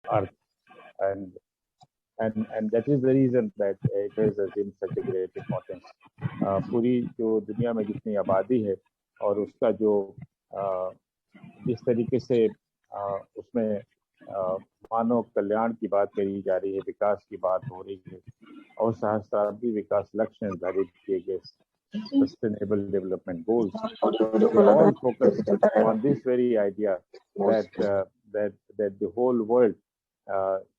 Earth, and and that is the reason that it has assumed such a great importance. पूरी जो दुनिया में जितनी आबादी है और उसका जो जिस तरीके से उसमें मानव कल्याण की बात करी जा रही है, विकास की बात हो रही है और सहस्त्राब्दी विकास लक्ष्य निर्धारित किए गए sustainable development goals, they all focus on this very idea that the whole world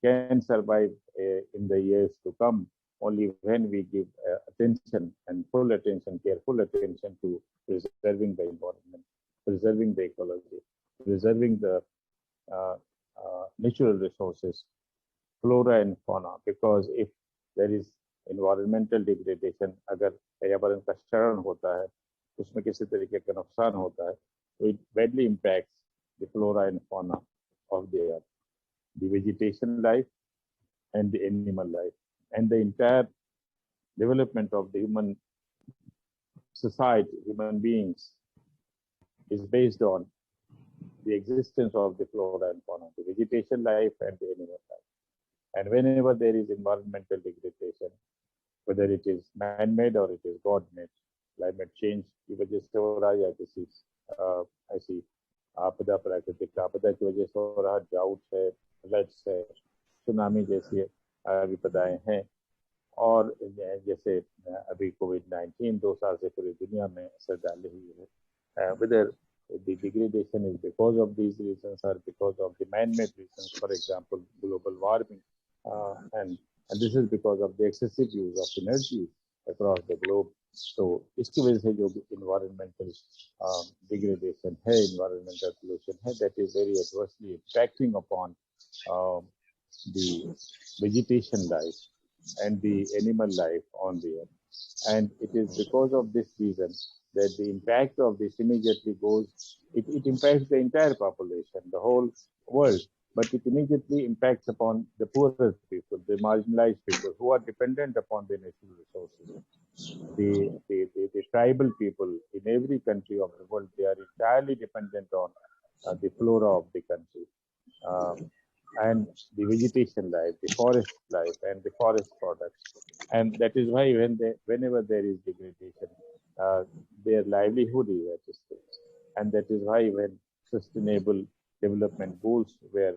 can survive in the years to come only when we give attention and full attention, careful attention to preserving the environment, preserving the ecology, preserving the natural resources, flora and fauna. Because if there is environmental degradation, अगर पर्यावरण का क्षरण होता है, उसमें किसी तरीके का नुकसान होता है, तो it badly impacts the flora and fauna of the earth, the vegetation life and the animal life, and the entire development of the human society, human beings, is based on the existence of the flora and fauna, the vegetation life and the animal life. And whenever there is environmental degradation, whether it is man-made or it is God-made, climate change की वजह से हो रहा है या किसी ऐसी आपदा, प्राकृतिक आपदा की वजह से हो रहा, ड्राउट है, फ्लड्स है, सुनामी जैसी विपदाएं हैं, और जैसे अभी कोविड-19 2 साल से पूरी दुनिया में असर डाली हुई है, whether the degradation is because of these reasons or because of the man-made reasons, for example, global warming, and this is because of the excessive use of energy across the globe. So इसकी वजह से जो environmental degradation है, environmental pollution है, that is very adversely impacting upon the vegetation life and the animal life on the earth. And it is because of this reason that the impact of this immediately goes, it impacts the entire population, the whole world, but it immediately impacts upon the poorer people, the marginalized people who are dependent upon the natural resources. The tribal people in every country of the world, they are entirely dependent on the flora of the country, and the vegetation life, the forest life, and the forest products. And that is why whenever there is degradation, their livelihood is at stake. And that is why when sustainable development goals were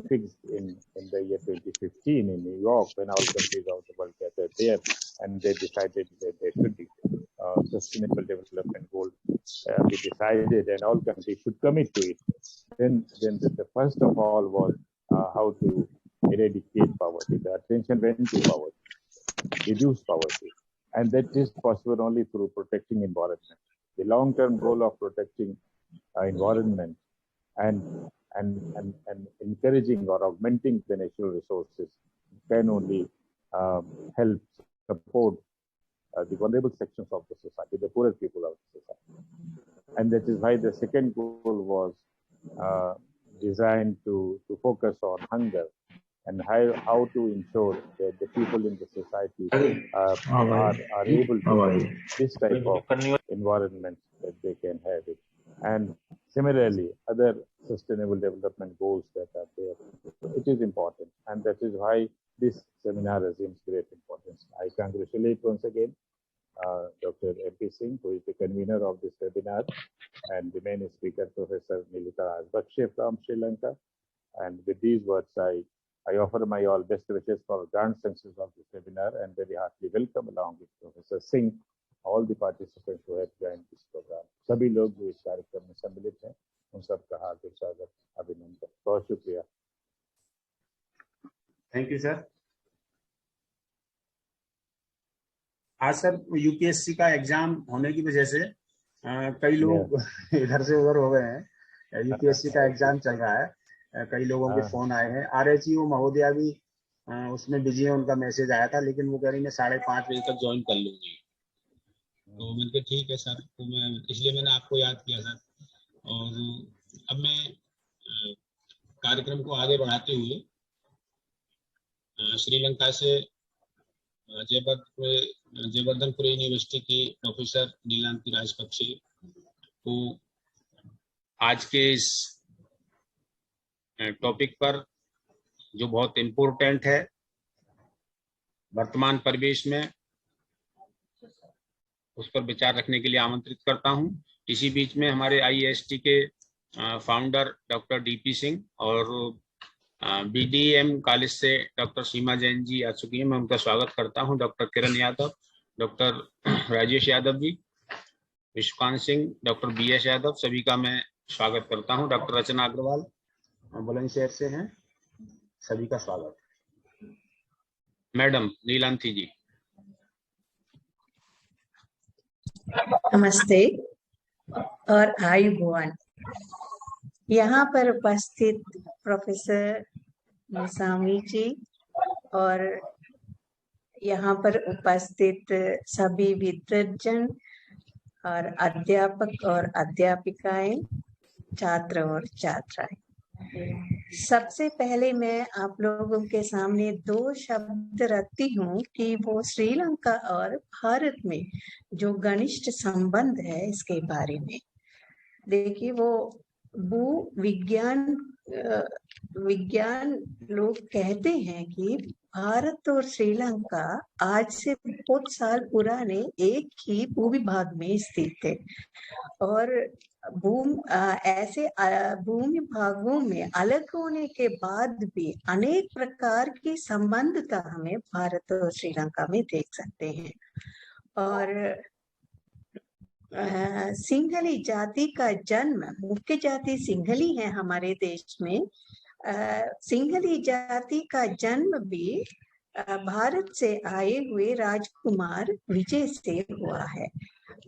fixed in the year 2015 in New York, when all countries of the world gathered there, and they decided that there should be sustainable development goals be decided, and all countries should commit to it. Then the first of all was how to eradicate poverty. The attention went to poverty, reduce poverty, and that is possible only through protecting environment. The long-term goal of protecting environment and encouraging or augmenting the natural resources can only help support the vulnerable sections of the society, the poorer people of the society. And that is why the second goal was designed to focus on hunger and how to ensure that the people in the society are able to have this type of environment that they can have it. And similarly, other sustainable development goals that are there, it is important. And that is why this seminar assumes great importance. I congratulate once again Dr. MP Singh, who is the convener of this webinar, and the main speaker, Professor Nilita Rajbakshe from Sri Lanka. And with these words, I offer my all best wishes for grand success of this webinar, and very heartily welcome along with Professor Singh all the participants who have joined this program. सभी लोग जो इस कार्यक्रम में सम्मिलित हैं, उन सबका हार्दिक स्वागत, अभिनंदन, बहुत शुक्रिया। Thank you sir. आज सर यूपीएससी का एग्जाम होने की वजह से कई लोग इधर से उधर हो गए हैं। यूपीएससी का एग्जाम चल रहा है, कई लोगों के फोन आए हैं। आरएचईओ महोदया भी उसमें बिजी है, उनका मैसेज आया था, लेकिन वो कह रही मैं 5:30 बजे तक ज्वाइन कर लूंगी। तो मैंने कहा ठीक है सर, तो मैं इसलिए मैंने आपको याद किया सर। और अब मैं कार्यक्रम को आगे बढ़ाते हुए श्रीलंका से जयवर्धनपुर यूनिवर्सिटी की प्रोफेसर नीलांती राजपक्षे को आज के इस टॉपिक पर जो बहुत इम्पोर्टेंट है वर्तमान परिवेश में, उस पर विचार रखने के लिए आमंत्रित करता हूं। इसी बीच में हमारे IAST के फाउंडर डॉक्टर DP सिंह और BDM कॉलेज से डॉक्टर सीमा जैन जी आ चुकी हैं, मैं उनका स्वागत करता हूं। Doctor Kiran Yadav, doctor Rajesh Yadav ji, Vishwakant Singh, doctor BS Yadav, सभी का मैं स्वागत करता हूं। डॉक्टर रचना अग्रवाल बुलंदशहर से हैं, सभी का स्वागत। मैडम नीलांती जी। नमस्ते और आयुबोवन। यहाँ पर उपस्थित प्रोफेसर मुसावी जी और यहाँ पर उपस्थित सभी विद्वजन और अध्यापक और अध्यापिकाएं, छात्र और छात्राएं, सबसे पहले मैं आप लोगों के सामने 2 शब्द रखती हूँ कि वो श्रीलंका और भारत में जो घनिष्ठ संबंध है इसके बारे में। देखिए, वो भू विज्ञान लोग कहते हैं कि भारत और श्रीलंका आज से बहुत साल पुराने एक ही भूविभाग में स्थित थे और ऐसे भूमि भागों में अलग होने के बाद भी अनेक प्रकार की संबंधता हमें भारत और श्रीलंका में देख सकते हैं। और सिंहली जाति का जन्म, मुख्य जाति सिंहली है हमारे देश में। सिंहली जाति का जन्म भी भारत से आए हुए राजकुमार विजय से हुआ है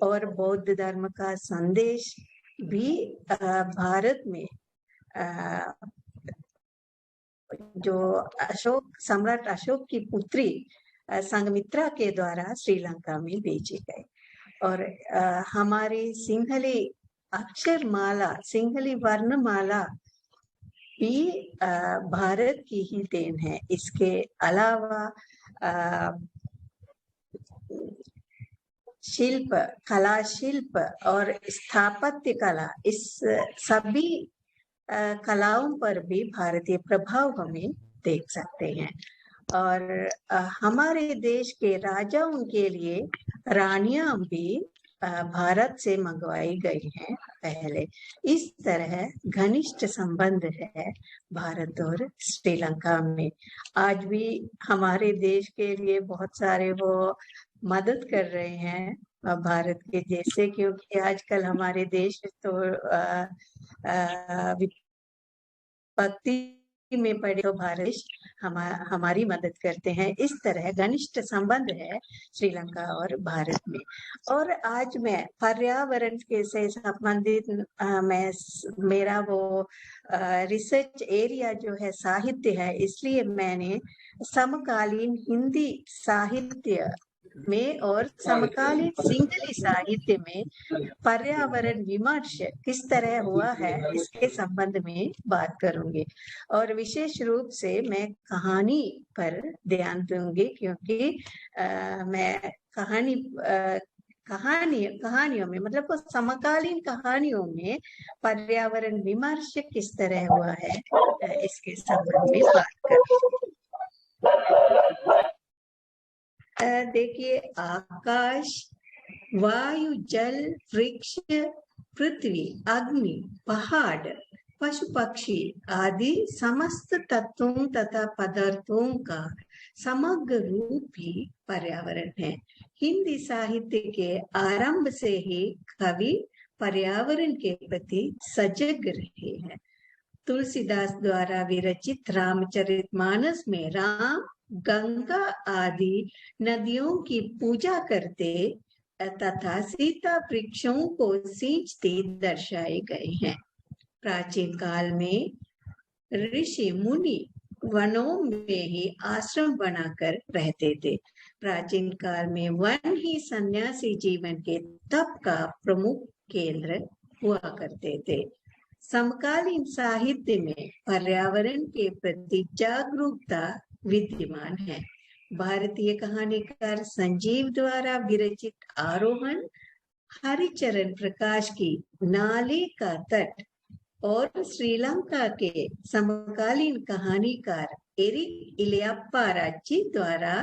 और बौद्ध धर्म का संदेश भी भारत में जो सम्राट अशोक की पुत्री संघमित्रा के द्वारा श्रीलंका में भेजे गए। और हमारी सिंहली अक्षरमाला, सिंहली वर्णमाला भी भारत की ही देन है। इसके अलावा शिल्प, कला शिल्प और स्थापत्य कला, इस सभी कलाओं पर भी भारतीय प्रभाव हमें देख सकते हैं। और हमारे देश के राजाओं के लिए रानियां भी भारत से मंगवाई गई हैं पहले। इस तरह घनिष्ठ संबंध है भारत और श्रीलंका में। आज भी हमारे देश के लिए बहुत सारे वो मदद कर रहे हैं भारत के जैसे, क्योंकि आजकल हमारे देश तो विपत्ति में पड़े तो भारत हमारी मदद करते हैं। इस तरह घनिष्ठ संबंध है श्रीलंका और भारत में। और आज मैं पर्यावरण के से संबंधित मेरा वो रिसर्च एरिया जो है साहित्य है, इसलिए मैंने समकालीन हिंदी साहित्य में और समकालीन सिंहली साहित्य में पर्यावरण विमर्श किस तरह हुआ है इसके संबंध में बात करूंगी। और विशेष रूप से मैं कहानी पर ध्यान दूंगी, क्योंकि मैं कहानियों में, मतलब समकालीन कहानियों में पर्यावरण विमर्श किस तरह हुआ है इसके संबंध में बात करूंगी। देखिए, आकाश, वायु, जल, वृक्ष, पृथ्वी, अग्नि, पहाड़, पशु पक्षी आदि समस्त तत्वों तथा पदार्थों का समग्र रूप ही पर्यावरण है। हिंदी साहित्य के आरंभ से ही कवि पर्यावरण के प्रति सजग रहे हैं। तुलसीदास द्वारा विरचित रामचरितमानस में राम गंगा आदि नदियों की पूजा करते तथा सीता वृक्षों को सींचते दर्शाए गए हैं। प्राचीन काल में ऋषि मुनि वनों में ही आश्रम बनाकर रहते थे। प्राचीन काल में वन ही सन्यासी जीवन के तप का प्रमुख केंद्र हुआ करते थे। समकालीन साहित्य में पर्यावरण के प्रति जागरूकता विद्यमान है। भारतीय कहानीकार संजीव द्वारा विरचित आरोहण, हरिचरण प्रकाश की नाले का तट, और श्रीलंका के समकालीन कहानीकार एरिक इलियाप्पाराची द्वारा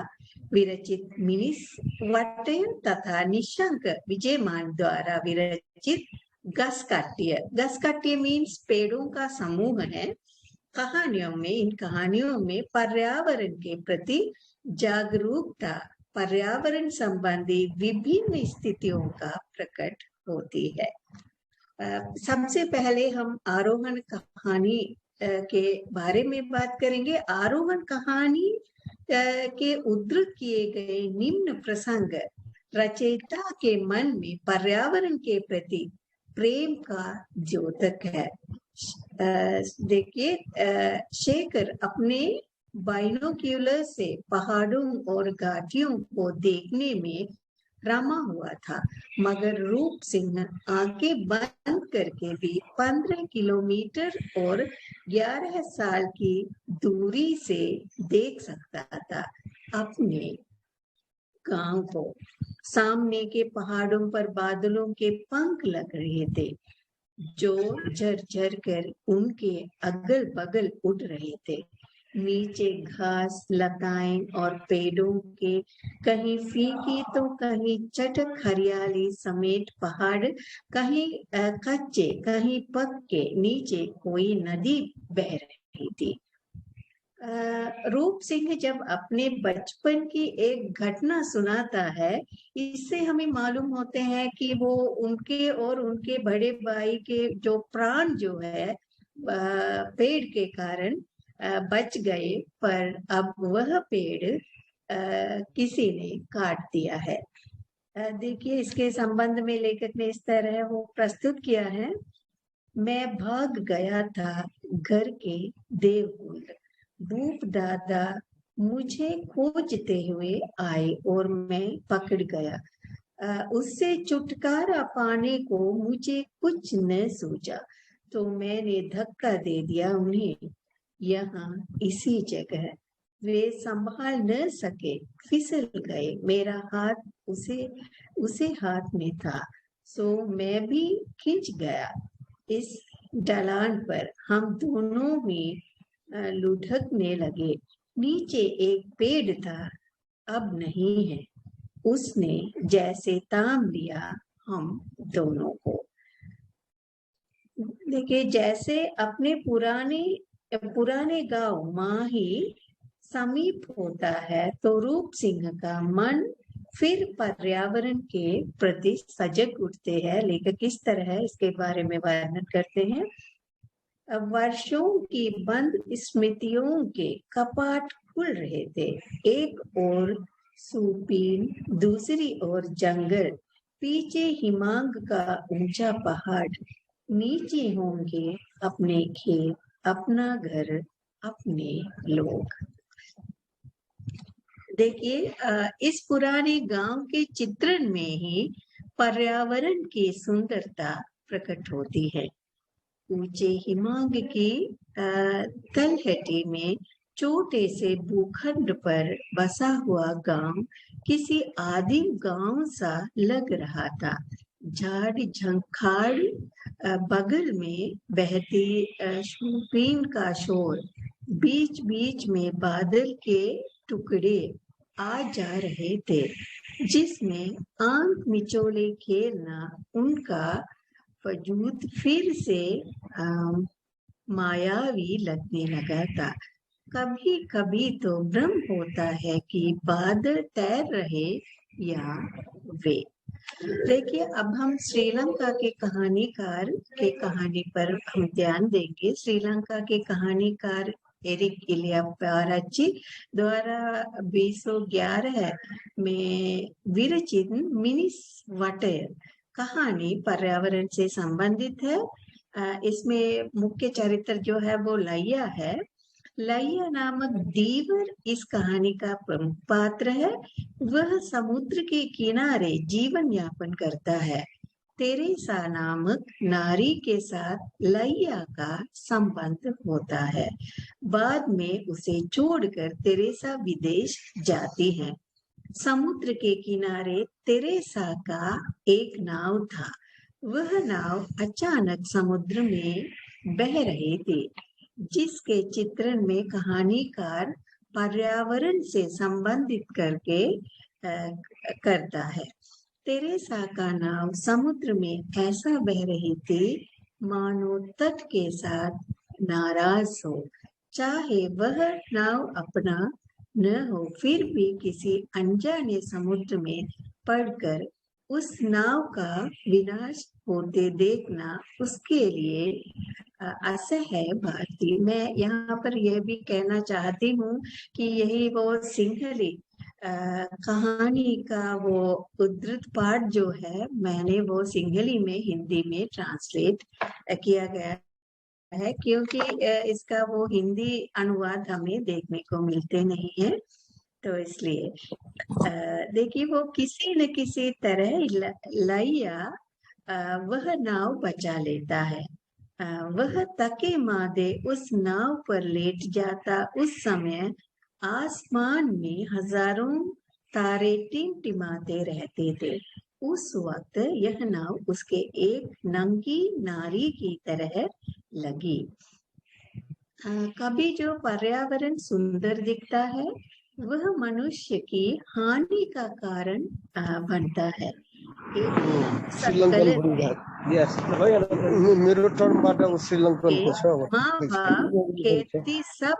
विरचित मिनिस वटयन तथा निशंक विजयमान द्वारा विरचित गस्काट्य। गस्काट्य मीन्स पेड़ों का समूह है। इन कहानियों में पर्यावरण के प्रति जागरूकता, पर्यावरण संबंधी विभिन्न स्थितियों का प्रकट होती है। सबसे पहले हम आरोहण कहानी के बारे में बात करेंगे। आरोहण कहानी के उद्धृत किए गए निम्न प्रसंग रचयिता के मन में पर्यावरण के प्रति प्रेम का द्योतक है। देखिए, शेखर अपने बाइनोक्यूलर से पहाड़ों और घाटियों को देखने में रमा हुआ था, मगर रूप सिंह आंखें बंद करके भी 15 किलोमीटर और 11 साल की दूरी से देख सकता था अपने गांव को। सामने के पहाड़ों पर बादलों के पंख लग रहे थे जो झरझर कर उनके अगल बगल उड़ रहे थे। नीचे घास, लताएं और पेड़ों के कहीं फीकी तो कहीं चटक हरियाली समेत पहाड़ कहीं कच्चे कहीं पक्के, नीचे कोई नदी बह रही थी। रूप सिंह जब अपने बचपन की एक घटना सुनाता है, इससे हमें मालूम होते हैं कि वो उनके और उनके बड़े भाई के जो प्राण जो है पेड़ के कारण बच गए, पर अब वह पेड़ किसी ने काट दिया है। देखिए, इसके संबंध में लेखक ने इस तरह वो प्रस्तुत किया है। मैं भाग गया था घर के देवकुल, भूप दादा मुझे खोजते हुए आए और मैं पकड़ गया। उससे छुटकारा पाने को मुझे कुछ न सूझा, तो मैंने धक्का दे दिया उन्हें यहाँ इसी जगह। वे संभाल न सके, फिसल गए। मेरा हाथ उसे हाथ में था, सो मैं भी खिंच गया। इस ढलान पर हम दोनों ही लुढ़कने लगे। नीचे एक पेड़ था, अब नहीं है। उसने जैसे ताम लिया हम दोनों को। देखिए, जैसे अपने पुराने गांव माही समीप होता है, तो रूप सिंह का मन फिर पर्यावरण के प्रति सजग उठते हैं। लेखक किस तरह इसके बारे में वर्णन करते हैं। वर्षों की बंद स्मृतियों के कपाट खुल रहे थे। एक ओर सुपीन, दूसरी ओर जंगल, पीछे हिमांग का ऊंचा पहाड़, नीचे होंगे अपने खेत, अपना घर, अपने लोग। देखिए, इस पुराने गांव के चित्रण में ही पर्यावरण की सुंदरता प्रकट होती है। ऊंचे हिमांग की तलहटी में छोटे से भूखंड पर बसा हुआ गांव किसी आदिम गांव सा लग रहा था। झाड़ झंखाड़, बगल में बहती शूपीन का शोर, बीच बीच में बादल के टुकड़े आ जा रहे थे, जिसमें आंख मिचोले खेलना उनका वजूद फिर से मायावी लगने लगा था। कभी कभी तो भ्रम होता है कि बादल तैर रहे या वे। देखिए, अब हम श्रीलंका के कहानीकार के कहानी पर हम ध्यान देंगे। श्रीलंका के कहानीकार एरिक इलियाप्पाराची द्वारा 2011 में विरचित मिनिस वटयर कहानी पर्यावरण से संबंधित है। इसमें मुख्य चरित्र जो है वो लैया है। लैया नामक दीवर इस कहानी का प्रमुख पात्र है। वह समुद्र के किनारे जीवन यापन करता है। तेरेसा नामक नारी के साथ लैया का संबंध होता है। बाद में उसे छोड़कर तेरेसा विदेश जाती है। समुद्र के किनारे तेरेसा का एक नाव था। वह नाव अचानक समुद्र में बह रही थी, जिसके चित्रण में कहानीकार पर्यावरण से संबंधित करके करता है। तेरेसा का नाव समुद्र में ऐसा बह रही थी मानो तट के साथ नाराज हो, चाहे वह नाव अपना न हो, फिर भी किसी अनजाने समुद्र में पड़कर उस नाव का विनाश होते देखना उसके लिए असह्य बात थी। मैं यहाँ पर यह भी कहना चाहती हूँ कि यही वो सिंहली कहानी का वो उद्धृत पाठ जो है, मैंने वो सिंहली में हिंदी में ट्रांसलेट किया गया है, क्योंकि इसका वो हिंदी अनुवाद हमें देखने को मिलते नहीं है। तो इसलिए देखिए वो किसी न किसी तरह लैया वह नाव बचा लेता है। वह तके मादे उस नाव पर लेट जाता। उस समय आसमान में हजारों तारे टिमटिमाते रहते थे। उस वक्त यह नाव उसके एक नंगी नारी की तरह लगी। कभी जो पर्यावरण सुंदर दिखता है वह मनुष्य की हानि का कारण बनता है। मेरो टर्मबाट श्रीलङ्कनको छ माँ बाप खेती सब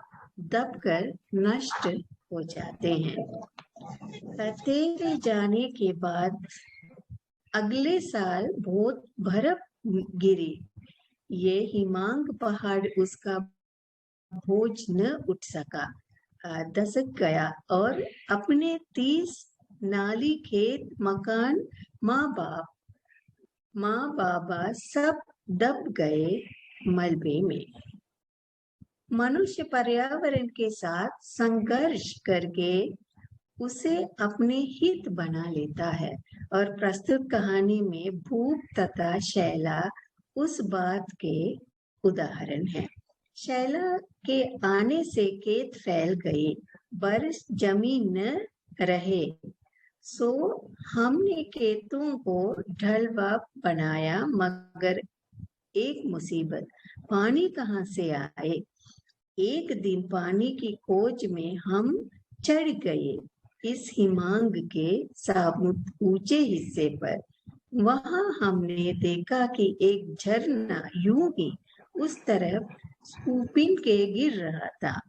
दबकर नष्ट हो जाते हैं। तेरे जाने के बाद अगले साल बहुत बर्फ गिरी। ये हिमांग पहाड़ उसका बोझ न उठ सका, दसक गया और अपने 30 नाली खेत मकान माँ बाबा सब दब गए मलबे में। मनुष्य पर्यावरण के साथ संघर्ष करके उसे अपने हित बना लेता है और प्रस्तुत कहानी में भूप तथा शैला उस बात के उदाहरण है। शैला के आने से खेत फैल गए, बारिश जमी न रहे, सो हमने खेतों को ढलवा बनाया, मगर एक मुसीबत, पानी कहाँ से आए। एक दिन पानी की खोज में हम चढ़ गए इस हिमांग के साबुत ऊंचे हिस्से पर। वहां हमने देखा कि एक झरना यूं ही उस तरफ स्कूपिंग के गिर रहा था।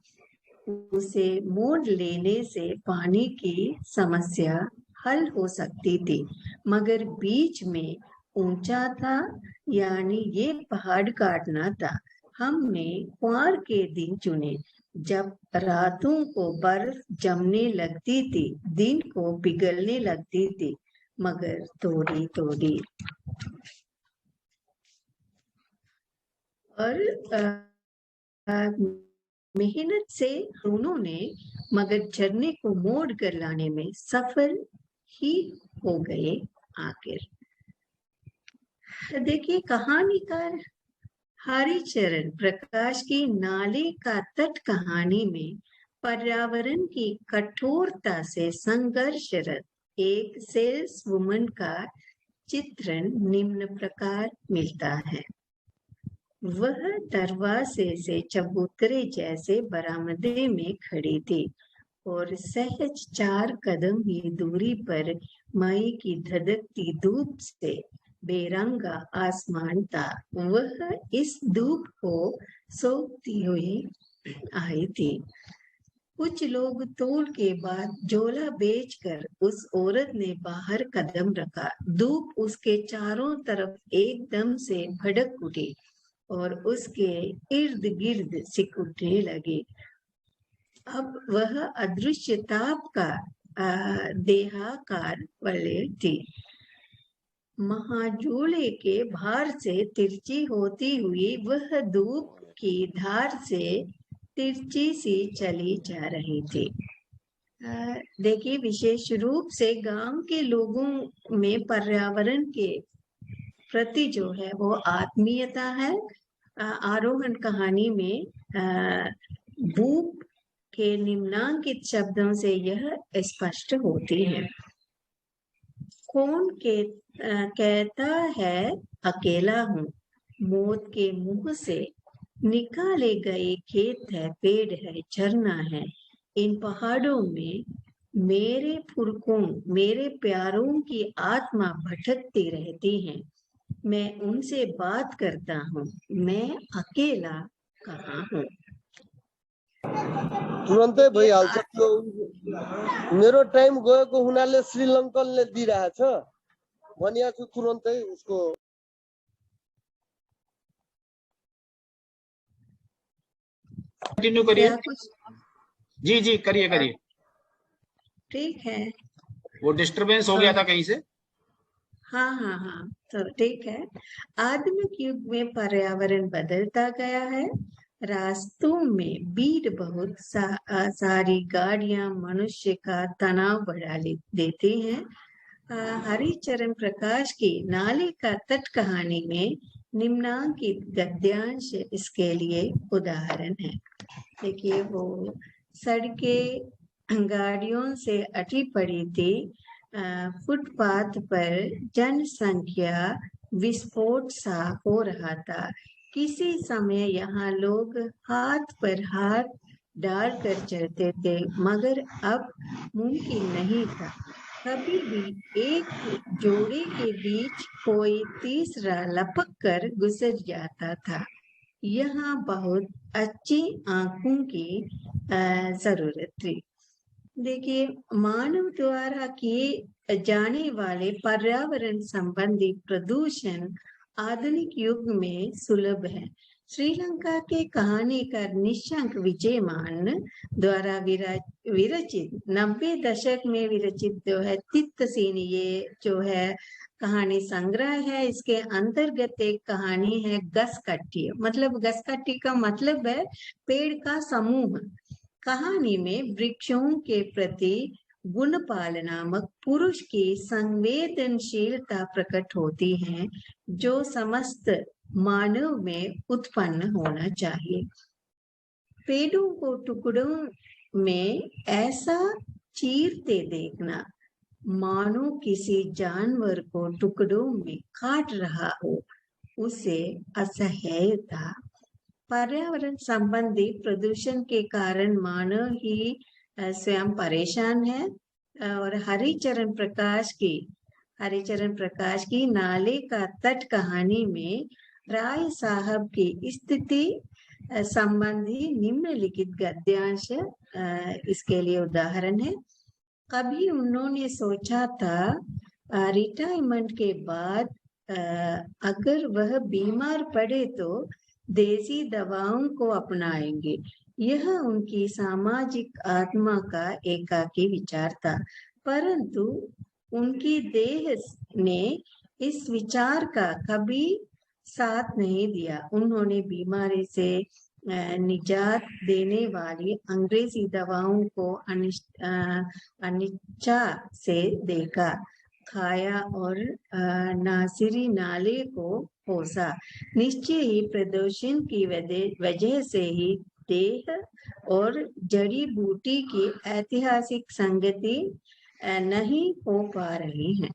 उसे मोड़ लेने से पानी की समस्या हल हो सकती थी, मगर बीच में ऊंचा था, यानी ये पहाड़ काटना था। हमने क्वार के दिन चुने जब रातों को बर्फ जमने लगती थी, दिन को पिघलने लगती थी, मगर थोड़ी थोड़ी और मेहनत से उन्होंने मगर झरने को मोड़ कर लाने में सफल ही हो गए आखिर। देखिए कहानीकार हरिचरण प्रकाश की नाले का तट कहानी में पर्यावरण की कठोरता से संघर्षरत एक सेल्स वुमन का चित्रण निम्न प्रकार मिलता है। वह दरवाजे से चबूतरे जैसे बरामदे में खड़ी थी और सहज 4 कदम ही दूरी पर मई की धधकती धूप से बेरंगा आसमान था। वह इस धूप को सोखती हुई आई थी। कुछ लोग तोड़ के बाद झोला बेचकर उस औरत ने बाहर कदम रखा। धूप उसके चारों तरफ एकदम से भड़क उठी और उसके इर्द गिर्द सिकुड़ने लगी। अब वह अदृश्य ताप का देहाकार वाले थी। महाजूले के भार से तिरछी होती हुई वह धूप की धार से तिरछी सी चली जा रही थी। देखिए विशेष रूप से गांव के लोगों में पर्यावरण के प्रति जो है वो आत्मीयता है। आरोहण कहानी में भूप के निम्नांकित शब्दों से यह स्पष्ट होती है। कौन कहता है अकेला हूँ, मौत के मुंह से निकाले गए खेत है, पेड़ है, झरना है। इन पहाड़ों में मेरे पुरखों, मेरे प्यारों की आत्मा भटकती रहती है। मैं उनसे बात करता हूँ, मैं अकेला कहाँ हूँ। तुरन्तै भइहाल्छ त्यो। मेरो टाइम गएको हुनाले श्रीलङ्कनले दिइरहेछ भनिया छु तुरन्तै उसको। कंटिन्यू करिए। क्या कुछ जी जी करिए करिए। ठीक है। वो डिस्टरबेंस हो गया था कहीं से। हाँ हाँ हाँ, तो ठीक है। आधुनिक युग में पर्यावरण बदलता गया है। रास्तों में भीड़ बहुत सारी गाड़ियां मनुष्य का तनाव बढ़ा देती हैं। हरिचरण प्रकाश की नाले का तट कहानी में निम्नांकित गद्यांश इसके लिए उदाहरण है। देखिए, वो सड़कें गाड़ियों से अटी पड़ी थी। फुटपाथ पर जनसंख्या विस्फोट सा हो रहा था। किसी समय यहाँ लोग हाथ पर हाथ डालकर चलते थे, मगर अब मुमकिन नहीं था। कभी भी एक जोड़े के बीच कोई तीसरा लपक कर गुजर जाता था। यहाँ बहुत अच्छी आंखों की जरूरत थी। देखिए, मानव द्वारा किए जाने वाले पर्यावरण संबंधी प्रदूषण आधुनिक युग में सुलभ है। श्रीलंका के कहानीकार निशंक विजयमान द्वारा विरचित 90 दशक में विरचित जो है तित्तसीन, ये जो है कहानी संग्रह है। इसके अंतर्गत एक कहानी है गसकट्टी। मतलब गसकट्टी का मतलब है पेड़ का समूह। कहानी में वृक्षों के प्रति गुणपाल नामक पुरुष की संवेदनशीलता प्रकट होती है, जो समस्त मानव में उत्पन्न होना चाहिए। पेड़ों को टुकड़ों में ऐसा चीरते देखना मानो किसी जानवर को टुकड़ों में काट रहा हो, उसे असह्य था। पर्यावरण संबंधी प्रदूषण के कारण मानव ही स्वयं परेशान है। और हरिचरण प्रकाश की नाले का तट कहानी में राय साहब की स्थिति संबंधी निम्नलिखित गद्यांश इसके लिए उदाहरण है। कभी उन्होंने सोचा था रिटायरमेंट के बाद अगर वह बीमार पड़े तो देसी दवाओं को अपनाएंगे। यह उनकी सामाजिक आत्मा का एकाकी विचार था, परंतु उनकी देह ने इस विचार का कभी साथ नहीं दिया। उन्होंने बीमारी से निजात देने वाली अंग्रेजी दवाओं को अनिच्छा से देखा, खाया और नासिरी नाले को पोसा। निश्चय ही प्रदूषण की वजह से ही देह और जड़ी बूटी की ऐतिहासिक संगति नहीं हो पा रही है।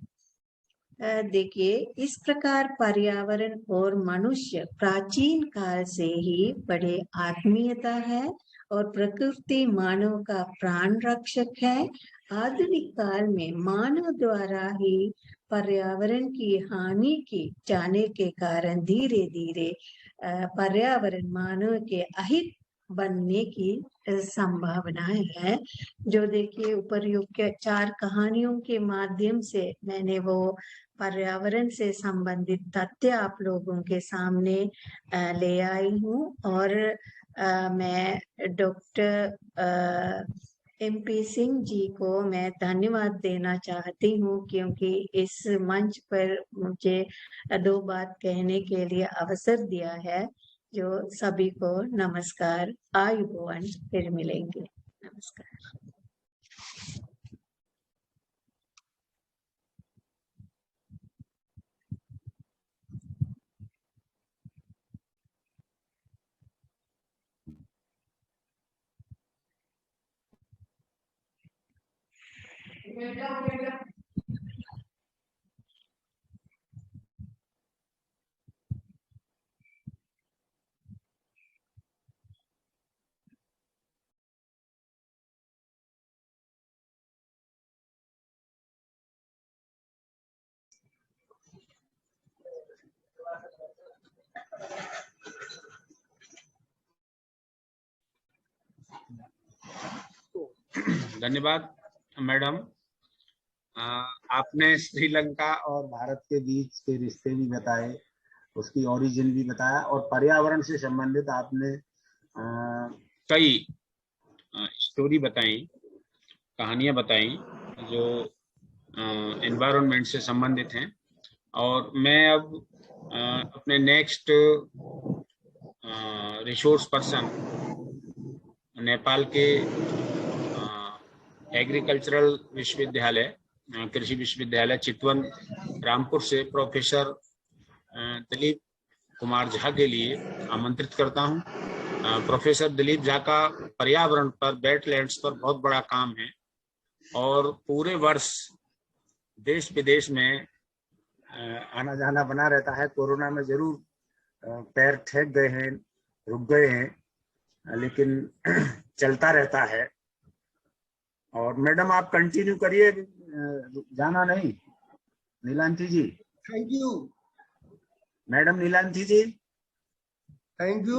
देखिए, इस प्रकार पर्यावरण और मनुष्य प्राचीन काल से ही बड़े आत्मीयता है और प्रकृति मानव का प्राण रक्षक है। आधुनिक काल में मानव द्वारा ही पर्यावरण की हानि की जाने के कारण धीरे धीरे पर्यावरण मानव के अहित बनने की संभावनाएं है। जो देखिए, उपर्युक्त 4 कहानियों के माध्यम से मैंने वो पर्यावरण से संबंधित तथ्य आप लोगों के सामने ले आई हूँ। और मैं डॉक्टर MP सिंह जी को मैं धन्यवाद देना चाहती हूँ, क्योंकि इस मंच पर मुझे 2 बात कहने के लिए अवसर दिया है। जो सभी को नमस्कार, आयुबोवन, फिर मिलेंगे। नमस्कार। धन्यवाद मैडम। आपने श्रीलंका और भारत के बीच के रिश्ते भी बताए, उसकी ओरिजिन भी बताया, और पर्यावरण से संबंधित आपने कई स्टोरी बताई, कहानियां बताई जो एनवायरनमेंट से संबंधित हैं। और मैं अब अपने नेक्स्ट रिसोर्स पर्सन नेपाल के एग्रीकल्चरल विश्वविद्यालय, कृषि विश्वविद्यालय चितवन रामपुर से प्रोफेसर दिलीप कुमार झा के लिए आमंत्रित करता हूं। प्रोफेसर दिलीप झा का पर्यावरण पर, वेटलैंड्स पर बहुत बड़ा काम है और पूरे वर्ष देश विदेश में आना जाना बना रहता है। कोरोना में जरूर पैर ठेक गए हैं, रुक गए हैं, लेकिन चलता रहता है। और मैडम आप कंटिन्यू करिए, जाना नहीं। Neelanti ji, thank you madam Neelanti ji, thank you.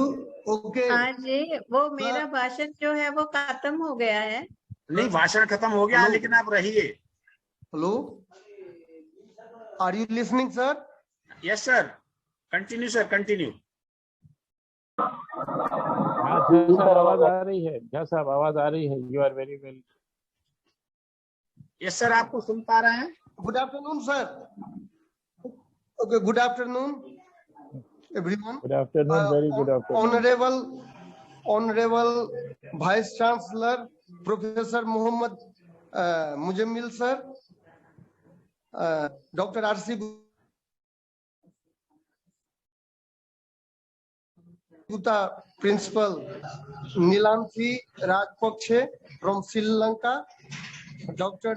Okay हाँ जी, वो मेरा भाषण जो है वो खत्म हो गया है। नहीं, भाषण खत्म हो गया, लेकिन आप रहिए। Hello, are you listening sir? Yes sir, continue sir, continue. आवाज आ रही है? झा साहब आवाज आ रही है? You are very well. Yes sir, आपको सुन पा रहे हैं। Good afternoon sir. Okay, good afternoon everyone. Good afternoon, very good afternoon. Honorable Vice Chancellor Professor Mohammad Mujammil sir, Dr. R.C. Gupta Principal Nilanthi Rajpakshe from Sri Lanka, Dr.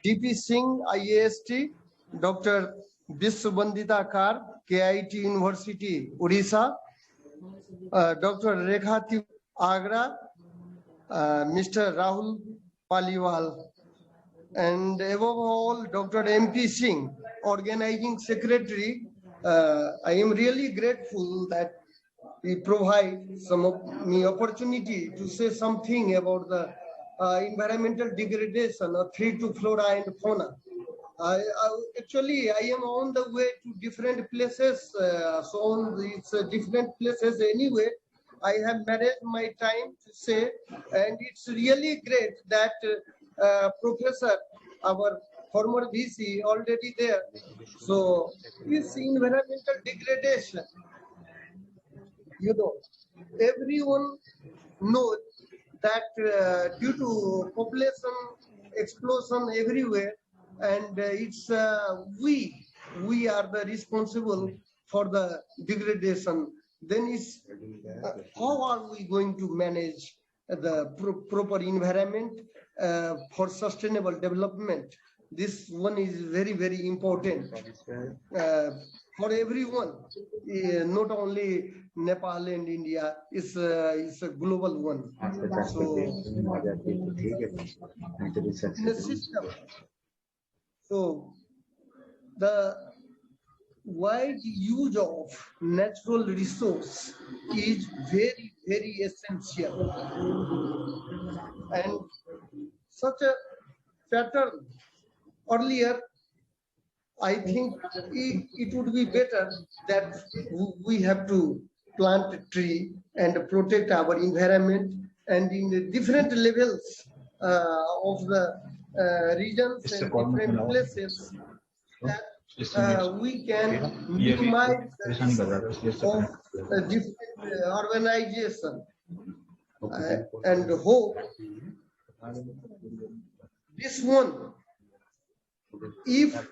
D.P. Singh IAST, Dr. Biswabandita Kar KIT University Odisha, Dr. Rekha Agra, Mr. Rahul Paliwal, and above all Dr. MP Singh, Organizing Secretary. I am really grateful that he provide some of me opportunity to say something about the environmental degradation of threat to flora and fauna. Actually, I am on the way to different places, so on these different places anyway, I have managed my time to say, and it's really great that Professor, our former VC, already there. So, this environmental degradation, you know, everyone knows that due to population explosion everywhere, and it's we are the responsible for the degradation. Then is how are we going to manage the proper environment for sustainable development? This one is very, very important for everyone, not only Nepal and India. It's a global one. So in a system, so the wide use of natural resource is very, very essential, and such a pattern earlier, I think it would be better that we have to plant a tree and protect our environment, and in the different levels of the regions and different places, that we can minimize the risk of different urbanization, and hope this one, if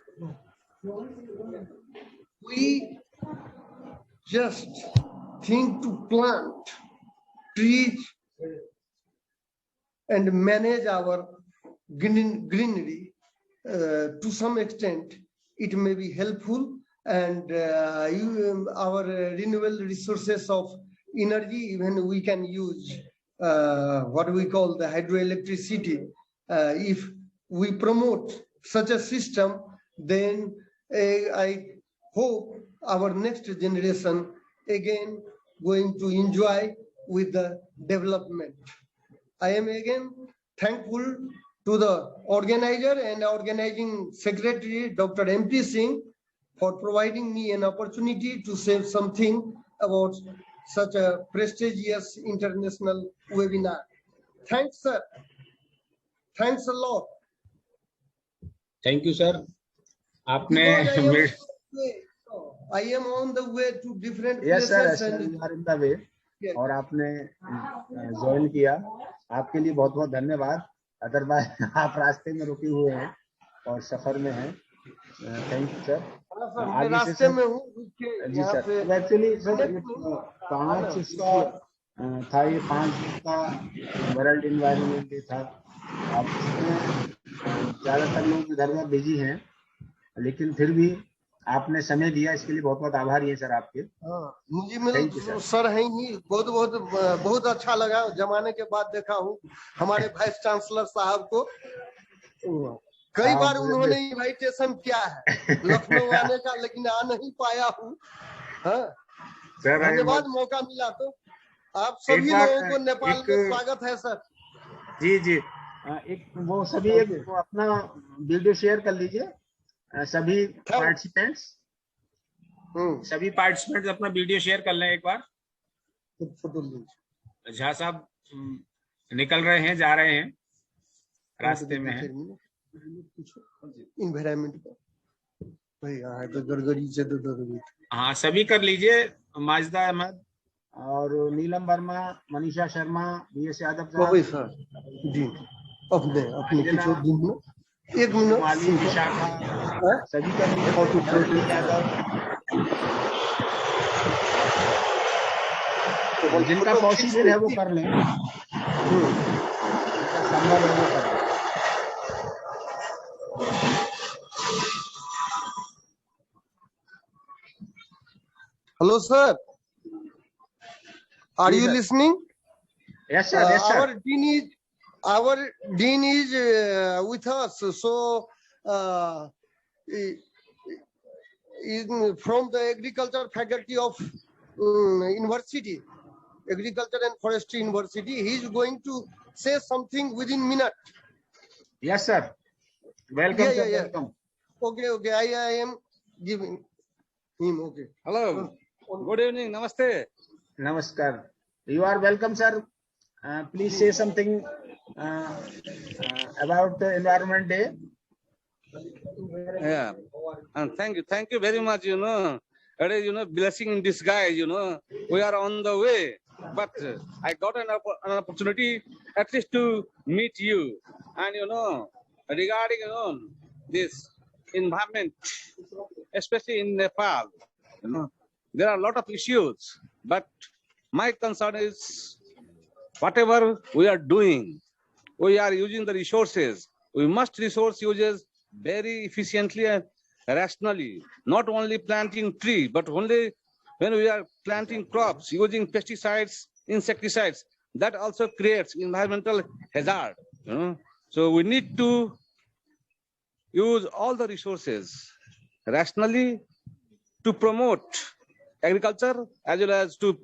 we just think to plant trees and manage our greenery to some extent, it may be helpful, and our renewable resources of energy, even we can use what we call the hydroelectricity. If we promote such a system, then I hope our next generation again going to enjoy with the development. I am again thankful to the organizer and organizing secretary, Dr. MP Singh, for providing me an opportunity to say something about such a prestigious international webinar. Thanks, sir. Thanks a lot. Thank you, sir. आपने I am on the way to different yes, places. Sir, you are in the way. Yes. और आपने join किया, आपके लिए बहुत बहुत धन्यवाद। Otherwise आप रास्ते में रुके हुए हैं और सफर में हैं। Thank you sir. मैं रास्ते में हूँ जी सर। एक्चुअली सर 5 इसका था, ये 5 दिन का वर्ल्ड एनवायरनमेंट डे था। आप ज्यादातर लोग इधर उधर बिजी हैं, लेकिन फिर भी आपने समय दिया, इसके लिए बहुत बहुत आभारी है सर आपके। मुझे मेरे सर है ही बहुत अच्छा लगा। जमाने के बाद देखा हूँ हमारे वाइस चांसलर साहब को। कई बार उन्होंने इनविटेशन किया है लखनऊ आने का, लेकिन आ नहीं पाया हूँ। धन्यवाद, मौका मिला तो आप सभी लोगों को नेपाल में स्वागत है सर। जी जी, एक वो सभी एक अपना वीडियो शेयर कर लीजिए, सभी पार्टिसिपेंट्स अपना वीडियो शेयर कर लें एक बार। झा साहब निकल रहे हैं, जा रहे हैं, रास्ते में हैं। इन्वायरमेंट भाई यहाँ तो गड़गड़ी से गड़गड़ी। हाँ, सभी कर लीजिए। माजिदा अहमद और नीलम वर्मा, मनीषा शर्मा, BS यादव साहब जी, अपने कुछ दिन में 1 मिनट सभी कर लीजिए। जिनका पॉसिबल है वो कर लें। Hello, sir. Are you listening? Yes, sir. Yes, sir. Our dean is with us. So, from the agriculture faculty of university, agriculture and forestry university, he is going to say something within minute. Yes, sir. Welcome. Yeah, yeah, yeah. Okay. I am giving him. Okay. Hello. Good evening. Namaste. Namaskar. You are welcome, sir. Please say something about the Environment Day. Yeah. And thank you very much. It is, blessing in disguise. We are on the way. But I got an opportunity at least to meet you. And, regarding, this environment, especially in Nepal, there are a lot of issues. But my concern is whatever we are doing, we are using the resources. We must resource uses very efficiently and rationally, not only planting tree, but only when we are planting crops using pesticides, insecticides, that also creates environmental hazard. So we need to use all the resources rationally to promote agriculture as well as to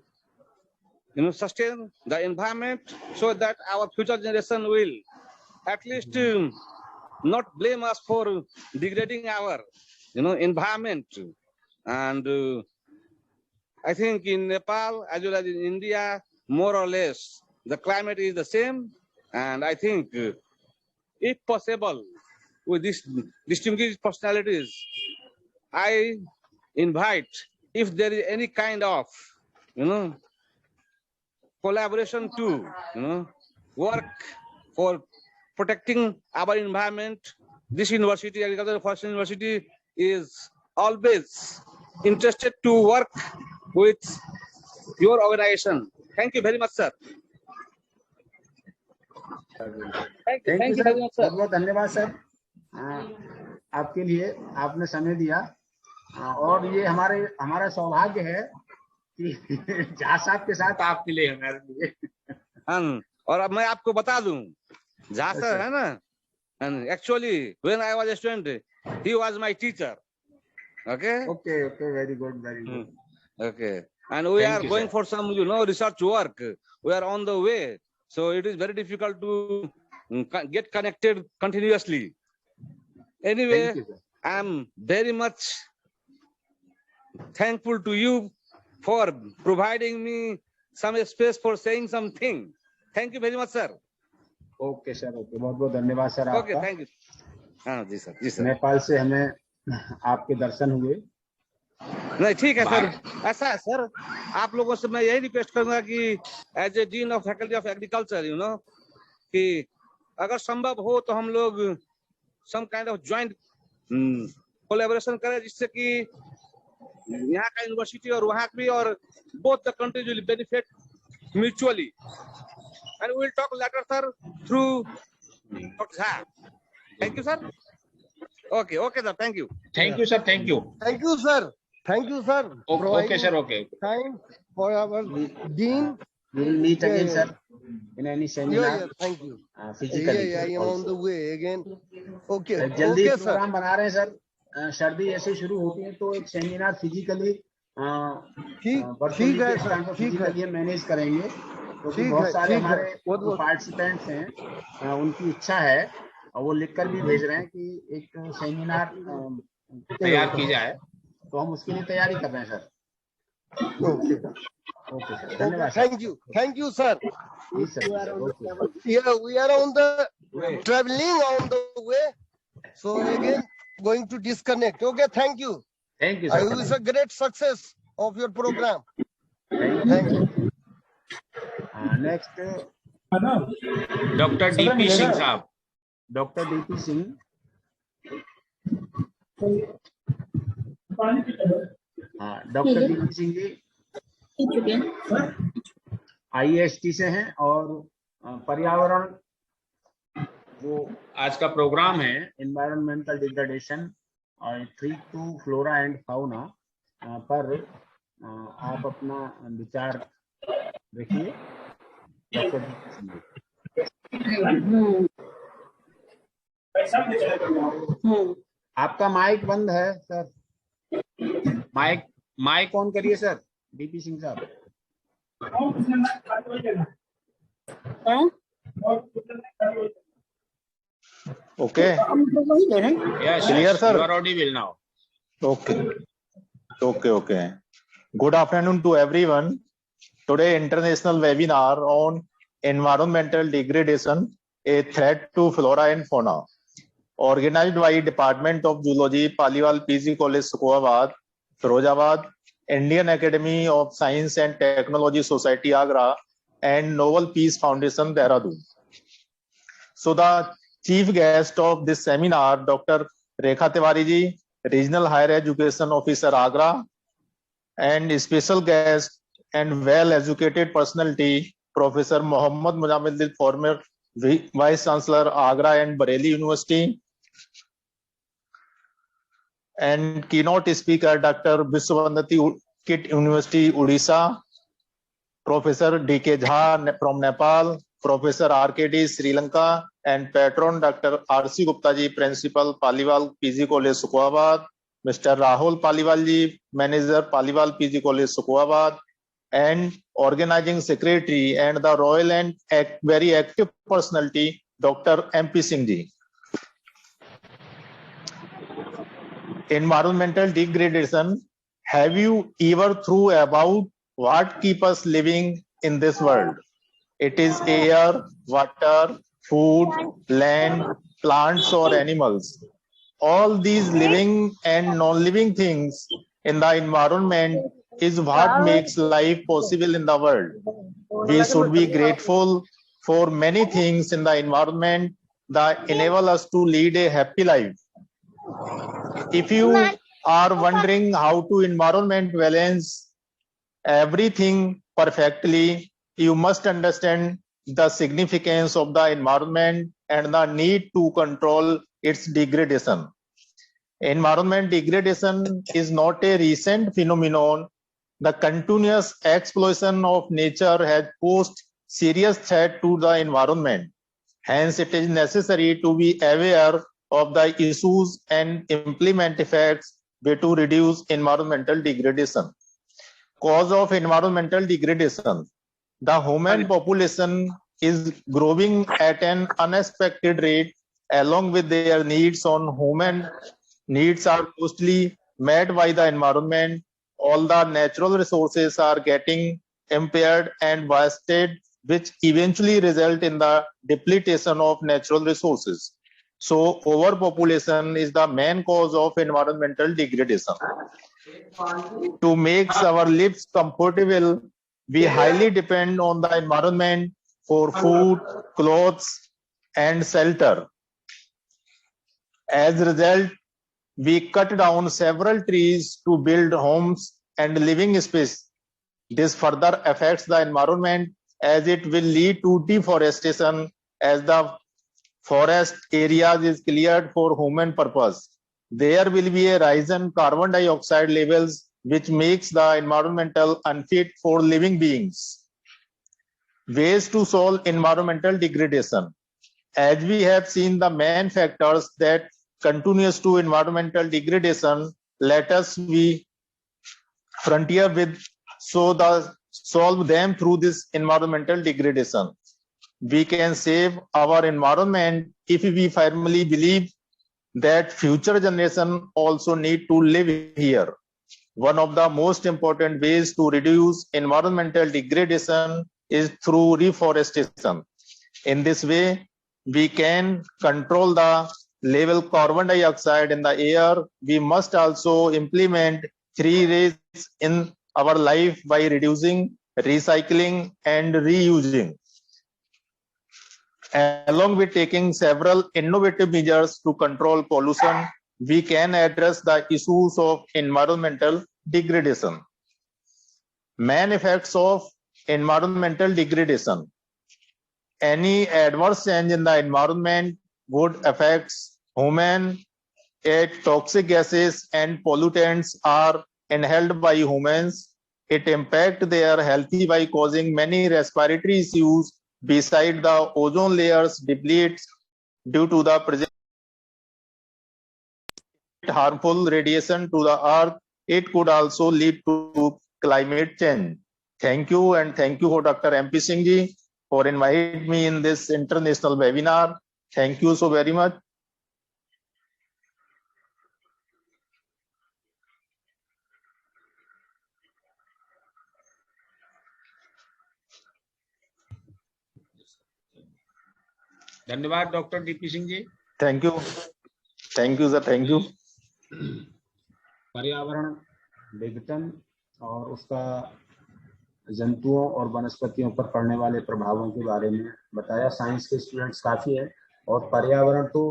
sustain the environment, so that our future generation will at least not blame us for degrading our environment. And I think in Nepal as well as in India, more or less the climate is the same. And I think if possible, with these distinguished personalities, I invite, if there is any kind of collaboration to work for protecting our environment, this university, Agricultural Forestry University, is always interested to work with your organization. Thank you very much, sir. Thank you very much, sir. बहुत धन्यवाद sir आपके लिए, आपने समय दिया। और ये हमारा सौभाग्य है कि झा साहब के साथ आप मिले हमारे लिए। और अब मैं आपको बता दूं, झा सर है ना, actually when I was student he was my teacher. Okay. Okay. Very good. Okay. And we Thank are you, going sir. for some, research work. We are on the way. So it is very difficult to get connected continuously. Anyway, Thank you, sir. I am very much thankful to you for providing me some space for saying something. Thank you very much, sir. Okay sir, okay, बहुत बहुत धन्यवाद sir Okay, आपका। thank you. हाँ जी sir, जी sir. Nepal से हमें आपके दर्शन हुए। नहीं ठीक है सर, ऐसा है सर, आप लोगों से मैं यही रिक्वेस्ट करूंगा कि as a dean of faculty of agriculture कि अगर संभव हो तो हम लोग some kind of joint collaboration करें, जिससे कि यहाँ का यूनिवर्सिटी और वहाँ भी, और both the countries will benefit mutually, and we will talk later sir through doctor Jha. Thank you sir. Okay sir, thank you. Thank you sir, thank you. Thank you, sir. Thank you, sir. Okay sir, okay. Time for our dean. We will meet again, sir, in any seminar. Yeah, thank you. Physically. I am on the way again. Okay, जल्दी okay, sir. Programme बना रहे हैं sir. सर्दी ऐसे शुरू होती है तो एक सेमिनार फिजिकली ठीक है सर, ठीक है। फिजिकली मैनेज करेंगे, क्योंकि ठीक बहुत है, सारे ठीक है। हमारे बहुत- पार्टिसिपेंट्स हैं, उनकी इच्छा है और वो लिखकर भी भेज रहे हैं कि एक सेमिनार तैयार की जाए, तो हम उसके लिए तैयारी कर रहे हैं सर। Okay. ओके सर, धन्यवाद सर। Thank you, sir. जी sir, okay. Yeah, we are on the traveling on the way. So again, going to disconnect. Okay, thank you. Thank you I sir. wish a great success of your program. Thank you. Next doctor DP Singh साहब। Doctor DP Singh, हाँ, doctor DP Singh जी IAST से हैं और पर्यावरण, वो आज का programme है एनवायरमेंटल डिग्रेडेशन और threat to flora and fauna पर आप अपना विचार रखिए। डॉक्टर डीपी सिंह जी, आपका माइक बंद है सर, माइक ऑन करिए सर। डीपी सिंह साहब, Okay. yes, Clear, sir? You are audible now. Okay. Good afternoon to everyone. Today, international webinar on environmental degradation, a threat to flora and fauna, organized by Department of Zoology, Paliwal PG College, Sukhawabad, Firozabad, Indian Academy of Science and Technology Society, Agra, and Novel Peace Foundation, Dehradun. So the chief guest of this seminar, Dr. Rekha Tiwari ji, Regional Higher Education Officer, Agra, and special guest and well-educated personality, Professor Mohammad Mujamil, former Vice Chancellor, Agra and Bareilly University, and keynote speaker, Dr. Biswandati Kit University, Odisha, Professor D.K. Jha from Nepal, Professor R.K.D. Sri Lanka, and patron Dr. R.C. Gupta ji, Principal, Paliwal PG College, Sukhawabad, Mr. Rahul Paliwal ji, Manager, Paliwal PG College, Sukhawabad, and Organizing Secretary and the Royal and very active personality, Dr. M.P. Singh ji. Environmental degradation. Have you ever thought about what keeps us living in this world? It is air, water, food, land, plants or animals. All these living and non-living things in the environment is what makes life possible in the world. We should be grateful for many things in the environment that enable us to lead a happy life. If you are wondering how to environment balance everything perfectly, you must understand the significance of the environment and the need to control its degradation. Environment degradation is not a recent phenomenon. The continuous exploitation of nature has posed serious threat to the environment. Hence, it is necessary to be aware of the issues and implement effects way to reduce environmental degradation. Cause of environmental degradation. The human population is growing at an unexpected rate. Along with their needs, on human needs are mostly met by the environment. All the natural resources are getting impaired and wasted, which eventually result in the depletion of natural resources. So overpopulation is the main cause of environmental degradation. To make our lives comfortable, we highly depend on the environment for food, clothes, and shelter. As a result, we cut down several trees to build homes and living space. This further affects the environment as it will lead to deforestation as the forest areas is cleared for human purpose. There will be a rise in carbon dioxide levels, which makes the environmental unfit for living beings. Ways to solve environmental degradation. As we have seen the main factors that continues to environmental degradation, let us be frontier with solve them through this environmental degradation. We can save our environment if we firmly believe that future generation also need to live here. One of the most important ways to reduce environmental degradation is through reforestation. In this way, we can control the level carbon dioxide in the air. We must also implement 3 Rs in our life by reducing, recycling, and reusing. Along with taking several innovative measures to control pollution, we can address the issues of environmental degradation. Main effects of environmental degradation. Any adverse change in the environment would affect human. Toxic gases and pollutants are inhaled by humans. It impacts their health by causing many respiratory issues. Beside the ozone layers depletes due to the present harmful radiation to the earth, it could also lead to climate change. Thank you, and thank you for Dr. MP Singh ji for inviting me in this international webinar. Thank you so very much. धन्यवाद doctor DP Singh ji. Thank you sir, thank you. पर्यावरण विघटन और उसका जंतुओं और वनस्पतियों पर पड़ने वाले प्रभावों के बारे में बताया। साइंस के स्टूडेंट्स काफी है और पर्यावरण तो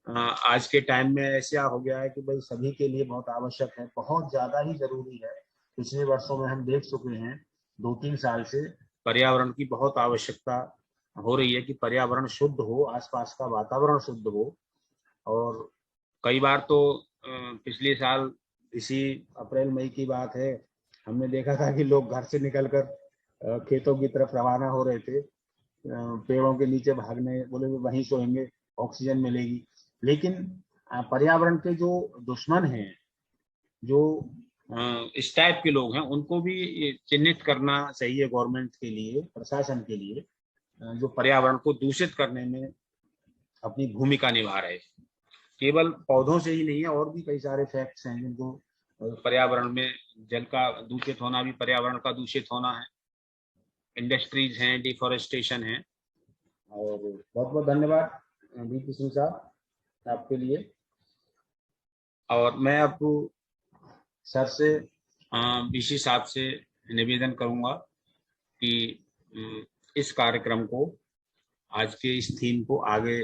आज के टाइम में ऐसा हो गया है कि भाई सभी के लिए बहुत आवश्यक है, बहुत ज्यादा ही जरूरी है। पिछले वर्षों में हम देख चुके हैं 2-3 साल से पर्यावरण की बहुत आवश्यकता हो रही है कि पर्यावरण शुद्ध हो, आसपास का वातावरण शुद्ध हो। और कई बार तो पिछले साल इसी अप्रैल मई की बात है, हमने देखा था कि लोग घर से निकलकर खेतों की तरफ रवाना हो रहे थे, पेड़ों के नीचे भागने, बोले वहीं सोएंगे, ऑक्सीजन मिलेगी। लेकिन पर्यावरण के जो दुश्मन हैं, जो इस टाइप के लोग हैं, उनको भी चिन्हित करना चाहिए गवर्नमेंट के लिए, प्रशासन के लिए, जो पर्यावरण को दूषित करने में अपनी भूमिका निभा रहे। केवल पौधों से ही नहीं है, और भी कई सारे फैक्ट्स हैं जिनको पर्यावरण में जल का दूषित होना भी पर्यावरण का दूषित होना है। इंडस्ट्रीज हैं, डिफॉरेस्टेशन है। और बहुत बहुत धन्यवाद डीपी सिंह साहब आपके लिए। और मैं आपको सर से, बीसी साहब से निवेदन करूंगा कि इस कार्यक्रम को, आज के इस थीम को आगे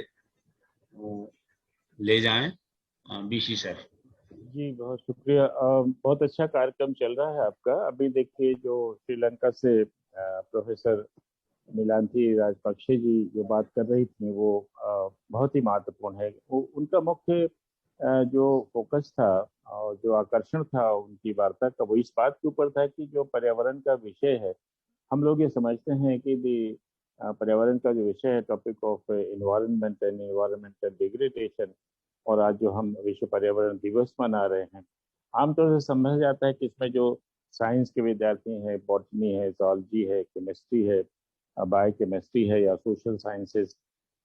ले जाएं। बीसी सर जी, बहुत शुक्रिया। बहुत अच्छा कार्यक्रम चल रहा है आपका। अभी देखिए, जो श्रीलंका से प्रोफेसर नीलांथी राजपक्षे जी जो बात कर रही थी, वो बहुत ही महत्वपूर्ण है। उनका मुख्य जो फोकस था और जो आकर्षण था उनकी वार्ता का, वो इस बात के ऊपर था कि जो पर्यावरण का विषय है, हम लोग ये समझते हैं कि पर्यावरण का जो विषय है, topic of environment and environmental degradation, और आज जो हम विश्व पर्यावरण दिवस मना रहे हैं, आमतौर से समझा जाता है कि इसमें जो साइंस के विद्यार्थी हैं, बॉटनी है, zoology है, केमिस्ट्री है, बायोकेमिस्ट्री है, या सोशल साइंसेज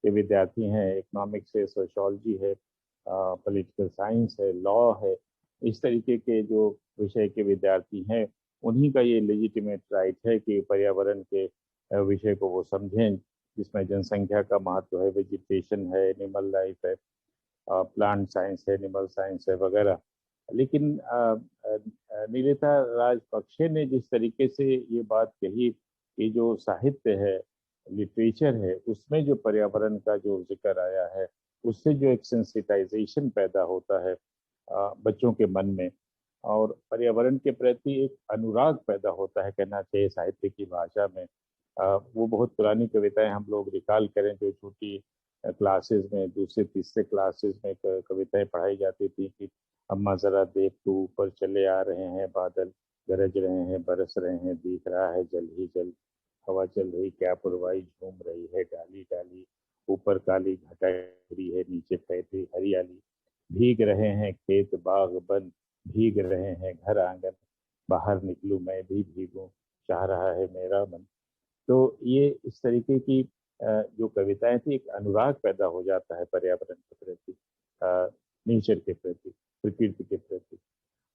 के विद्यार्थी हैं, इकोनॉमिक्स है, सोशोलॉजी है, पॉलिटिकल साइंस है, लॉ है, इस तरीके के जो विषय के विद्यार्थी हैं, उन्हीं का ये लेजिटिमेट राइट है कि पर्यावरण के विषय को वो समझें, जिसमें जनसंख्या का महत्व है, वेजिटेशन है, एनिमल लाइफ है, प्लांट साइंस है, एनिमल साइंस है वगैरह। लेकिन नीलिता राजपक्षे ने जिस तरीके से ये बात कही कि जो साहित्य है, लिटरेचर है, उसमें जो पर्यावरण का जो जिक्र आया है, उससे जो एक सेंसिटाइजेशन पैदा होता है बच्चों के मन में, और पर्यावरण के प्रति एक अनुराग पैदा होता है, कहना चाहिए साहित्य की भाषा में। वो बहुत पुरानी कविताएं हम लोग रिकॉल करें जो छोटी क्लासेस में, दूसरे तीसरे क्लासेस में कविताएं पढ़ाई जाती थी कि अम्मा जरा देख तू, ऊपर चले आ रहे हैं बादल, गरज रहे हैं, बरस रहे हैं, दिख रहा है जल ही जल, हवा चल रही क्या पुरवाई, झूम रही है डाली डाली, ऊपर काली घटा गिरी है, नीचे फैली हरियाली, भीग रहे हैं खेत बाग बन, भीग रहे हैं घर आंगन, बाहर निकलूं मैं भी भीगूं, चाह रहा है मेरा मन। तो ये इस तरीके की जो कविताएं थी, एक अनुराग पैदा हो जाता है पर्यावरण के प्रति, नेचर के प्रति, प्रकृति के प्रति।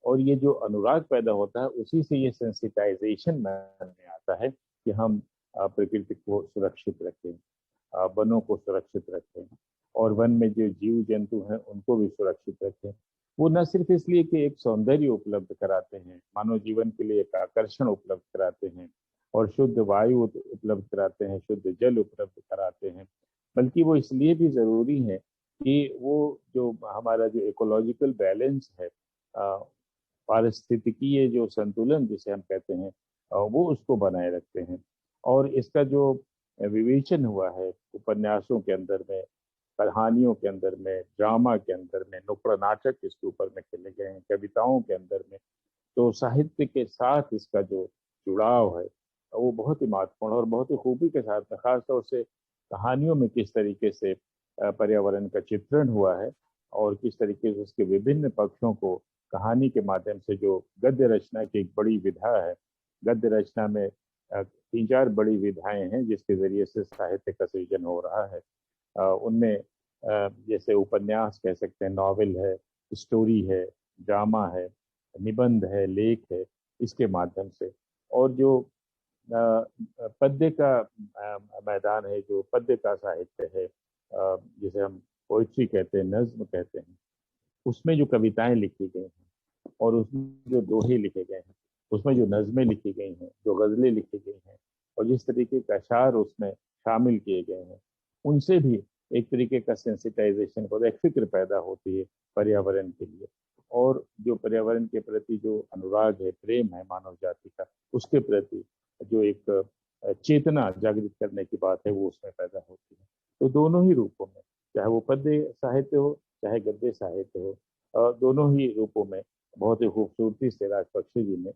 और ये जो अनुराग पैदा होता है, उसी से ये सेंसिटाइजेशन मन में आता है कि हम प्रकृति को सुरक्षित रखें, वनों को सुरक्षित रखें, और वन में जो जीव जंतु हैं उनको भी सुरक्षित रखें। वो न सिर्फ इसलिए कि एक सौंदर्य उपलब्ध कराते हैं, मानव जीवन के लिए एक आकर्षण उपलब्ध कराते हैं, और शुद्ध वायु उपलब्ध कराते हैं, शुद्ध जल उपलब्ध कराते हैं, बल्कि वो इसलिए भी ज़रूरी है कि वो जो हमारा जो इकोलॉजिकल बैलेंस है, पारिस्थितिकीय जो संतुलन जिसे हम कहते हैं, वो उसको बनाए रखते हैं। और इसका जो विवेचन हुआ है उपन्यासों के अंदर में, कहानियों के अंदर में, ड्रामा के अंदर में, नुक्कड़ नाटक इसके ऊपर में खेले गए हैं, कविताओं के अंदर में, तो साहित्य के साथ इसका जो जुड़ाव है वो बहुत ही महत्वपूर्ण और बहुत ही खूबी के साथ में, खासतौर से कहानियों में किस तरीके से पर्यावरण का चित्रण हुआ है, और किस तरीके से उसके विभिन्न पक्षों को कहानी के माध्यम से, जो गद्य रचना की एक बड़ी विधा है, गद्य रचना में 3-4 बड़ी विधाएं हैं जिसके जरिए से साहित्य का सृजन हो रहा है। उनमें जैसे उपन्यास कह सकते हैं, नॉवेल है, स्टोरी है, ड्रामा है, निबंध है, लेख है, इसके माध्यम से। और जो पद्य का मैदान है, जो पद्य का साहित्य है, जिसे हम पोइट्री कहते हैं, नज्म कहते हैं, उसमें जो कविताएं लिखी गई हैं, और उसमें जो दोहे लिखे गए हैं, उसमें जो नज़में लिखी गई हैं, जो गज़लें लिखी गई हैं, और जिस तरीके के अशार उसमें शामिल किए गए हैं, उनसे भी एक तरीके का सेंसिटाइजेशन होता है, एक फिक्र पैदा होती है पर्यावरण के लिए। और जो पर्यावरण के प्रति जो अनुराग है, प्रेम है मानव जाति का, उसके प्रति जो एक चेतना जागृत करने की बात है, वो उसमें पैदा होती है। तो दोनों ही रूपों में, चाहे वो पद्य साहित्य हो, चाहे गद्य साहित्य हो, दोनों ही रूपों में बहुत ही खूबसूरती से राजपक्षे जी ने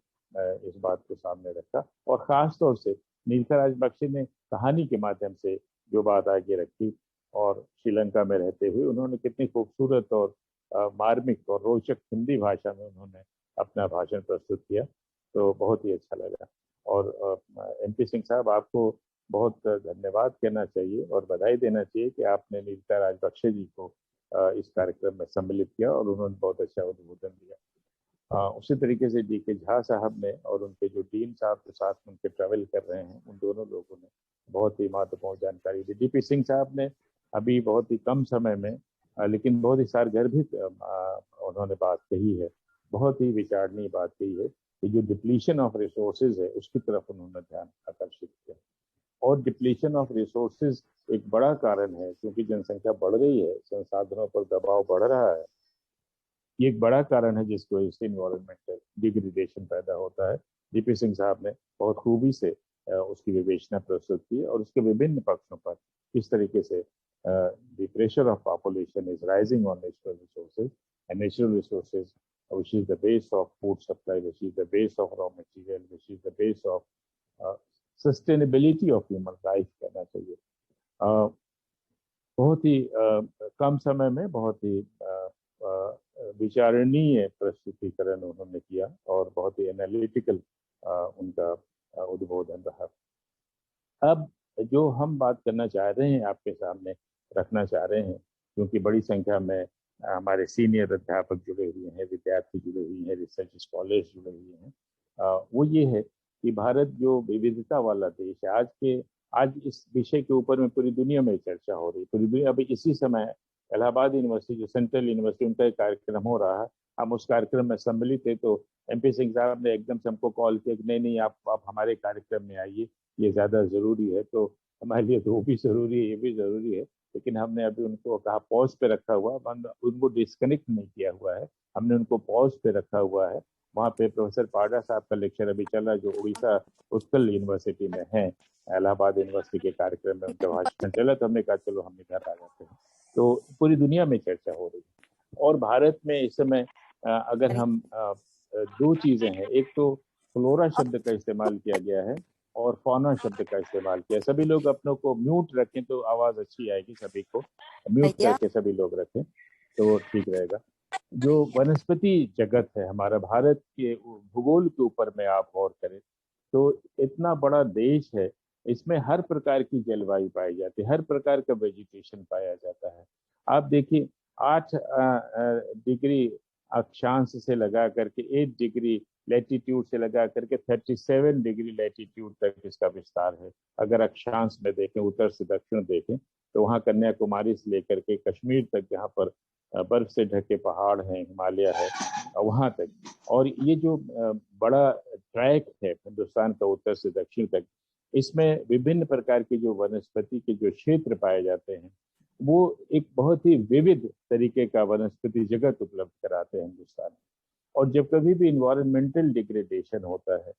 इस बात को सामने रखा। और ख़ास तौर से नीलिता राजपक्षे ने कहानी के माध्यम से जो बात आगे रखी, और श्रीलंका में रहते हुए उन्होंने कितनी खूबसूरत और मार्मिक और रोचक हिंदी भाषा में उन्होंने अपना भाषण प्रस्तुत किया, तो बहुत ही अच्छा लगा। और MP सिंह साहब, आपको बहुत धन्यवाद कहना चाहिए और बधाई देना चाहिए कि आपने नीलिता राजपक्षे जी को इस कार्यक्रम में सम्मिलित किया, और उन्होंने बहुत अच्छा उद्बोधन दिया। उसी तरीके से DK झा साहब ने और उनके जो डीन साहब के साथ उनके ट्रैवल कर रहे हैं, उन दोनों लोगों ने बहुत ही महत्वपूर्ण जानकारी दी। DP सिंह साहब ने अभी बहुत ही कम समय में लेकिन बहुत ही सारगर्भित उन्होंने बात कही है, बहुत ही विचारणीय बात कही है कि जो डिप्लीशन ऑफ रिसोर्सेज है उसकी तरफ उन्होंने ध्यान आकर्षित किया। और डिप्लीशन ऑफ रिसोर्सेज एक बड़ा कारण है, क्योंकि जनसंख्या बढ़ रही है, संसाधनों पर दबाव बढ़ रहा है, ये एक बड़ा कारण है जिसकी वजह से इन्वायरमेंटल डिग्रेडेशन पैदा होता है। DP सिंह साहब ने बहुत खूबी से उसकी विवेचना प्रस्तुत की, और उसके विभिन्न पक्षों पर किस तरीके से the pressure of population is rising on natural resources, and natural resources, which is the base of food supply, which is the base of raw material, which is the base of sustainability of human life कहना चाहिए। बहुत ही कम समय में बहुत ही विचारणीय प्रस्तुतिकरण उन्होंने किया और बहुत ही एनालिटिकल उनका उद्बोधन रहा। अब जो हम बात करना चाह रहे हैं, आपके सामने रखना चाह रहे हैं, क्योंकि बड़ी संख्या में हमारे सीनियर अध्यापक जुड़े हुए हैं, विद्यार्थी जुड़े हुए हैं, रिसर्च स्कॉलर्स जुड़े हुए हैं, वो ये है कि भारत जो विविधता वाला देश है, आज इस विषय के ऊपर में पूरी दुनिया में चर्चा हो रही है। पूरी दुनिया अभी इसी समय इलाहाबाद यूनिवर्सिटी, जो सेंट्रल यूनिवर्सिटी, उनका एक कार्यक्रम हो रहा है। हम उस कार्यक्रम में सम्मिलित थे, तो MP सिंह साहब ने एकदम से हमको कॉल किया कि नहीं आप हमारे कार्यक्रम में आइए, ये ज्यादा जरूरी है। तो हमारे लिए तो वो भी जरूरी है, ये भी जरूरी है, लेकिन हमने अभी उनको कहा पॉज पे रखा हुआ, उनको डिस्कनेक्ट नहीं किया हुआ है, हमने उनको पॉज पे रखा हुआ है। वहाँ पे प्रोफेसर पाडा साहब का लेक्चर अभी चल रहा है, जो उड़ीसा उत्कल यूनिवर्सिटी में है, इलाहाबाद यूनिवर्सिटी के कार्यक्रम में उनका भाषण चला, तो हमने कहा चलो हम इधर आ जाते हैं। तो पूरी दुनिया में चर्चा हो रही है। और भारत में इस समय अगर हम दो चीजें हैं, एक तो फ्लोरा शब्द का इस्तेमाल किया गया है और फौना शब्द का इस्तेमाल किया। सभी लोग अपनों को म्यूट रखें तो आवाज अच्छी आएगी, सभी को म्यूट करके सभी लोग रखें तो ठीक रहेगा। जो वनस्पति जगत है हमारा, भारत के भूगोल के ऊपर में आप गौर करें तो इतना बड़ा देश है, इसमें हर प्रकार की जलवायु पाई जाती है, हर प्रकार का वेजिटेशन पाया जाता है। आप देखिए 8 डिग्री अक्षांश से लगा करके 8 डिग्री लैटिट्यूड से लगा करके 37 डिग्री लैटिट्यूड तक इसका विस्तार है। अगर अक्षांश में देखें, उत्तर से दक्षिण देखें, तो वहाँ कन्याकुमारी से लेकर के कश्मीर तक, जहाँ पर बर्फ से ढके पहाड़ हैं, हिमालय है, वहाँ तक। और ये जो बड़ा ट्रैक है हिंदुस्तान का उत्तर से दक्षिण तक, इसमें विभिन्न प्रकार के जो वनस्पति के जो क्षेत्र पाए जाते हैं, वो एक बहुत ही विविध तरीके का वनस्पति जगत उपलब्ध कराते हैं हिंदुस्तान में। और जब कभी भी इन्वायरमेंटल डिग्रेडेशन होता है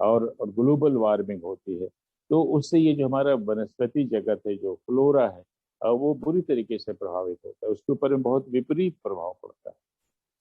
और ग्लोबल वार्मिंग होती है, तो उससे ये जो हमारा वनस्पति जगत है, जो फ्लोरा है, वो बुरी तरीके से प्रभावित होता है, उसके ऊपर में बहुत विपरीत प्रभाव पड़ता है।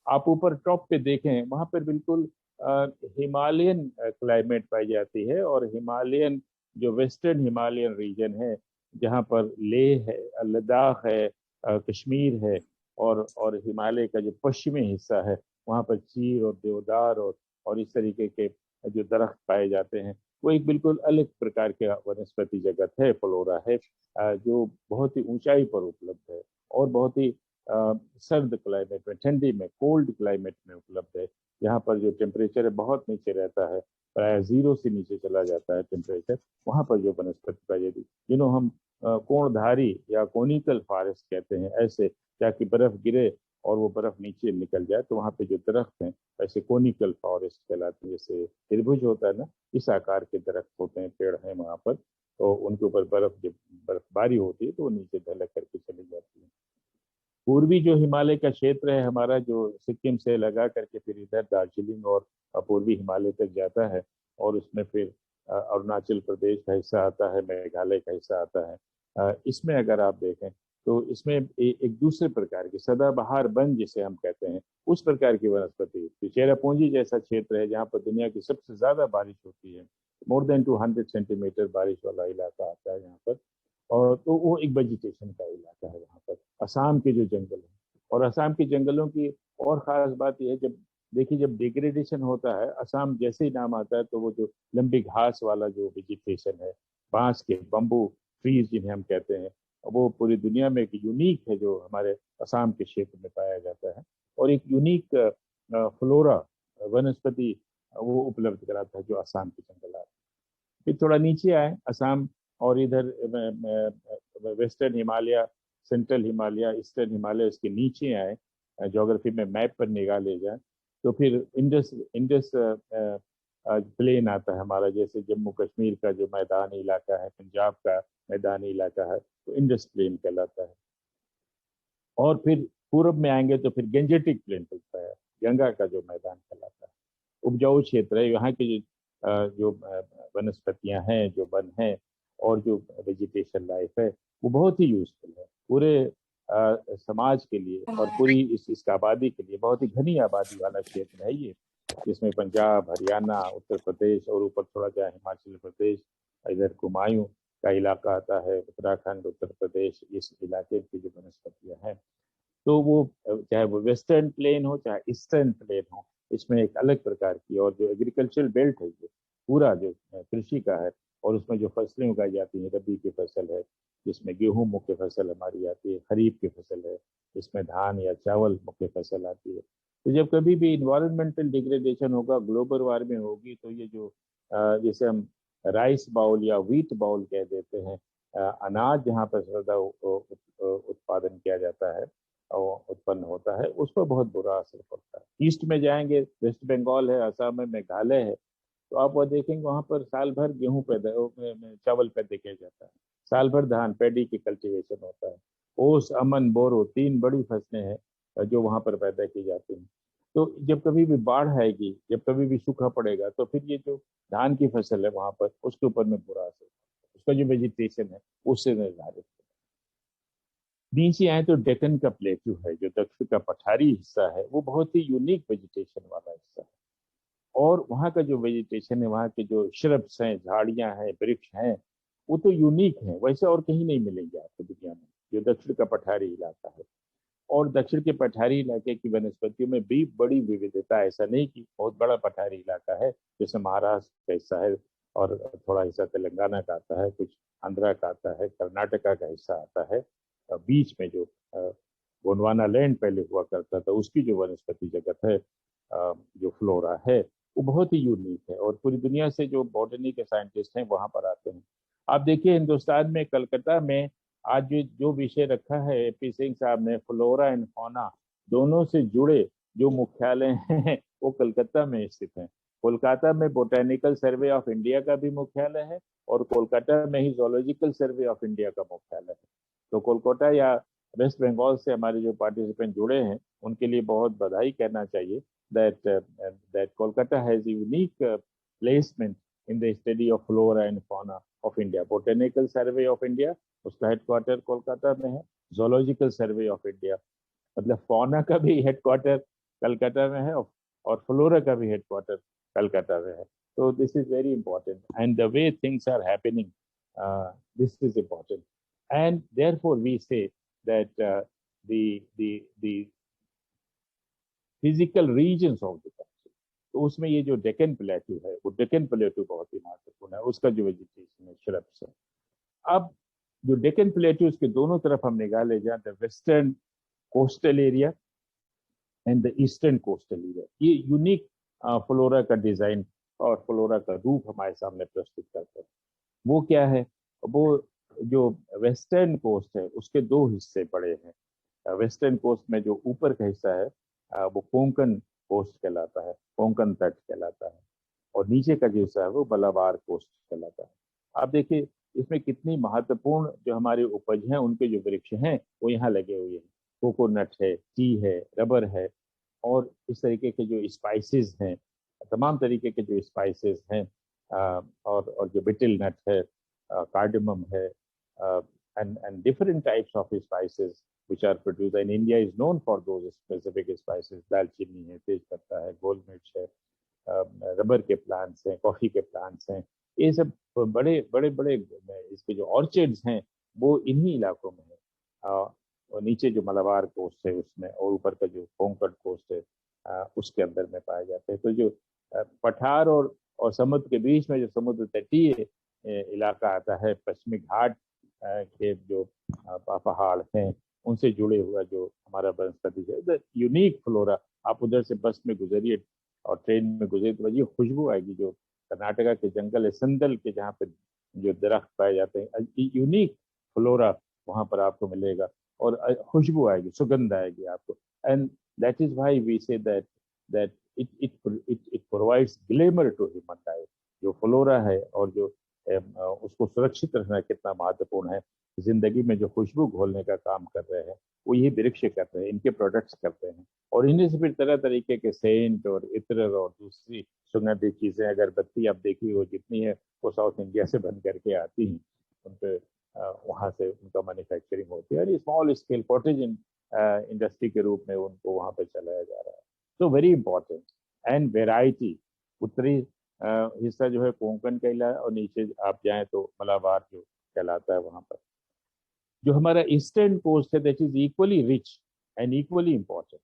आप ऊपर टॉप पे देखें, वहां पर बिल्कुल हिमालयन क्लाइमेट पाई जाती है, और हिमालयन जो वेस्टर्न हिमालयन रीजन है, जहाँ पर लेह है, लद्दाख है, कश्मीर है, और हिमालय का जो पश्चिमी हिस्सा है, वहाँ पर चीड़ और देवदार और इस तरीके के जो दरख्त पाए जाते हैं, वो एक बिल्कुल अलग प्रकार के वनस्पति जगत है, फ्लोरा है, जो बहुत ही ऊंचाई पर उपलब्ध है और बहुत ही सर्द क्लाइमेट में, ठंडी में, कोल्ड क्लाइमेट में उपलब्ध है। यहाँ पर जो टेम्परेचर है बहुत नीचे रहता है, प्राय 0 से नीचे चला जाता है टेम्परेचर। वहाँ पर जो वनस्पति पाई जाती, जिन्हों हम कोणधारी या कोनिकल फॉरेस्ट कहते हैं, ऐसे, ताकि बर्फ गिरे और वो बर्फ नीचे निकल जाए, तो वहाँ पे जो दरख्त हैं ऐसे कोनिकल फॉरेस्ट कहलाते हैं। जैसे त्रिभुज होता है ना, इस आकार के दरख्त होते हैं, पेड़ हैं वहाँ पर, तो उनके ऊपर जब बर्फबारी होती है तो वो नीचे ढलक करके चली जाती है। पूर्वी जो हिमालय का क्षेत्र है हमारा, जो सिक्किम से लगा करके फिर इधर दार्जिलिंग और पूर्वी हिमालय तक जाता है, और उसमें फिर अरुणाचल प्रदेश का हिस्सा आता है, मेघालय का हिस्सा आता है। इसमें अगर आप देखें तो इसमें एक दूसरे प्रकार की सदाबहार वन जिसे हम कहते हैं, उस प्रकार की वनस्पति। चेरापूंजी जैसा क्षेत्र है जहाँ पर दुनिया की सबसे ज्यादा बारिश होती है, मोर देन 200 सेंटीमीटर बारिश वाला इलाका आता है यहाँ पर, और तो वो एक वेजिटेशन का इलाका है वहाँ पर। असम के जो जंगल है, और असम के जंगलों की और खास बात यह है, जब देखिए जब डिग्रेडेशन होता है, असम जैसे ही नाम आता है तो वो जो लंबी घास वाला जो वेजिटेशन है, बांस के बम्बू ट्रीज जिन्हें हम कहते हैं, वो पूरी दुनिया में एक यूनिक है जो हमारे असम के क्षेत्र में पाया जाता है, और एक यूनिक फ्लोरा वनस्पति वो उपलब्ध कराता है जो असम के जंगल है। फिर थोड़ा नीचे आए असम, और इधर western Himalaya, central Himalaya, eastern Himalaya, इसके नीचे आए, ज्योग्राफी में मैप पर निगाह ले जाए तो फिर इंडस प्लेन आता है हमारा। जैसे जम्मू कश्मीर का जो मैदानी इलाका है, पंजाब का मैदानी इलाका है, तो इंडस प्लेन कहलाता है। और फिर पूर्व में आएंगे तो फिर गेंजेटिक प्लेन चलता है, गंगा का जो मैदान कहलाता है। उपजाऊ क्षेत्र है, यहाँ के जो वनस्पतियां हैं, जो वन हैं, और जो वेजिटेशन लाइफ है, वो बहुत ही यूजफुल है पूरे समाज के लिए, और पूरी इस आबादी के लिए बहुत ही घनी आबादी वाला क्षेत्र है ये, जिसमें पंजाब, हरियाणा, उत्तर प्रदेश, और ऊपर थोड़ा जाए हिमाचल प्रदेश, इधर कुमायूं का इलाका आता है, उत्तराखंड, उत्तर प्रदेश, इस इलाके की जो वनस्पतियां हैं, तो वो चाहे वो वेस्टर्न प्लेन हो चाहे ईस्टर्न प्लेन हो, इसमें एक अलग प्रकार की, और जो एग्रीकल्चरल बेल्ट है ये पूरा जो कृषि का है, और उसमें जो फसलें उगाई जाती हैं, रबी की फसल है जिसमें गेहूं मुख्य फसल हमारी आती है, खरीफ की फसल है इसमें धान या चावल मुख्य फसल आती है। तो जब कभी भी इन्वायरमेंटल डिग्रेडेशन होगा, ग्लोबल वार्मिंग होगी, तो ये जो जैसे हम राइस बाउल या व्हीट बाउल कह देते हैं, अनाज जहाँ पर ज्यादा उत्पादन किया जाता है और उत्पन्न होता है, उस पर बहुत बुरा असर पड़ता है। ईस्ट में जाएंगे, वेस्ट बंगाल है, असम है, मेघालय है, तो आप वो देखेंगे वहां पर साल भर गेहूं पैदा चावल पैदा किया जाता है, साल भर धान पैडी की कल्टीवेशन होता है, ओस अमन बोरो 3 बड़ी फसलें हैं जो वहां पर पैदा की जाती हैं। तो जब कभी भी बाढ़ आएगी, जब कभी भी सूखा पड़ेगा, तो फिर ये जो धान की फसल है वहां पर उसके ऊपर में बुरा असर, उसका जो वेजिटेशन है उससे निर्धारित। नीचे आए तो डेक्कन का प्लेट्यू है, जो दक्षिण का पठारी हिस्सा है, वो बहुत ही यूनिक वेजिटेशन वाला हिस्सा है, और वहाँ का जो वेजिटेशन है, वहाँ के जो श्रब्स हैं, झाड़ियां हैं, वृक्ष हैं, वो तो यूनिक है, वैसे और कहीं नहीं मिलेंगे आपको दुनिया में, जो दक्षिण का पठारी इलाका है। और दक्षिण के पठारी इलाके की वनस्पतियों में भी बड़ी विविधता, ऐसा नहीं कि बहुत बड़ा पठारी इलाका है, जैसे महाराष्ट्र का हिस्सा है और थोड़ा हिस्सा तेलंगाना का आता है, कुछ आंध्रा का आता है, कर्नाटका का हिस्सा आता है, बीच में जो गोंडवाना लैंड पहले हुआ करता था, उसकी जो वनस्पति जगत है, जो फ्लोरा है, वो बहुत ही यूनिक है, और पूरी दुनिया से जो बॉटनी के साइंटिस्ट हैं वहां पर आते हैं। आप देखिए हिंदुस्तान में कलकत्ता में आज जो विषय रखा है एपी सिंह साहब ने, फ्लोरा एंड फौना दोनों से जुड़े जो मुख्यालय हैं वो कलकत्ता में स्थित हैं। कोलकाता में बोटेनिकल सर्वे ऑफ इंडिया का भी मुख्यालय है, और कोलकाता में ही जोलॉजिकल सर्वे ऑफ इंडिया का मुख्यालय है। तो कोलकाता या वेस्ट बंगाल से हमारे जो पार्टिसिपेंट जुड़े हैं उनके लिए बहुत बधाई कहना चाहिए, that Kolkata has a unique placement in the study of flora and fauna of India. Botanical Survey of India उसका हेडक्वार्टर कोलकाता में है, जोलॉजिकल सर्वे ऑफ इंडिया मतलब फौना का भी हेडक्वार्टर कलकत्ता में है, और फ्लोरा का भी हेडक्वार्टर कलकत्ता में है। तो this is very important, and the way things are happening, this is important, and therefore we say that the physical regions of the country, तो उसमें ये जो डेक्कन प्लेट्यू है, वो डेक्कन प्लेट्यू बहुत ही महत्वपूर्ण है, उसका जो वेजिटेशन है, श्रब्स है। अब जो डेक्कन प्लेट्यू, उसके दोनों तरफ हम निगाह ले जाए, the western coastal area and the eastern coastal area, ये यूनिक फ्लोरा का डिजाइन और फ्लोरा का रूप हमारे सामने प्रस्तुत करते हैं। वो क्या है? वो जो वेस्टर्न कोस्ट है उसके 2 हिस्से पड़े हैं। वेस्टर्न कोस्ट में जो ऊपर का हिस्सा है वो कोंकण कोस्ट कहलाता है, कोंकण तट कहलाता है, और नीचे का जो हिस्सा है वो मलाबार कोस्ट कहलाता है। आप देखिए इसमें कितनी महत्वपूर्ण जो हमारे उपज हैं, उनके जो वृक्ष हैं वो यहाँ लगे हुए हैं, कोकोनट है, टी है, रबर है, और इस तरीके के जो स्पाइसेस हैं, तमाम तरीके के जो स्पाइसेस हैं, और जो बिटल नट है, कार्डमम है, and different types of spices which are produced, and India is known for those specific spices, दालचीनी है, तेज पत्ता है, गोल मिर्च है, रबर के प्लांट्स हैं, कॉफी के प्लांट्स हैं, ये सब बड़े बड़े बड़े इसके जो ऑर्चर्ड्स हैं वो इन्हीं इलाकों में है। और नीचे जो मलाबार कोस्ट है उसमें, और ऊपर का जो कोंकण कोस्ट है उसके अंदर में पाए जाते हैं। तो जो पठार और समुद्र के बीच में जो समुद्र तटीय इलाका आता है, पश्चिमी घाट के जो पहाड़ हैं उनसे जुड़े हुआ जो हमारा वनस्पति है, यूनिक फ्लोरा। आप उधर से बस में गुजरिए और ट्रेन में गुजरिए तो ये खुशबू आएगी, जो कर्नाटका के जंगल है, संदल के जहाँ पे जो दरख्त पाए जाते हैं, यूनिक फ्लोरा वहाँ पर आपको मिलेगा, और खुशबू आएगी, सुगंध आएगी आपको। And that is why we say that it provides glamour to human life. जो फ्लोरा है और जो उसको सुरक्षित रखना कितना महत्वपूर्ण है, जिंदगी में जो खुशबू घोलने का काम कर रहे हैं वो ये वृक्ष करते हैं, इनके प्रोडक्ट्स करते हैं, और इन्हीं से फिर तरह तरीके के सेंट और इत्र और दूसरी सुगंधित चीजें, अगरबत्ती आप देखी हो जितनी है वो साउथ इंडिया से बन करके आती हैं, उनके वहाँ से उनका मैन्युफैक्चरिंग होती है, और स्मॉल स्केल कॉटेज इंडस्ट्री के रूप में उनको वहाँ पे चलाया जा रहा है। तो वेरी इंपॉर्टेंट एंड वेराइटी। उत्तरी हिस्सा जो है कोंकण कहलाता है, और नीचे आप जाएं तो मलाबार जो कहलाता है वहाँ पर। जो हमारा ईस्टर्न कोस्ट है that is equally rich and equally important.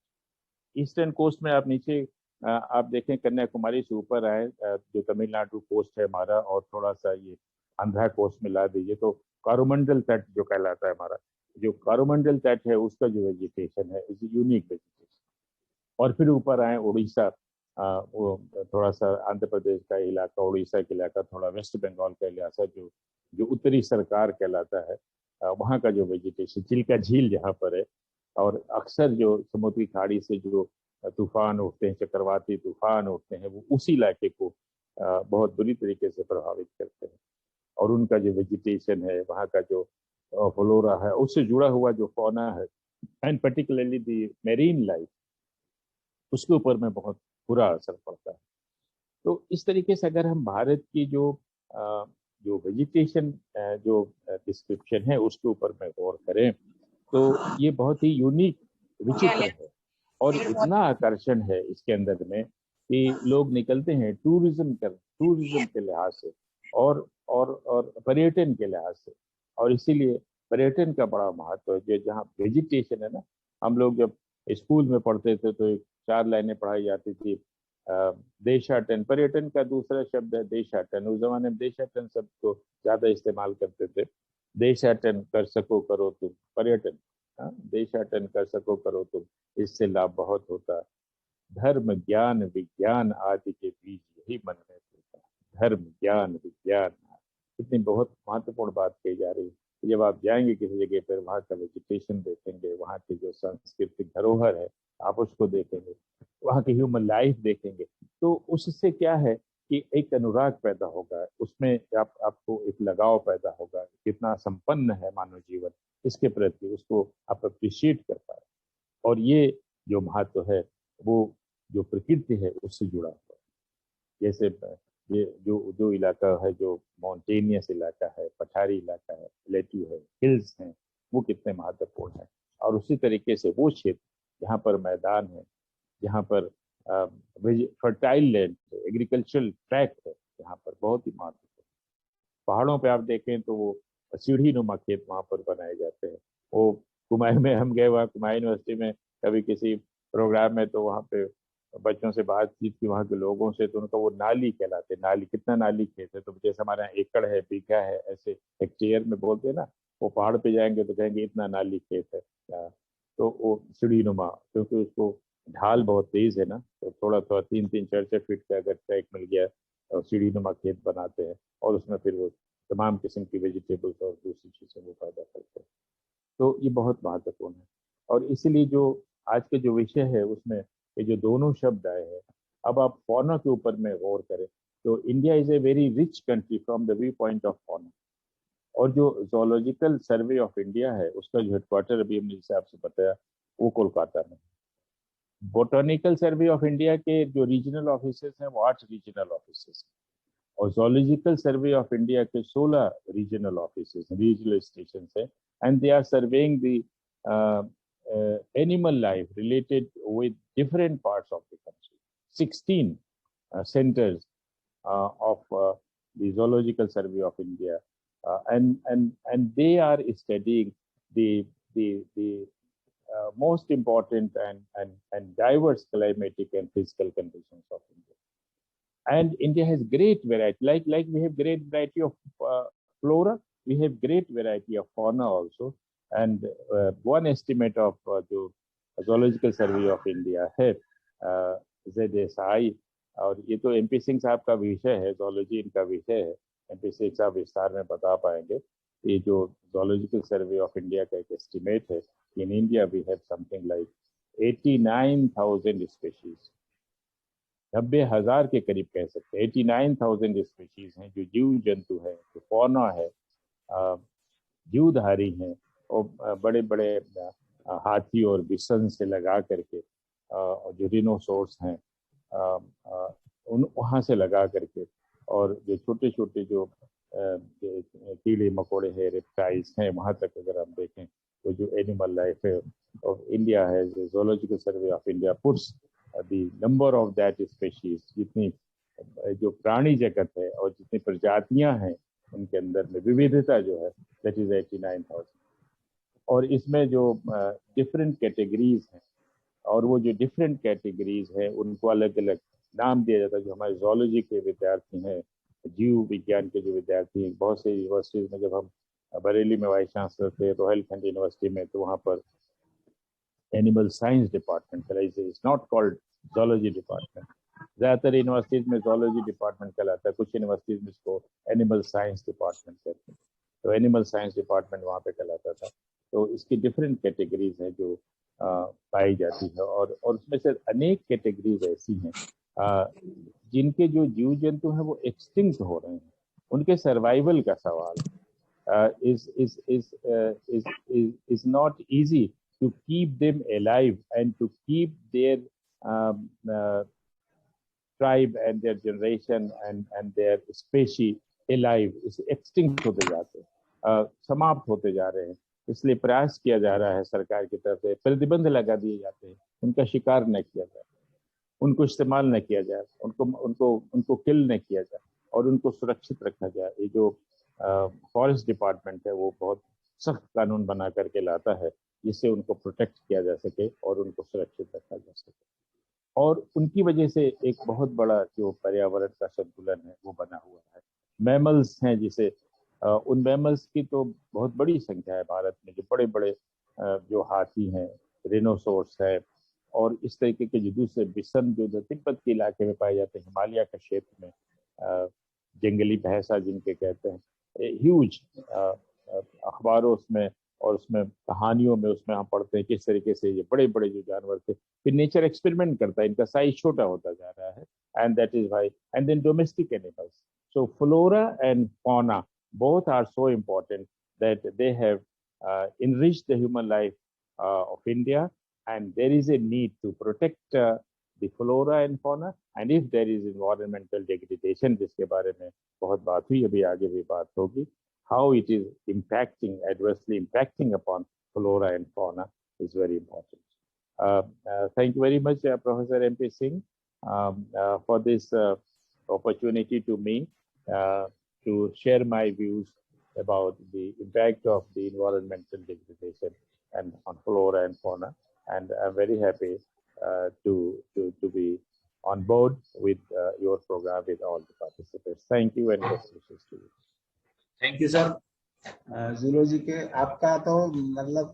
Eastern coast में आप नीचे आप देखें, कन्याकुमारी से ऊपर आए, जो तमिलनाडु कोस्ट है हमारा, और थोड़ा सा ये आंध्रा कोस्ट मिला दीजिए, तो कारोमंडल तट जो कहलाता है हमारा, जो कारोमंडल तट है उसका जो वेजिटेशन है इज यूनिक वेजिटेशन। और फिर ऊपर आए उड़ीसा, वो थोड़ा सा आंध्र प्रदेश का इलाका, उड़ीसा का इलाका, थोड़ा वेस्ट बंगाल का इलाका, जो जो उत्तरी सरकार कहलाता है, वहाँ का जो वेजिटेशन, चिल्का झील जहाँ पर है, और अक्सर जो समुद्री खाड़ी से जो तूफान उठते हैं, चक्रवाती तूफान उठते हैं, वो उसी इलाके को बहुत बुरी तरीके से प्रभावित करते हैं। और उनका जो वेजिटेशन है, वहाँ का जो फ्लोरा है, उससे जुड़ा हुआ जो फौना है, and particularly the marine life, उसके ऊपर में बहुत बुरा असर पड़ता है। तो इस तरीके से अगर हम भारत की जो वेजिटेशन जो डिस्क्रिप्शन है उसके ऊपर में गौर करें, तो ये बहुत ही यूनिक, विचित्र है, और इतना आकर्षण है इसके अंदर में कि लोग निकलते हैं टूरिज्म के लिहाज से और पर्यटन के लिहाज से। और इसीलिए पर्यटन का बड़ा महत्व है। जो जहाँ वेजिटेशन है ना, हम लोग जब स्कूल में पढ़ते थे तो 4 लाइनें पढ़ाई जाती थी, देशाटन, पर्यटन का दूसरा शब्द है देशाटन। उस जमाने में देशाटन शब्द को ज्यादा इस्तेमाल करते थे। देशाटन कर सको करो तुम, पर्यटन, देशाटन कर सको करो तुम, इससे लाभ बहुत होता। धर्म ज्ञान विज्ञान आदि के बीच यही मन में होता। धर्म ज्ञान विज्ञान, इतनी बहुत महत्वपूर्ण बात कही जा रही है। जब आप जाएंगे किसी जगह पर, वहाँ का वेजिटेशन देखेंगे, वहाँ की जो सांस्कृतिक धरोहर है आप उसको देखेंगे, वहाँ की ह्यूमन लाइफ देखेंगे, तो उससे क्या है कि एक अनुराग पैदा होगा, उसमें आपको एक लगाव पैदा होगा, कितना संपन्न है मानव जीवन, इसके प्रति उसको आप अप्रिशिएट कर पाए। और ये जो महत्व है वो जो प्रकृति है उससे जुड़ा हुआ है। जैसे ये जो इलाका है, जो माउंटेनियस इलाका है, पठारी इलाका है, प्लेट्यू है, हिल्स हैं, वो कितने महत्वपूर्ण है। और उसी तरीके से वो क्षेत्र जहाँ पर मैदान है, जहाँ पर फर्टाइल लैंड है, एग्रीकल्चरल ट्रैक है, यहाँ पर बहुत ही महत्वपूर्ण। पहाड़ों पे आप देखें तो वो सीढ़ी नुमा खेत वहाँ पर बनाए जाते हैं। वो कुमाऊं में हम गए, वहाँ कुमाऊं यूनिवर्सिटी में कभी किसी प्रोग्राम में, तो वहाँ पे बच्चों से बातचीत की वहाँ के लोगों से, तो उनका वो नाली कहलाते, नाली, कितना नाली खेत है, तो जैसे हमारे यहाँ एकड़ है, बीघा है, ऐसे हेक्टेयर में बोलते हैं ना, वो पहाड़ पे जाएंगे तो कहेंगे इतना नाली खेत है। तो वो सीढ़ी नुमा, क्योंकि उसको ढाल बहुत तेज है ना, तो थोड़ा थोड़ा 3-3, 4-4 फीट का अगर ट्रैक मिल गया तो सीढ़ी नुमा खेत बनाते हैं, और उसमें फिर वो तमाम किस्म की वेजिटेबल्स और दूसरी चीजें वो पैदा करते हैं। तो ये बहुत महत्वपूर्ण है। और इसीलिए जो आज के जो विषय है उसमें ये जो दोनों शब्द आए हैं, अब आप फॉना के ऊपर में गौर करें तो India is a very rich country from the view point of fauna. और जो जोलॉजिकल सर्वे ऑफ इंडिया है उसका जो हेडक्वार्टर अभी हमने जैसे आपसे बताया वो कोलकाता में। बोटॉनिकल सर्वे ऑफ इंडिया के जो रीजनल ऑफिसेस हैं वो 8 रीजनल ऑफिसेस, और जोलॉजिकल सर्वे ऑफ इंडिया के 16 रीजनल ऑफिसेस, रीजनल स्टेशन है, and they are surveying the animal life related with different parts of the country. 16 centers of the Zoological Survey of India, and they are studying the most important and diverse climatic and physical conditions of India. And India has great variety, like we have great variety of flora, we have great variety of fauna also. And one estimate of the Zoological Survey of India है ZSI, और ये तो MP Singh साहब का विषय है, zoology इनका विषय है, MP सिंह साहब विस्तार में बता पाएंगे। ये जो Zoological Survey of India का एक एस्टिमेट है, in India we have something like 89,000 species, 90,000 के करीब कह सकते हैं। 89,000 स्पीशीज हैं जो जीव जंतु है, जो फौना है, जीवधारी हैं, और बड़े बड़े हाथी और बिसन से लगा करके, और जो रिनोसोर्स हैं उन वहाँ से लगा करके, और जो छोटे छोटे जो कीड़े मकोड़े हैं, रेप्टाइल्स हैं, वहाँ तक अगर हम देखें तो जो एनिमल लाइफ है ऑफ इंडिया है, zoological survey of India puts the number of that species, जितनी जो प्राणी जगत है और जितनी प्रजातियां हैं उनके अंदर में विविधता जो है, दैट इज 89,000। और इसमें जो डिफरेंट कैटेगरीज हैं, और वो जो डिफरेंट कैटेगरीज हैं उनको अलग अलग नाम दिया जाता है। जो हमारे जोलॉजी के विद्यार्थी हैं, जीव विज्ञान के जो विद्यार्थी हैं, बहुत से यूनिवर्सिटीज में, जब हम बरेली में वाइस चांसलर थे रोहिलखंड यूनिवर्सिटी में, तो वहाँ पर एनिमल साइंस डिपार्टमेंट कहलाइए, it's not called zoology department. ज़्यादातर यूनिवर्सिटीज में जोलॉजी डिपार्टमेंट कहलाता है, कुछ यूनिवर्सिटीज में इसको एनिमल साइंस डिपार्टमेंट कहते हैं। तो एनिमल साइंस डिपार्टमेंट वहाँ पे कहलाता था। तो इसकी डिफरेंट कैटेगरीज हैं जो पाई जाती है, और उसमें से अनेक कैटेगरीज ऐसी हैं जिनके जो जीव जंतु हैं वो एक्सटिंक्ट हो रहे हैं। उनके सर्वाइवल का सवाल is not easy to keep them alive and to keep their tribe and their generation and their species alive. इस एक्सटिंक्ट होते जाते हैं, समाप्त होते जा रहे हैं। इसलिए प्रयास किया जा रहा है सरकार की तरफ से, प्रतिबंध लगा दिए जाते हैं, उनका शिकार न किया जाए, उनको इस्तेमाल न किया जाए, उनको किल न किया जाए, और उनको सुरक्षित रखा जाए। ये जो फॉरेस्ट डिपार्टमेंट है वो बहुत सख्त कानून बना करके लाता है जिससे उनको प्रोटेक्ट किया जा सके और उनको सुरक्षित रखा जा सके। और उनकी वजह से एक बहुत बड़ा जो पर्यावरण का संतुलन है वो बना हुआ है। मैमल्स हैं, जिसे उन मैमल्स की तो बहुत बड़ी संख्या है भारत में, जो बड़े बड़े जो हाथी हैं, रिनोसोर्स है, और इस तरीके के जो दूसरे विषम जो तिब्बत के इलाके में पाए जाते हैं, हिमालय के क्षेत्र में जंगली भैंसा जिनके कहते हैं, ह्यूज अखबारों उसमें और उसमें कहानियों में उसमें हम पढ़ते हैं किस तरीके से ये बड़े बड़े जो जानवर थे। फिर नेचर एक्सपेरिमेंट करता है, इनका साइज छोटा होता जा रहा है, and that is why. And then domestic animals, so flora and fauna both are so important that they have enriched the human life of India, and there is a need to protect the flora and fauna. And if there is environmental degradation, जिसके बारे में बहुत बात हुई, अभी आगे भी बात होगी, how it is adversely impacting upon flora and fauna is very important. Thank you very much, Professor MP Singh, for this opportunity to me to share my views about the impact of the environmental degradation and on flora and fauna. And I'm very happy to be on board with your program with all the participants. Thank you and best wishes to you. Thank you sir. Zoology के आपका तो मतलब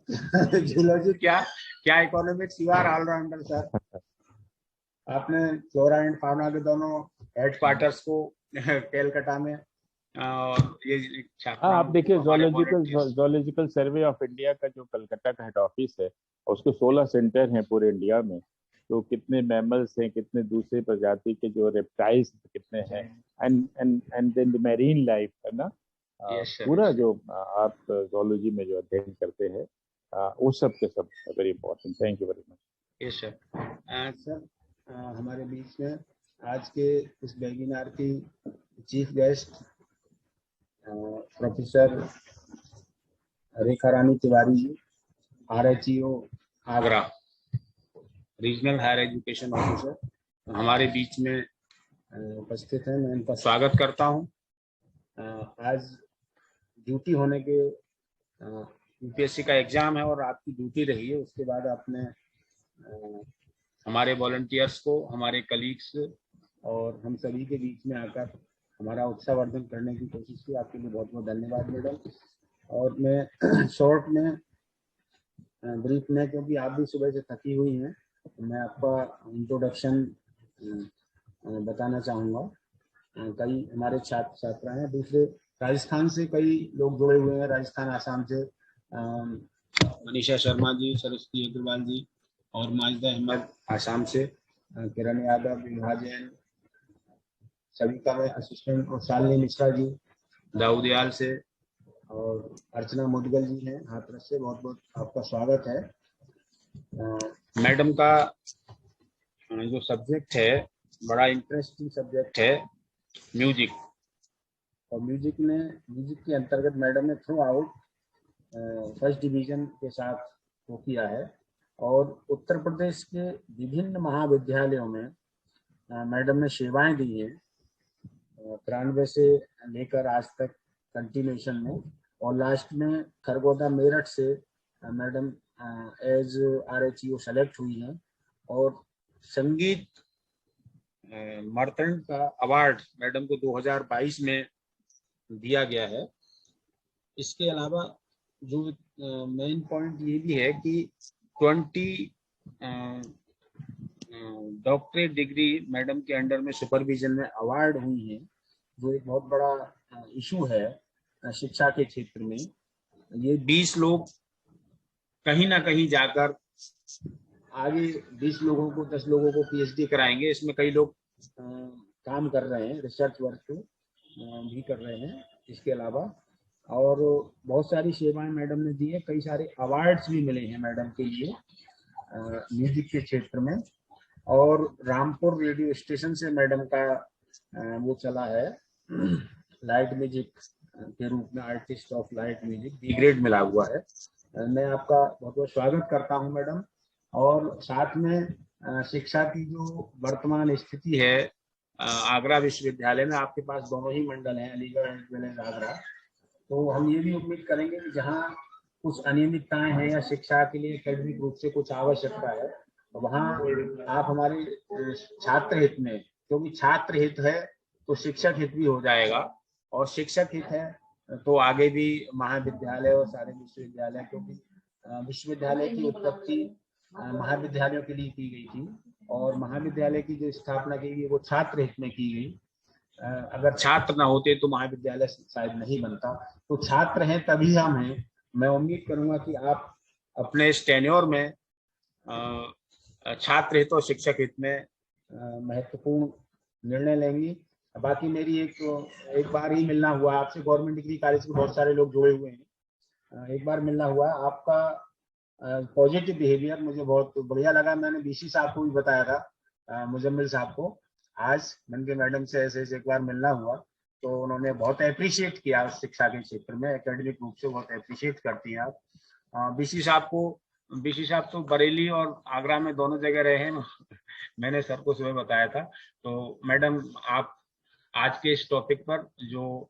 zoology क्या economics, you are all rounder sir. आपने flora and fauna के दोनों headquarters को कलकत्ता में, और ये आप देखिए जोलॉजिकल सर्वे ऑफ इंडिया का जो कलकत्ता का हेड ऑफिस है, उसके 16 सेंटर हैं पूरे इंडिया में। तो कितने मैमल्स हैं, कितने दूसरे प्रजाति के जो रेप्टाइल्स कितने हैं, and then the marine life है ना, पूरा जो आप जोलॉजी में जो अध्ययन करते हैं वो सब के सब very important. Thank you very much. Yes sir. Sir हमारे बीच में आज के इस वेबिनार की chief guest professor Rekha Rani Tiwari ji, RHEO Agra, regional higher education officer, हमारे बीच में उपस्थित हैं। मैं इनका स्वागत करता हूं। आज ड्यूटी होने के UPSC का एग्जाम है और आपकी ड्यूटी रही है, उसके बाद आपने हमारे वॉलंटियर्स को, हमारे कलीग्स और हम सभी के बीच में आकर हमारा उत्साहवर्धन करने की कोशिश की। आपके लिए बहुत बहुत धन्यवाद मैडम। और मैं शॉर्ट में, ब्रीफ में, क्योंकि आप भी सुबह से थकी हुई हैं, मैं आपका इंट्रोडक्शन बताना चाहूँगा। कई हमारे छात्र छात्रा हैं, दूसरे राजस्थान से कई लोग जुड़े हुए हैं, राजस्थान, आसाम से मनीषा शर्मा जी, सरस्वती अग्रवाल जी और माजिदा अहमद आसाम से, किरण यादव, विभा जैन, सविता में असिस्टेंट, और शालिनी मिश्रा जी दाऊदयाल से, और अर्चना मुदगल जी हैं हाथरस से। बहुत बहुत आपका स्वागत है। मैडम का जो सब्जेक्ट है बड़ा इंटरेस्टिंग सब्जेक्ट है, म्यूजिक। और म्यूजिक के अंतर्गत मैडम ने थ्रू आउट फर्स्ट डिवीजन के साथ वो किया है, और उत्तर प्रदेश के विभिन्न महाविद्यालयों में मैडम ने सेवाएं दी हैं 93 से लेकर आज तक कंटिन्यूशन में। और लास्ट में खरगोदा मेरठ से मैडम एज RHEO सेलेक्ट हुई हैं और संगीत मर्तंड का अवार्ड मैडम को 2022 में दिया गया है। इसके अलावा जो मेन पॉइंट ये भी है कि 20 डॉक्टरेट डिग्री मैडम के अंडर में सुपरविजन में अवार्ड हुई है, जो एक बहुत बड़ा इशू है शिक्षा के क्षेत्र में। ये 20 लोग कहीं ना कहीं जाकर आगे 20 लोगों को 10 लोगों को PhD कराएंगे। इसमें कई लोग काम कर रहे हैं, रिसर्च वर्क भी कर रहे हैं इसके अलावा, और बहुत सारी सेवाएं मैडम ने दी है। कई सारे अवार्ड्स भी मिले हैं मैडम के लिए म्यूजिक के क्षेत्र में। और रामपुर रेडियो स्टेशन से मैडम का वो चला है लाइट म्यूजिक के रूप में, artist of light music B grade मिला हुआ है। मैं आपका बहुत बहुत स्वागत करता हूं मैडम। और साथ में शिक्षा की जो वर्तमान स्थिति है आगरा विश्वविद्यालय में, आपके पास दोनों ही मंडल हैं, Aligarh as well as Agra, तो हम ये भी उम्मीद करेंगे कि जहाँ कुछ अनियमितताएं हैं या शिक्षा के लिए एकेडमिक रूप से कुछ आवश्यकता है, वहाँ आप हमारे छात्र हित में, क्योंकि छात्र हित है तो शिक्षक हित भी हो जाएगा, और शिक्षक हित है तो आगे भी महाविद्यालय और सारे विश्वविद्यालय, क्योंकि विश्वविद्यालय की उत्पत्ति महाविद्यालयों के लिए की गई थी और महाविद्यालय की जो स्थापना की गई वो छात्र हित में की गई। अगर छात्र ना होते तो महाविद्यालय शायद नहीं बनता, तो छात्र हैं तभी हम हैं। मैं उम्मीद करूंगा कि आप अपने इस टेन्योर में छात्र हित और शिक्षक हित में महत्वपूर्ण निर्णय लेंगी। बाकी मेरी एक बार ही मिलना हुआ आपसे, गवर्नमेंट डिग्री कॉलेज के बहुत सारे लोग जुड़े हुए हैं, एक बार मिलना हुआ। आपका पॉजिटिव बिहेवियर मुझे बहुत बढ़िया लगा। मैंने BC साहब को भी बताया था, मुजम्मिल साहब को, आज मन के मैडम से ऐसे एक बार मिलना हुआ तो उन्होंने बहुत अप्रिशिएट किया शिक्षा के क्षेत्र में, एकेडमिक रूप से बहुत अप्रिशिएट करती हैं आप। BC साहब तो बरेली और आगरा में दोनों जगह रहे हैं मैंने सर को सुबह बताया था। तो मैडम आप आज के इस टॉपिक पर जो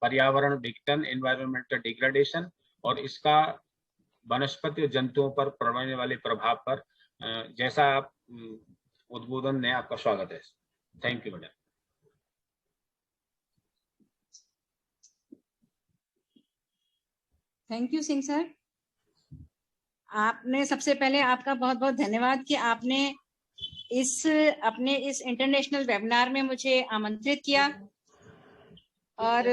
पर्यावरण विघटन, एनवायरमेंटल डिग्रेडेशन और इसका वनस्पति और जंतुओं पर पड़ने वाले प्रभाव पर जैसा आप उद्बोधन ने, आपका स्वागत है। Thank you madam. Thank you Singh sir. आपने सबसे पहले आपका बहुत बहुत धन्यवाद कि आपने अपने इस इंटरनेशनल वेबिनार में मुझे आमंत्रित किया और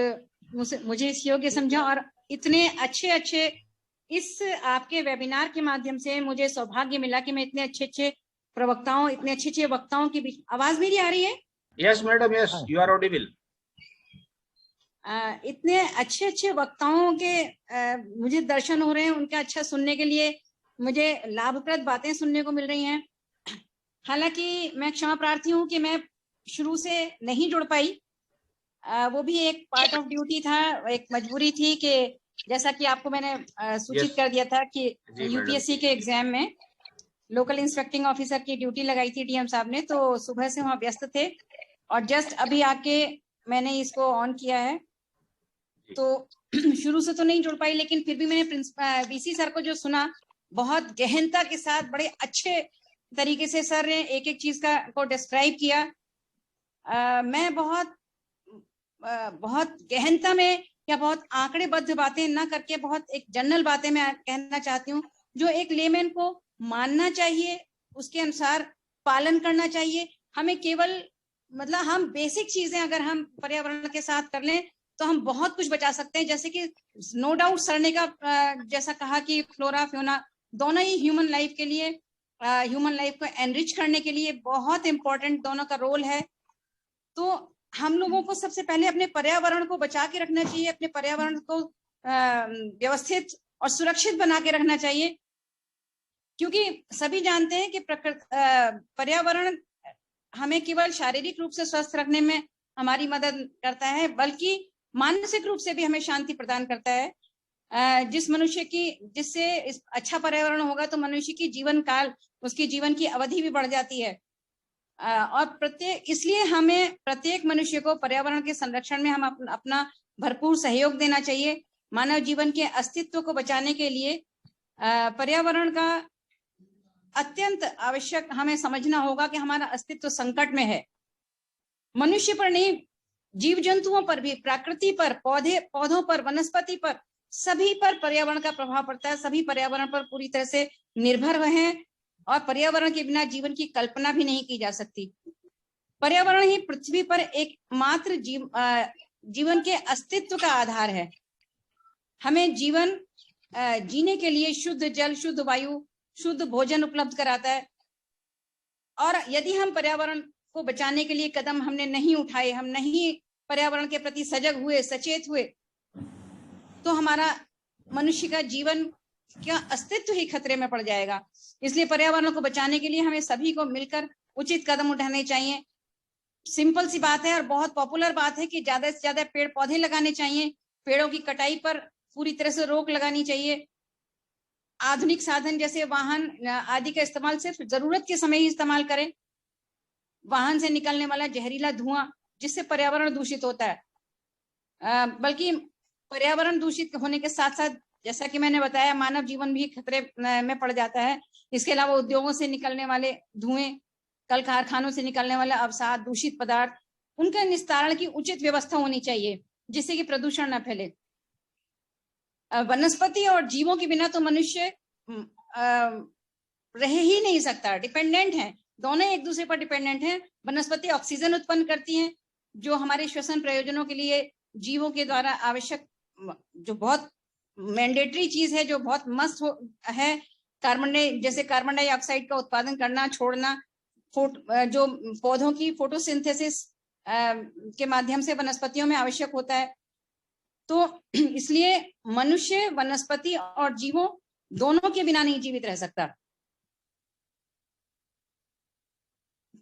मुझे इस योग्य समझा, और इतने अच्छे इस आपके वेबिनार के माध्यम से मुझे सौभाग्य मिला कि मैं इतने अच्छे प्रवक्ताओं, इतने अच्छे वक्ताओं के बीच। आवाज मेरी आ रही है? Yes madam, yes, you are audible. इतने अच्छे वक्ताओं के मुझे दर्शन हो रहे हैं, उनका अच्छा सुनने के लिए मुझे लाभप्रद बातें सुनने को मिल रही हैं। हालांकि मैं क्षमा प्रार्थी हूँ कि मैं शुरू से नहीं जुड़ पाई, वो भी एक पार्ट ऑफ ड्यूटी था, एक मजबूरी थी कि जैसा कि आपको मैंने सूचित कर दिया था कि UPSC के एग्जाम में लोकल इंस्पेक्टिंग ऑफिसर की ड्यूटी लगाई थी DM साहब ने, तो सुबह से वहाँ व्यस्त थे और जस्ट अभी आके मैंने इसको ऑन किया है। तो शुरू से तो नहीं जुड़ पाई, लेकिन फिर भी मैंने VC सर को जो सुना, बहुत गहनता के साथ बड़े अच्छे तरीके से सर ने एक चीज को डिस्क्राइब किया। मैं बहुत गहनता में या बहुत आंकड़ेबद्ध बातें ना करके बहुत एक जनरल बातें मैं कहना चाहती हूँ, जो एक लेमैन को मानना चाहिए, उसके अनुसार पालन करना चाहिए। हमें केवल मतलब हम बेसिक चीजें अगर हम पर्यावरण के साथ कर लें तो हम बहुत कुछ बचा सकते हैं। जैसे कि नो डाउट सर ने का जैसा कहा कि फ्लोरा फ्योना दोनों ही ह्यूमन लाइफ के लिए, ह्यूमन लाइफ को एनरिच करने के लिए बहुत इंपॉर्टेंट दोनों का रोल है। तो हम लोगों को सबसे पहले अपने पर्यावरण को बचा के रखना चाहिए, अपने पर्यावरण को व्यवस्थित और सुरक्षित बना के रखना चाहिए, क्योंकि सभी जानते हैं कि पर्यावरण हमें केवल शारीरिक रूप से स्वस्थ रखने में हमारी मदद करता है, बल्कि मानसिक रूप से भी हमें शांति प्रदान करता है। जिससे अच्छा पर्यावरण होगा तो मनुष्य की जीवन काल, उसकी जीवन की अवधि भी बढ़ जाती है। और इसलिए हमें प्रत्येक मनुष्य को पर्यावरण के संरक्षण में हम अपना भरपूर सहयोग देना चाहिए। मानव जीवन के अस्तित्व को बचाने के लिए पर्यावरण का अत्यंत आवश्यक हमें समझना होगा कि हमारा अस्तित्व संकट में है। मनुष्य पर नहीं, जीव जंतुओं पर भी, प्रकृति पर, पौधों पर, वनस्पति पर, सभी पर पर्यावरण का प्रभाव पड़ता है। सभी पर्यावरण पर पूरी तरह से निर्भर हैं और पर्यावरण के बिना जीवन की कल्पना भी नहीं की जा सकती। पर्यावरण ही पृथ्वी पर एकमात्र जीवन के अस्तित्व का आधार है। हमें जीवन जीने के लिए शुद्ध जल, शुद्ध वायु, शुद्ध भोजन उपलब्ध कराता है। और यदि हम पर्यावरण को बचाने के लिए कदम हमने नहीं उठाए, हम नहीं पर्यावरण के प्रति सजग हुए, सचेत हुए, तो हमारा मनुष्य का जीवन का अस्तित्व ही खतरे में पड़ जाएगा। इसलिए पर्यावरण को बचाने के लिए हमें सभी को मिलकर उचित कदम उठाने चाहिए। सिंपल सी बात है और बहुत पॉपुलर बात है कि ज्यादा से ज्यादा पेड़ पौधे लगाने चाहिए। पेड़ों की कटाई पर पूरी तरह से रोक लगानी चाहिए। आधुनिक साधन जैसे वाहन आदि का इस्तेमाल सिर्फ जरूरत के समय ही इस्तेमाल करें। वाहन से निकलने वाला जहरीला धुआं जिससे पर्यावरण दूषित होता है, बल्कि पर्यावरण दूषित होने के साथ साथ, जैसा कि मैंने बताया, मानव जीवन भी खतरे में पड़ जाता है। इसके अलावा उद्योगों से निकलने वाले धुएं, कल कारखानों से निकलने वाला अवसाद, दूषित पदार्थ, उनका निस्तारण की उचित व्यवस्था होनी चाहिए जिससे कि प्रदूषण न फैले। वनस्पति और जीवों के बिना तो मनुष्य रह ही नहीं सकता, डिपेंडेंट है, दोनों एक दूसरे पर डिपेंडेंट हैं। वनस्पति ऑक्सीजन उत्पन्न करती हैं जो हमारे श्वसन प्रयोजनों के लिए जीवों के द्वारा आवश्यक, जो बहुत मैंडेटरी चीज है, जो बहुत मस्त है। जैसे कार्बन डाइऑक्साइड का उत्पादन करना, छोड़ना, जो पौधों की फोटोसिंथेसिस के माध्यम से वनस्पतियों में आवश्यक होता है। तो इसलिए मनुष्य, वनस्पति और जीवों दोनों के बिना नहीं जीवित रह सकता।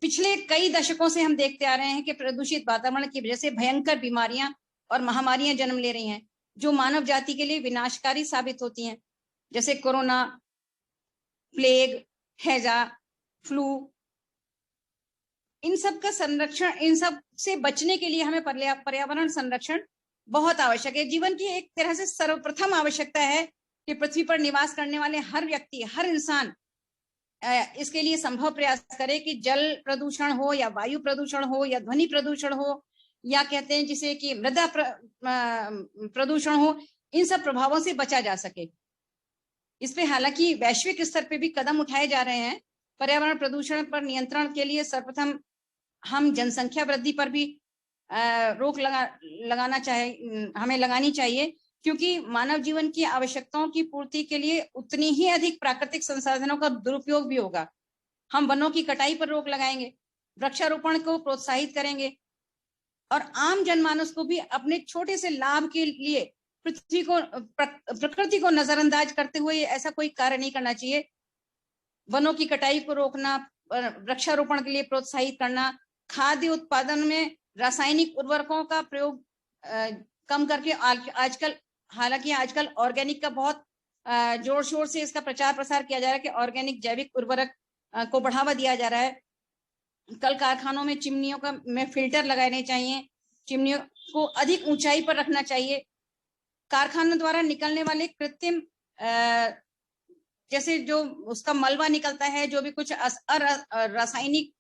पिछले कई दशकों से हम देखते आ रहे हैं कि प्रदूषित वातावरण की वजह से भयंकर बीमारियां और महामारियां जन्म ले रही हैं जो मानव जाति के लिए विनाशकारी साबित होती हैं, जैसे कोरोना, प्लेग, हैजा, फ्लू। इन सब का संरक्षण, इन सब से बचने के लिए हमें पर्यावरण संरक्षण बहुत आवश्यक है। जीवन की एक तरह से सर्वप्रथम आवश्यकता है कि पृथ्वी पर निवास करने वाले हर व्यक्ति, हर इंसान इसके लिए संभव प्रयास करे कि जल प्रदूषण हो या वायु प्रदूषण हो या ध्वनि प्रदूषण हो या कहते हैं जिसे कि मृदा प्रदूषण हो, इन सब प्रभावों से बचा जा सके। इस पे हालांकि वैश्विक स्तर पे भी कदम उठाए जा रहे हैं। पर्यावरण प्रदूषण पर नियंत्रण के लिए सर्वप्रथम हम जनसंख्या वृद्धि पर भी रोक हमें लगानी चाहिए, क्योंकि मानव जीवन की आवश्यकताओं की पूर्ति के लिए उतनी ही अधिक प्राकृतिक संसाधनों का दुरुपयोग भी होगा। हम वनों की कटाई पर रोक लगाएंगे, वृक्षारोपण को प्रोत्साहित करेंगे और आम जनमानस को भी अपने छोटे से लाभ के लिए प्रकृति को नजरअंदाज करते हुए ऐसा कोई कार्य नहीं करना चाहिए। वनों की कटाई को रोकना, वृक्षारोपण के लिए प्रोत्साहित करना, खाद्य उत्पादन में रासायनिक उर्वरकों का प्रयोग कम करके आजकल ऑर्गेनिक का बहुत जोर शोर से इसका प्रचार प्रसार किया जा रहा है कि ऑर्गेनिक जैविक उर्वरक को बढ़ावा दिया जा रहा है। कल कारखानों में चिमनियों में फिल्टर लगाने चाहिए, चिमनियों को अधिक ऊंचाई पर रखना चाहिए। कारखानों द्वारा निकलने वाले कृत्रिम जैसे जो उसका मलबा निकलता है, जो भी कुछ रासायनिक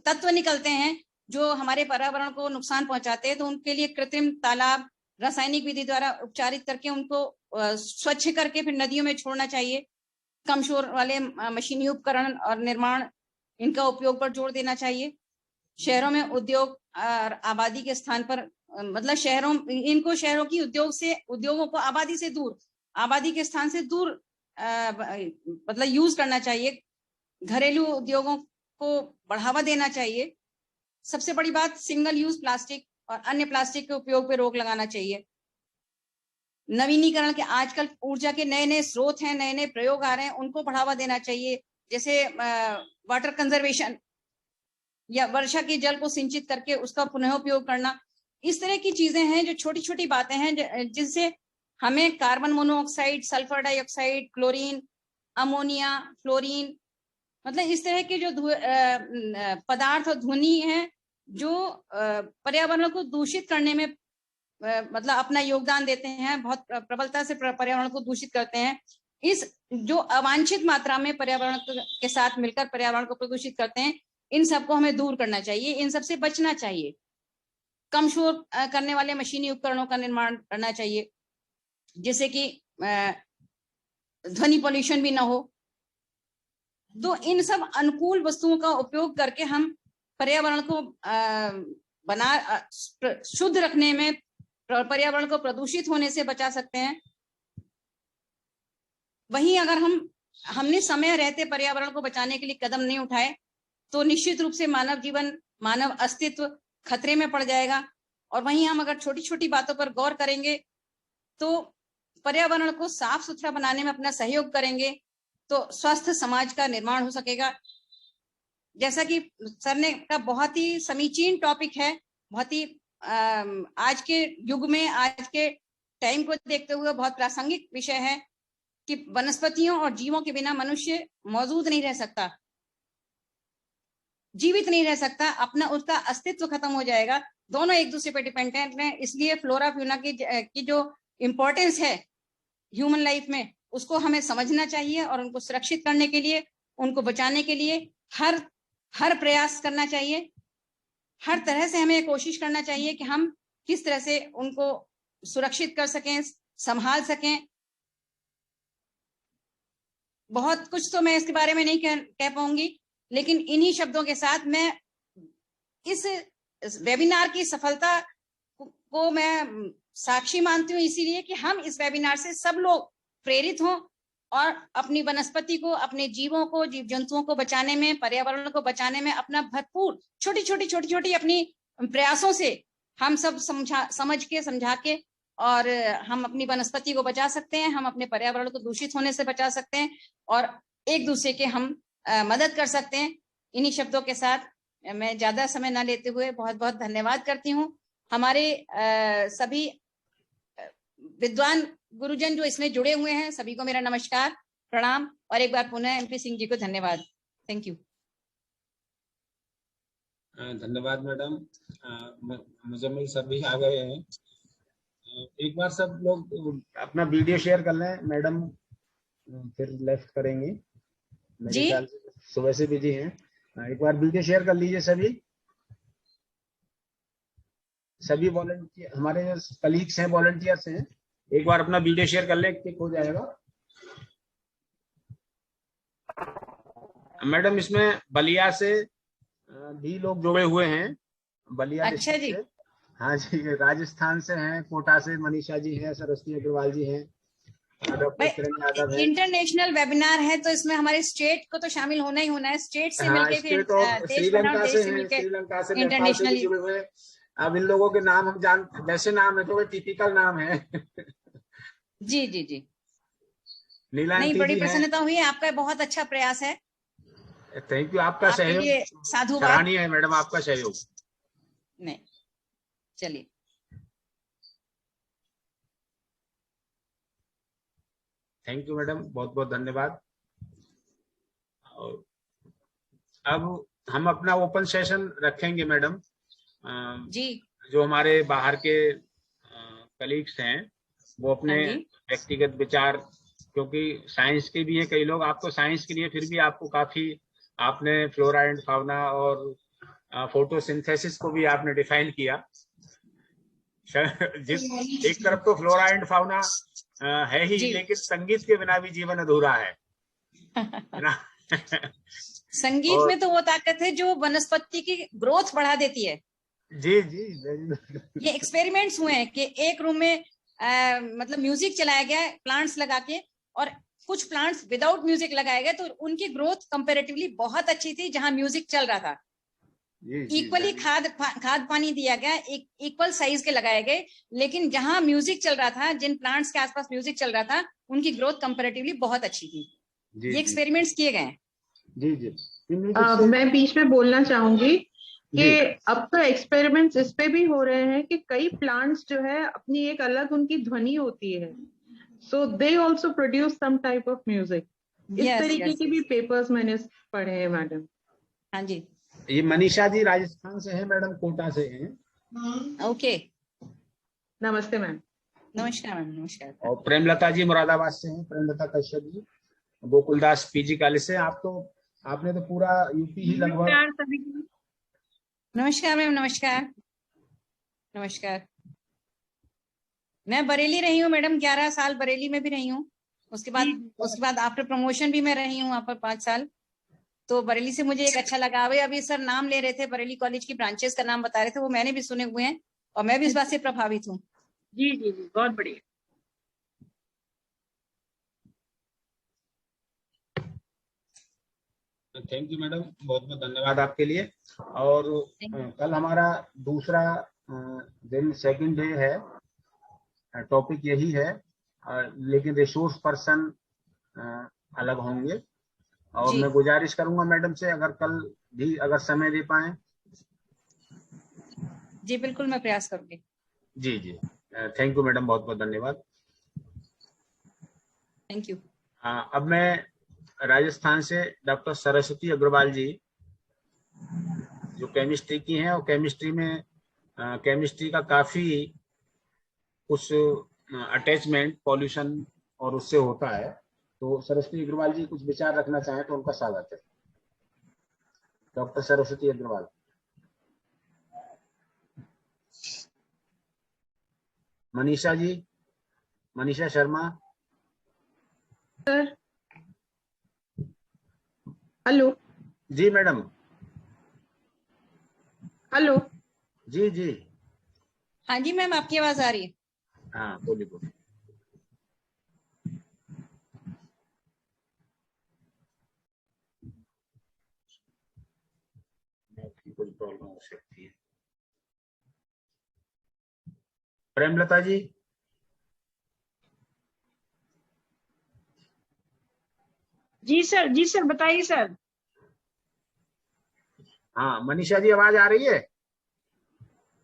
तत्व निकलते हैं जो हमारे पर्यावरण को नुकसान पहुंचाते हैं, तो उनके लिए कृत्रिम तालाब रासायनिक विधि द्वारा उपचारित करके उनको स्वच्छ करके फिर नदियों में छोड़ना चाहिए। कम शोर वाले मशीनी उपकरण और निर्माण, इनका उपयोग पर जोर देना चाहिए। शहरों में उद्योग और आबादी के स्थान पर, मतलब शहरों की उद्योगों को आबादी के स्थान से दूर मतलब यूज करना चाहिए। घरेलू उद्योगों को बढ़ावा देना चाहिए। सबसे बड़ी बात, सिंगल यूज प्लास्टिक और अन्य प्लास्टिक के उपयोग पे रोक लगाना चाहिए। नवीनीकरण के आजकल ऊर्जा के नए नए स्रोत हैं, नए नए प्रयोग आ रहे हैं, उनको बढ़ावा देना चाहिए। जैसे वाटर कंजर्वेशन या वर्षा के जल को सिंचित करके उसका पुनः उपयोग करना। इस तरह की चीजें हैं जो छोटी छोटी बातें हैं जिनसे हमें carbon monoxide, sulphur dioxide, chlorine, ammonia, fluorine, मतलब इस तरह के जो पदार्थ और ध्वनि है जो पर्यावरण को दूषित करने में मतलब अपना योगदान देते हैं, बहुत प्रबलता से पर्यावरण को दूषित करते हैं। इस जो अवांछित मात्रा में पर्यावरण के साथ मिलकर पर्यावरण को प्रदूषित करते हैं, इन सबको हमें दूर करना चाहिए, इन सबसे बचना चाहिए। कम शोर करने वाले मशीनी उपकरणों का निर्माण करना चाहिए, जिससे कि ध्वनि पॉल्यूशन भी ना हो। तो इन सब अनुकूल वस्तुओं का उपयोग करके हम पर्यावरण को शुद्ध रखने में, पर्यावरण को प्रदूषित होने से बचा सकते हैं। वहीं अगर हमने समय रहते पर्यावरण को बचाने के लिए कदम नहीं उठाए तो निश्चित रूप से मानव जीवन, मानव अस्तित्व खतरे में पड़ जाएगा। और वहीं हम अगर छोटी छोटी बातों पर गौर करेंगे तो पर्यावरण को साफ सुथरा बनाने में अपना सहयोग करेंगे तो स्वस्थ समाज का निर्माण हो सकेगा। जैसा कि सर ने कहा, बहुत ही समीचीन टॉपिक है, बहुत ही आज के युग में, आज के टाइम को देखते हुए बहुत प्रासंगिक विषय है कि वनस्पतियों और जीवों के बिना मनुष्य मौजूद नहीं रह सकता, जीवित नहीं रह सकता, अपना उसका अस्तित्व खत्म हो जाएगा। दोनों एक दूसरे पर डिपेंडेंट हैं। इसलिए फ्लोरा फ्यूना की जो इम्पोर्टेंस है ह्यूमन लाइफ में, उसको हमें समझना चाहिए और उनको सुरक्षित करने के लिए, उनको बचाने के लिए हर प्रयास करना चाहिए। हर तरह से हमें कोशिश करना चाहिए कि हम किस तरह से उनको सुरक्षित कर सकें, संभाल सकें। बहुत कुछ तो मैं इसके बारे में नहीं कह पाऊंगी, लेकिन इन्हीं शब्दों के साथ मैं इस वेबिनार की सफलता को मैं साक्षी मानती हूँ, इसीलिए कि हम इस वेबिनार से सब लोग प्रेरित हों और अपनी वनस्पति को, अपने जीवों को, जीव जंतुओं को बचाने में, पर्यावरण को बचाने में अपना भरपूर छोटी छोटी अपनी प्रयासों से हम सब समझा के और हम अपनी वनस्पति को बचा सकते हैं, हम अपने पर्यावरण को दूषित होने से बचा सकते हैं और एक दूसरे के हम मदद कर सकते हैं। इन्हीं शब्दों के साथ मैं ज्यादा समय ना लेते हुए बहुत बहुत धन्यवाद करती हूँ। हमारे सभी विद्वान गुरुजन जो इसमें जुड़े हुए हैं, सभी को मेरा नमस्कार, प्रणाम और एक बार पुनः एमपी सिंह जी को धन्यवाद। Thank you. धन्यवाद मैडम। मुजम्मिल सर भी आ गए हैं। एक बार सब लोग अपना वीडियो शेयर कर लें, मैडम फिर लेफ्ट करेंगे, मेरे ख्याल से सुबह से बिजी हैं। एक बार वीडियो शेयर कर लीजिए सभी वॉलंटियर, हमारे कलीग्स हैं, वॉलंटियर्स हैं, एक बार अपना वीडियो शेयर कर लें, क्लिक हो जाएगा। मैडम इसमें बलिया से भी लोग जुड़े हुए हैं, बलिया अच्छा जी। से। हाँ जी, राजस्थान से हैं, कोटा से मनीषा जी हैं, सरस्वती अग्रवाल जी हैं, इंटरनेशनल वेबिनार है तो इसमें हमारे स्टेट को तो शामिल होना ही होना है। स्टेट से मिलके फिर श्रीलंका से इंटरनेशनल जुड़े हुए। अब इन लोगों के नाम हम जान, वैसे नाम है तो टिपिकल नाम है। जी जी जी, नहीं, बड़ी प्रसन्नता हुई है, आपका बहुत अच्छा प्रयास है। थैंक यू, आपका सहयोग सराहनीय है मैडम, आपका सहयोग। नहीं, चलिए, थैंक यू मैडम, बहुत बहुत धन्यवाद। अब हम अपना ओपन सेशन रखेंगे मैडम जी। जो हमारे बाहर के कलीग्स हैं वो अपने व्यक्तिगत विचार, क्योंकि साइंस के भी हैं कई लोग, आपको साइंस के लिए फिर भी आपको काफी, आपने फ्लोरा एंड फाउना और फोटोसिंथेसिस को भी आपने डिफाइन किया। जिस एक तरफ तो फ्लोरा एंड फाउना है ही, लेकिन संगीत के बिना भी जीवन अधूरा है ना। संगीत में तो वो ताकत है जो वनस्पति की ग्रोथ बढ़ा देती है। जी जी, ये एक्सपेरिमेंट्स हुए हैं कि एक रूम में मतलब म्यूजिक चलाया गया प्लांट्स लगा के, और कुछ प्लांट्स विदाउट म्यूजिक लगाए गए तो उनकी ग्रोथ कंपैरेटिवली बहुत अच्छी थी जहां म्यूजिक चल रहा था। इक्वली खाद पानी दिया गया, इक्वल साइज के लगाए गए, लेकिन जहां म्यूजिक चल रहा था, जिन प्लांट्स के आसपास म्यूजिक चल रहा था, उनकी ग्रोथ कंपैरेटिवली बहुत अच्छी थी। ये एक्सपेरिमेंट्स किए गए हैं। जी जी, मैं बीच में बोलना चाहूंगी कि अब तो एक्सपेरिमेंट्स इस पे भी हो रहे हैं कि कई प्लांट्स जो है अपनी एक अलग उनकी ध्वनि होती है, so they also produce some type of music. इस तरीके के भी पेपर्स मैंने पढ़े हैं मैडम। हाँ जी, ये मनीषा जी राजस्थान से है मैडम, कोटा से हैं। ओके, नमस्ते मैम। नमस्कार मैम। नमस्कार। और प्रेमलता जी मुरादाबाद से हैं, प्रेमलता कश्यप जी गोकुलदास पीजी कॉलेज से। आपने तो पूरा यूपी ही लगभग। नमस्कार मैम। नमस्कार। नमस्कार। मैं बरेली रही हूँ मैडम, 11 साल बरेली में भी रही हूँ। उसके बाद आफ्टर प्रमोशन भी मैं रही हूँ वहाँ पर 5 साल। तो बरेली से मुझे एक अच्छा लगाव है। अभी सर नाम ले रहे थे, बरेली कॉलेज की ब्रांचेस का नाम बता रहे थे, वो मैंने भी सुने हुए हैं और मैं भी इस बात से प्रभावित हूँ। जी जी जी, बहुत बढ़िया। थैंक यू मैडम, बहुत बहुत धन्यवाद आपके लिए। और कल हमारा दूसरा दिन, सेकंड डे है, टॉपिक यही है, लेकिन रिसोर्स पर्सन अलग होंगे। और मैं गुजारिश करूंगा मैडम से, अगर कल भी अगर समय दे पाए। जी बिल्कुल, मैं प्रयास करूंगी। जी जी, थैंक यू मैडम, बहुत बहुत धन्यवाद। Thank you. अब मैं राजस्थान से डॉक्टर सरस्वती अग्रवाल जी, जो केमिस्ट्री की हैं, और केमिस्ट्री का काफी कुछ अटैचमेंट पॉल्यूशन और उससे होता है, तो सरस्वती अग्रवाल जी कुछ विचार रखना चाहें तो उनका स्वागत है। Doctor Saraswati Agarwal. Manisha ji, Manisha Sharma. Sir hello. जी मैडम। हेलो। जी जी। हाँ जी मैम, आपकी आवाज आ रही है। हाँ बोलिए बोलिए। कोई प्रॉब्लम हो सकती है। प्रेमलता जी। जी सर बताइए सर। हाँ मनीषा जी, आवाज आ रही है?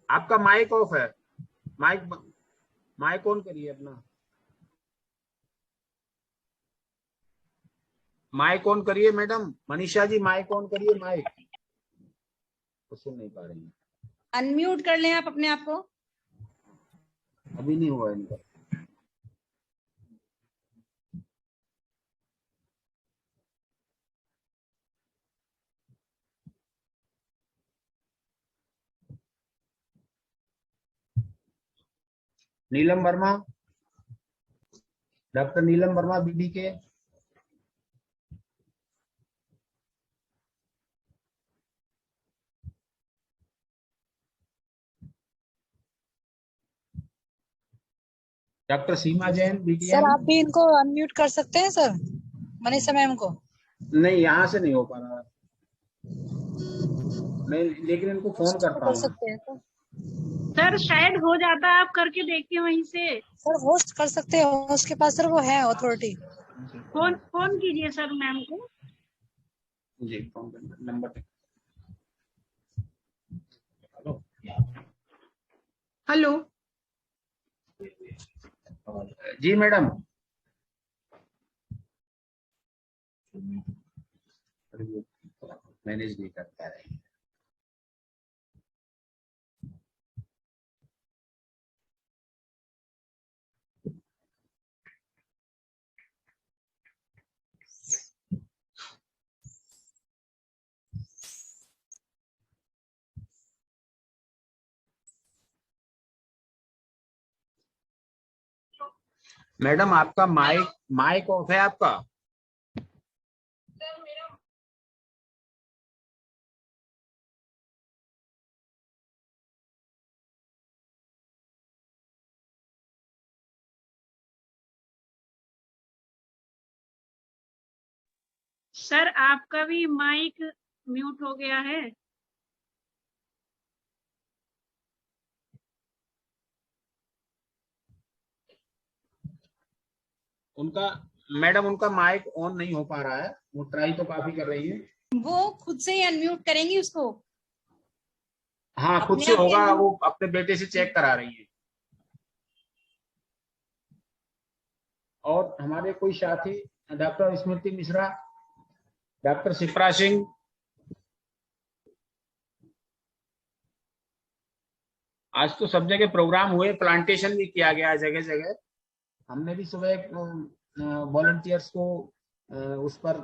आपका माइक ऑफ है, माइक ऑन करिए अपना, माइक ऑन करिए madam. Manisha ji mic on करिए, माइक तो सुन नहीं पा रही हैं। अनम्यूट कर लें आप अपने आप को। अभी नहीं हुआ इनका। नीलम वर्मा, डॉक्टर नीलम वर्मा बीडी के। डॉक्टर सीमा जैन बीडी। सर आप भी इनको अनम्यूट कर सकते हैं सर, मनीषा मैम को। नहीं, यहाँ से नहीं हो पा रहा। मैं लेकिन इनको फोन करता कर हूँ। सकते हैं सर शायद हो जाता है, आप करके देखिए वहीं से। सर, होस्ट कर सकते हैं, होस्ट के पास सर वो है अथॉरिटी। फोन कीजिए सर मैम को। जी फोन नंबर। हेलो। जी मैडम। मैनेज नहीं कर पा रहे। मैडम आपका माइक ऑफ है आपका। सर आपका भी माइक म्यूट हो गया है। उनका मैडम, उनका माइक ऑन नहीं हो पा रहा है, वो ट्राई तो काफी कर रही है। वो खुद से ही अनम्यूट करेंगी उसको। हाँ खुद से होगा, वो अपने बेटे से चेक करा रही है। और हमारे कोई साथी, डॉक्टर स्मृति मिश्रा, डॉक्टर शिप्रा सिंह, आज तो सब जगह प्रोग्राम हुए, प्लांटेशन भी किया गया जगह जगह। हमने भी सुबह वॉलंटियर्स को उस पर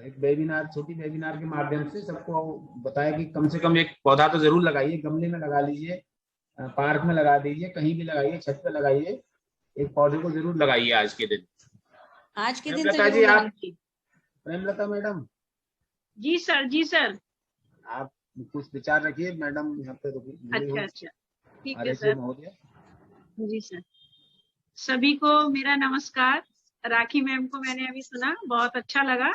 एक वेबिनार, छोटी वेबिनार के माध्यम से सबको बताया कि कम से कम एक पौधा तो जरूर लगाइए, गमले में लगा लीजिए, पार्क में लगा दीजिए, कहीं भी लगाइए, छत पे लगाइए, एक पौधे को जरूर लगाइए आज के दिन। आज के दिन तो प्रेमलता जी, जरूर आप, लगाइए। प्रेमलता मैडम, जी सर, जी सर। आप कुछ विचार रखिए। मैडम यहाँ पे अच्छा अच्छा, ठीक है आरएचओ सर। महोदय। जी सर। सभी को मेरा नमस्कार। राखी मैम को मैंने अभी सुना, बहुत अच्छा लगा।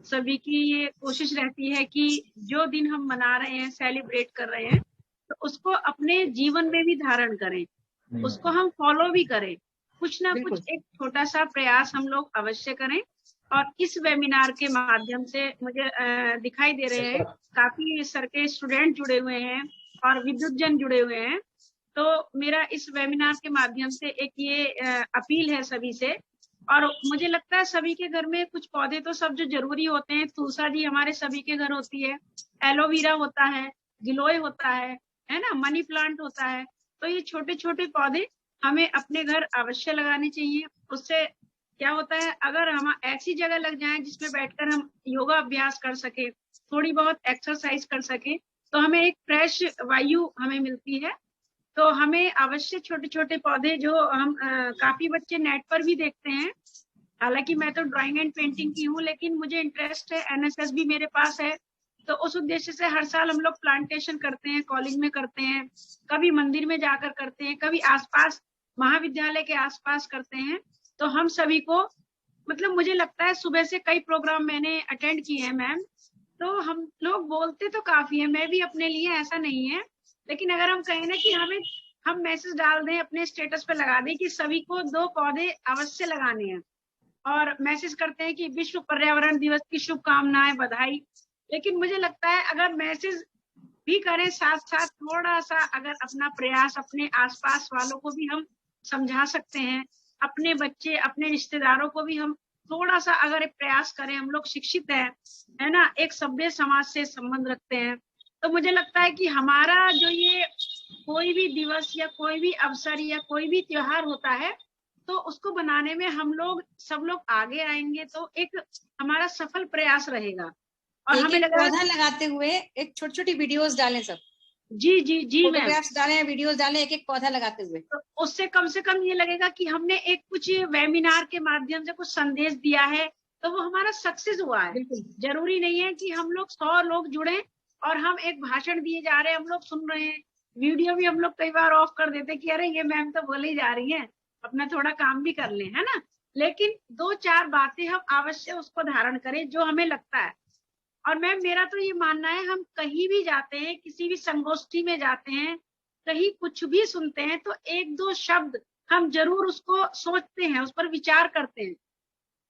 सभी की ये कोशिश रहती है कि जो दिन हम मना रहे हैं, सेलिब्रेट कर रहे हैं, तो उसको अपने जीवन में भी धारण करें, उसको हम फॉलो भी करें। कुछ ना कुछ एक छोटा सा प्रयास हम लोग अवश्य करें। और इस वेबिनार के माध्यम से मुझे दिखाई दे रहे हैं काफी सर के स्टूडेंट जुड़े हुए हैं और विद्युत जन जुड़े हुए हैं। तो मेरा इस वेबिनार के माध्यम से एक ये अपील है सभी से। और मुझे लगता है सभी के घर में कुछ पौधे तो सब जो जरूरी होते हैं, तुलसा जी हमारे सभी के घर होती है, एलोवेरा होता है, गिलोय होता है ना, मनी प्लांट होता है। तो ये छोटे छोटे पौधे हमें अपने घर अवश्य लगाने चाहिए। उससे क्या होता है, अगर हम ऐसी जगह लग जाएं जिसमें बैठकर हम योगा अभ्यास कर सके, थोड़ी बहुत एक्सरसाइज कर सके, तो हमें एक फ्रेश वायु हमें मिलती है। तो हमें अवश्य छोटे छोटे पौधे, जो हम काफी बच्चे नेट पर भी देखते हैं, हालांकि मैं तो ड्राइंग एंड पेंटिंग की हूँ, लेकिन मुझे इंटरेस्ट है, एनएसएस भी मेरे पास है। तो उस उद्देश्य से हर साल हम लोग प्लांटेशन करते हैं, कॉलेज में करते हैं, कभी मंदिर में जाकर करते हैं, कभी आसपास महाविद्यालय के आसपास करते हैं। तो हम सभी को, मतलब मुझे लगता है सुबह से कई प्रोग्राम मैंने अटेंड किए हैं मैम, तो हम लोग बोलते तो काफी है, मैं भी अपने लिए, ऐसा नहीं है, लेकिन अगर हम कहें ना कि हम मैसेज डाल दें, अपने स्टेटस पे लगा दें कि सभी को 2 पौधे अवश्य लगाने हैं, और मैसेज करते हैं कि विश्व पर्यावरण दिवस की शुभकामनाएं, बधाई, लेकिन मुझे लगता है अगर मैसेज भी करें, साथ साथ थोड़ा सा अगर अपना प्रयास अपने आसपास वालों को भी हम समझा सकते हैं, अपने बच्चे, अपने रिश्तेदारों को भी हम थोड़ा सा अगर प्रयास करें, हम लोग शिक्षित है ना, एक सभ्य समाज से संबंध रखते हैं, तो मुझे लगता है कि हमारा जो ये कोई भी दिवस या कोई भी अवसर या कोई भी त्योहार होता है, तो उसको बनाने में हम लोग सब लोग आगे आएंगे, तो एक हमारा सफल प्रयास रहेगा। और हमें एक लगा पौधा लगाते हुए एक छोटी छोटी वीडियोस डालें सब। जी जी जी मैम, फोटोग्राफ्स डालें, वीडियोस डालें, एक एक पौधा लगाते हुए। तो उससे कम से कम ये लगेगा कि हमने एक कुछ वेबिनार के माध्यम से कुछ संदेश दिया है, तो वो हमारा सक्सेस हुआ है। जरूरी नहीं है कि हम लोग 100 लोग जुड़े और हम एक भाषण दिए जा रहे हैं, हम लोग सुन रहे हैं, वीडियो भी हम लोग कई बार ऑफ कर देते कि अरे ये मैम तो बोले ही जा रही है, अपना थोड़ा काम भी कर लें, है ना। लेकिन 2-4 बातें हम अवश्य उसको धारण करें जो हमें लगता है। और मैम मेरा तो ये मानना है, हम कहीं भी जाते हैं, किसी भी संगोष्ठी में जाते हैं, कहीं कुछ भी सुनते हैं, तो 1-2 शब्द हम जरूर उसको सोचते हैं, उस पर विचार करते हैं,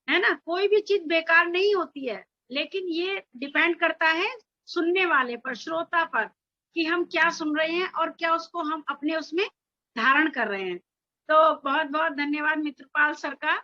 है ना। कोई भी चीज बेकार नहीं होती है, लेकिन ये डिपेंड करता है सुनने वाले पर, श्रोता पर, कि हम क्या सुन रहे हैं और क्या उसको हम अपने उसमें धारण कर रहे हैं। तो बहुत बहुत धन्यवाद मित्रपाल सर का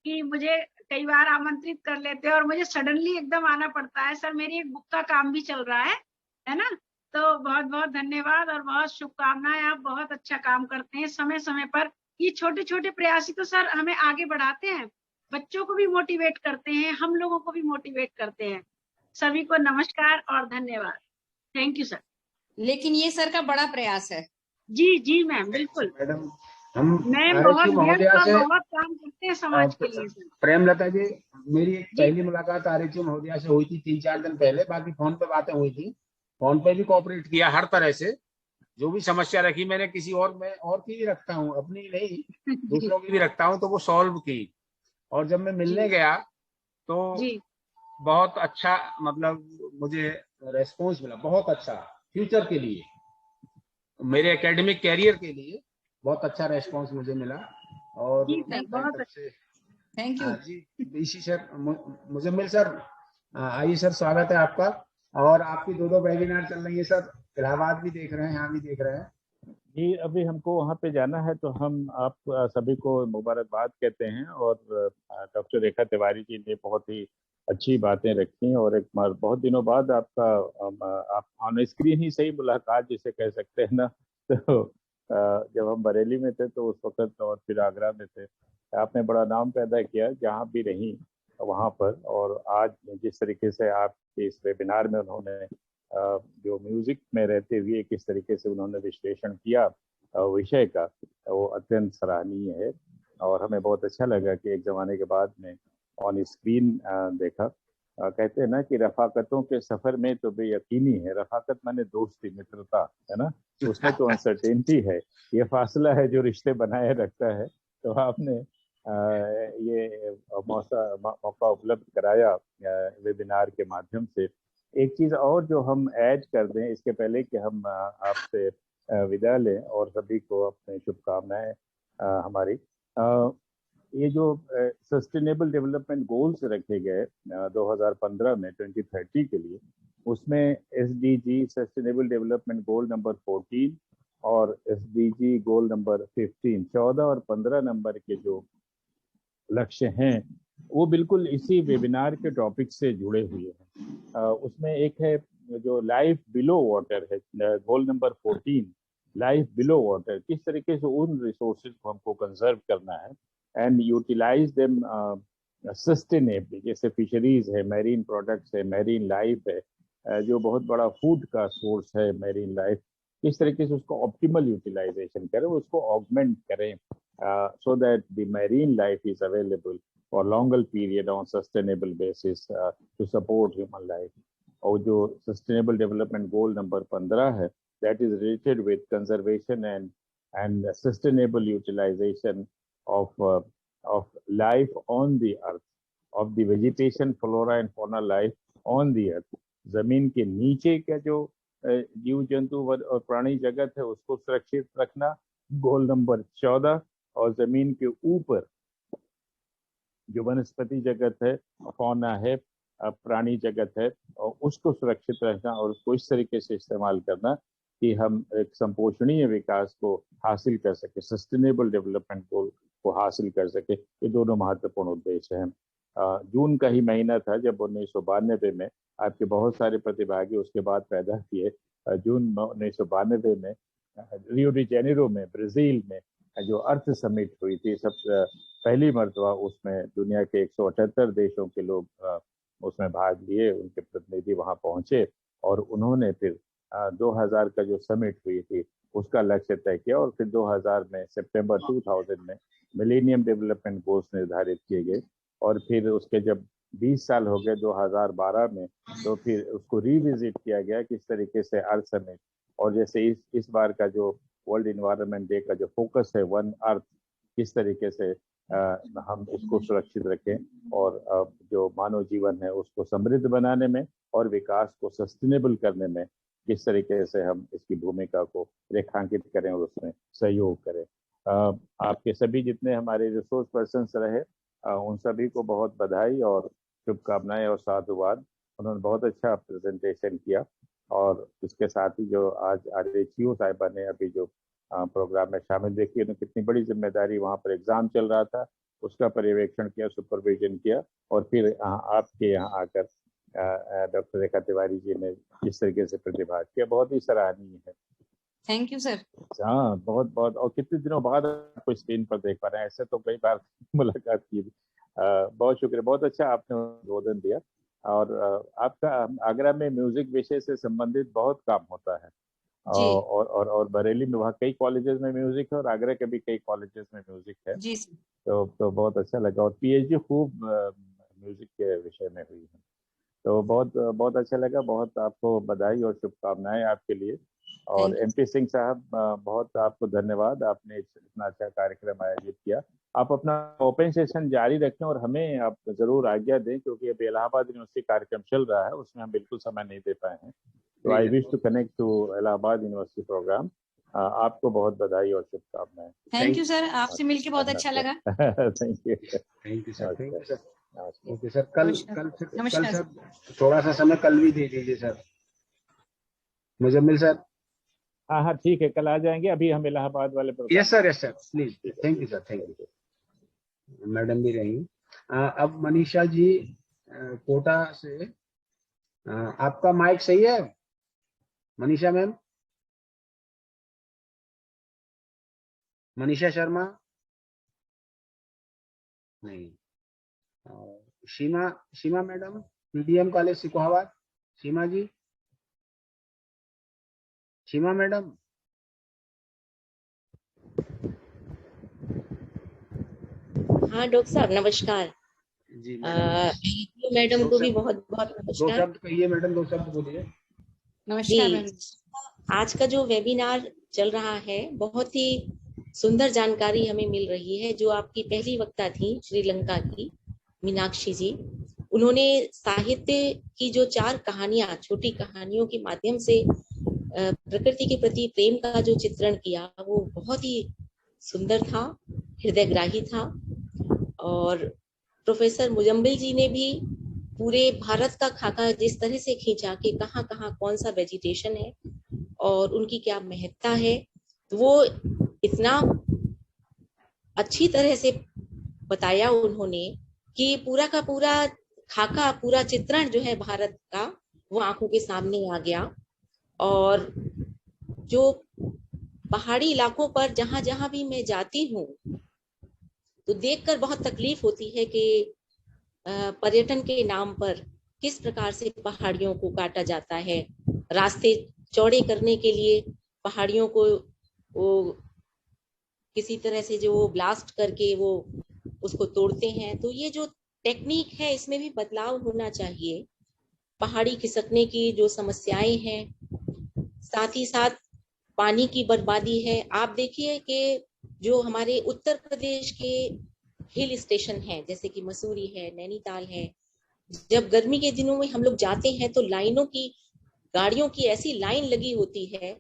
कि मुझे कई बार आमंत्रित कर लेते हैं और मुझे सडनली एकदम आना पड़ता है। सर मेरी एक बुक का काम भी चल रहा है ना। तो बहुत बहुत धन्यवाद और बहुत शुभकामनाएं, आप बहुत अच्छा काम करते हैं समय समय पर। ये छोटे छोटे प्रयास ही तो सर हमें आगे बढ़ाते हैं, बच्चों को भी मोटिवेट करते हैं, हम लोगों को भी मोटिवेट करते हैं। सभी को नमस्कार और धन्यवाद। Thank you sir. लेकिन ये सर का बड़ा प्रयास है। जी जी मैम, बिल्कुल मैडम, हम मैम बहुत आरएचओ महोदय व्यस्त और से, बहुत काम करते हैं समाज के लिए सर। प्रेमलता जी, मेरी एक पहली मुलाकात आरएचओ महोदय से हुई थी 3-4 दिन पहले, बाकी फोन पे बातें हुई थी, फोन पे भी कोऑपरेट किया हर तरह से। जो भी समस्या रखी मैंने किसी और, मैं और की भी रखता हूँ, अपनी नहीं दूसरों की भी रखता हूँ, तो वो सॉल्व की। और जब मैं मिलने गया तो बहुत अच्छा, मतलब मुझे रेस्पॉन्स मिला, बहुत अच्छा, फ्यूचर के लिए, मेरे एकेडमिक कैरियर के लिए बहुत अच्छा रेस्पॉन्स मुझे मिला। और बहुत थैंक यू जी बीसी सर, मुजम्मिल सर, आइए सर, स्वागत है आपका। और आपकी 2 वेबिनार चल रही है सर, इलाहाबाद भी देख रहे हैं, यहाँ भी देख रहे हैं जी। अभी हमको वहाँ पे जाना है, तो हम आप सभी को मुबारकबाद कहते हैं। और डॉक्टर रेखा तिवारी जी ने बहुत ही अच्छी बातें रखी, और एक बहुत दिनों बाद आपका आप ऑन स्क्रीन ही सही मुलाकात जिसे कह सकते हैं ना, तो जब हम बरेली में थे तो उस वक्त, और फिर आगरा में थे, आपने बड़ा नाम पैदा किया जहाँ भी रही वहाँ पर। और आज जिस तरीके से आपके इस वेबिनार में उन्होंने जो म्यूजिक में रहते हुए किस तरीके से उन्होंने विश्लेषण किया विषय का, वो अत्यंत सराहनीय है। और हमें बहुत अच्छा लगा कि एक ज़माने के बाद में ऑन स्क्रीन देखा। कहते हैं ना कि रफाकतों के सफर में तो बेयकीनी है, रफाकत माने दोस्ती, मित्रता, है ना, उसमें तो अनसर्टेनिटी है, ये फासला है जो रिश्ते बनाए रखता है। तो आपने ये मौका उपलब्ध कराया वेबिनार के माध्यम से। एक चीज और जो हम ऐड कर दें इसके पहले कि हम आपसे विदा लें, और सभी को अपने शुभकामनाएं हमारी। ये जो सस्टेनेबल डेवलपमेंट गोल्स रखे गए 2015 में 2030 के लिए, उसमें SDG sustainable development goal number 14 और SDG गोल नंबर 15, 14 और 15 नंबर के जो लक्ष्य हैं वो बिल्कुल इसी वेबिनार के टॉपिक से जुड़े हुए हैं। उसमें एक है जो लाइफ बिलो वाटर है, goal number 14, life below water. किस तरीके से उन रिसोर्सेज को हमको कंजर्व करना है एंड यूटिलाइज देम सस्टेनेबली। जैसे फिशरीज है, मैरीन प्रोडक्ट्स है, मैरीन लाइफ है, जो बहुत बड़ा फूड का सोर्स है मैरीन लाइफ, किस तरीके से उसको ऑप्टिमल यूटिलाइजेशन करें, उसको ऑगमेंट करें so that the marine life is available for longer period on sustainable basis to support human life. और जो sustainable development goal number 15 है, that is related with conservation and sustainable utilization of life on the earth, of the vegetation, flora and fauna life on the earth. जमीन के नीचे का जो जीव जंतु और प्राणी जगत है उसको सुरक्षित रखना, गोल नंबर 14, और जमीन के ऊपर जो वनस्पति जगत है, फौना है, प्राणी जगत है, और उसको सुरक्षित रखना और उसको इस तरीके से इस्तेमाल करना कि हम एक संपोषणीय विकास को हासिल कर सके, सस्टेनेबल डेवलपमेंट गोल को हासिल कर सके। ये दोनों महत्वपूर्ण उद्देश्य हैं। जून का ही महीना था जब 1992 में आपके बहुत सारे प्रतिभागी उसके बाद पैदा किए। जून 1992 में रियो डी जेनेरो में, ब्राजील में जो अर्थ समिट हुई थी, सब पहली मर्तबा उसमें दुनिया के 178 देशों के लोग उसमें भाग लिए, उनके प्रतिनिधि वहां पहुंचे और उन्होंने फिर 2000 का जो समिट हुई थी उसका लक्ष्य तय किया। और फिर 2000 में सितंबर 2000 में मिलेनियम डेवलपमेंट गोल्स निर्धारित किए गए। और फिर उसके जब 20 साल हो गए 2012 में, तो फिर उसको रिविजिट किया गया किस तरीके से अर्थ समिट। और जैसे इस बार का जो वर्ल्ड इन्वायरमेंट डे का जो फोकस है वन अर्थ, किस तरीके से हम इसको सुरक्षित रखें और जो मानव जीवन है उसको समृद्ध बनाने में और विकास को सस्टेनेबल करने में किस तरीके से हम इसकी भूमिका को रेखांकित करें और उसमें सहयोग करें। आपके सभी जितने हमारे रिसोर्स पर्सन्स रहे उन सभी को बहुत बधाई और शुभकामनाएं और साधुवाद। उन्होंने बहुत अच्छा प्रेजेंटेशन किया। और इसके साथ ही जो आज RHU साहिबा ने अभी जो प्रोग्राम में शामिल, देखिए उन्होंने कितनी बड़ी जिम्मेदारी, वहाँ पर एग्जाम चल रहा था उसका पर्यवेक्षण किया, सुपरविजन किया, और फिर आपके यहाँ आकर डॉक्टर रेखा तिवारी जी ने जिस तरीके से प्रतिभाग किया, बहुत ही सराहनीय है। Thank you sir. हाँ, बहुत बहुत। और कितने दिनों बाद आपको स्क्रीन पर देख पा रहे हैं, ऐसे तो कई बार मुलाकात की। बहुत शुक्रिया, बहुत अच्छा आपने उद्बोधन दिया। और आपका आगरा में म्यूजिक विषय से संबंधित बहुत काम होता है और बरेली में वहाँ कई कॉलेजेस में म्यूजिक है और आगरा के भी कई कॉलेजेस में म्यूजिक है जी। तो बहुत अच्छा लगा। और PhD खूब म्यूजिक के विषय में हुई है, तो बहुत बहुत अच्छा लगा। बहुत आपको बधाई और शुभकामनाएं आपके लिए। और MP सिंह साहब, बहुत आपको धन्यवाद, आपने इतना अच्छा कार्यक्रम आयोजित किया। आप अपना ओपन सेशन जारी रखें और हमें आप जरूर आज्ञा दें, क्योंकि अभी इलाहाबाद यूनिवर्सिटी कार्यक्रम चल रहा है, उसमें हम बिल्कुल समय नहीं दे पाए हैं। तो I wish to connect to Allahabad university programme. आपको बहुत बधाई और शुभकामनाएं। थैंक यू सर, आपसे मिलकर बहुत अच्छा लगा। Thank you sir, thank you sir. Okay sir, कल सर थोड़ा सा समय कल भी दे दीजिए सर, मुजम्मिल सर। हाँ, ठीक है, कल आ जाएंगे। अभी हम इलाहाबाद वाले programme. Yes sir, please. Thank you sir, thank you. Madam भी रहेंगी। अब मनीषा जी कोटा से, आपका माइक सही है मनीषा मैम? मनीषा शर्मा नहीं, शीमा मैडम पीडीएम कॉलेज सिकोहाबाद, शीमा जी, शीमा मैडम। हाँ डॉक्टर साहब नमस्कार जी मैडम को भी बहुत बहुत दो नमस्कार। शब्द कहिए मैडम, 2 शब्द बोलिए। नमस्कार मैम। आज का जो वेबिनार चल रहा है बहुत ही सुंदर जानकारी हमें मिल रही है। जो आपकी पहली वक्ता थी श्रीलंका की मीनाक्षी जी, उन्होंने साहित्य की जो 4 कहानियां, छोटी कहानियों के माध्यम से प्रकृति के प्रति प्रेम का जो चित्रण किया वो बहुत ही सुंदर था, हृदयग्राही था। और प्रोफेसर मुजम्मिल जी ने भी पूरे भारत का खाका जिस तरह से खींचा कि कहाँ कहाँ कौन सा वेजिटेशन है और उनकी क्या महत्ता है, तो वो इतना अच्छी तरह से बताया उन्होंने कि पूरा का पूरा खाका, पूरा चित्रण जो है भारत का वो आंखों के सामने आ गया। और जो पहाड़ी इलाकों पर जहां जहां भी मैं जाती हूँ तो देखकर बहुत तकलीफ होती है कि पर्यटन के नाम पर किस प्रकार से पहाड़ियों को काटा जाता है। रास्ते चौड़े करने के लिए पहाड़ियों को वो किसी तरह से जो ब्लास्ट करके वो उसको तोड़ते हैं। तो ये जो टेक्निक है इसमें भी बदलाव होना चाहिए। पहाड़ी खिसकने की जो समस्याएं हैं, साथ ही साथ पानी की बर्बादी है। आप देखिए कि जो हमारे उत्तर प्रदेश के हिल स्टेशन हैं जैसे कि मसूरी है, नैनीताल है, जब गर्मी के दिनों में हम लोग जाते हैं तो लाइनों की, गाड़ियों की ऐसी लाइन लगी होती है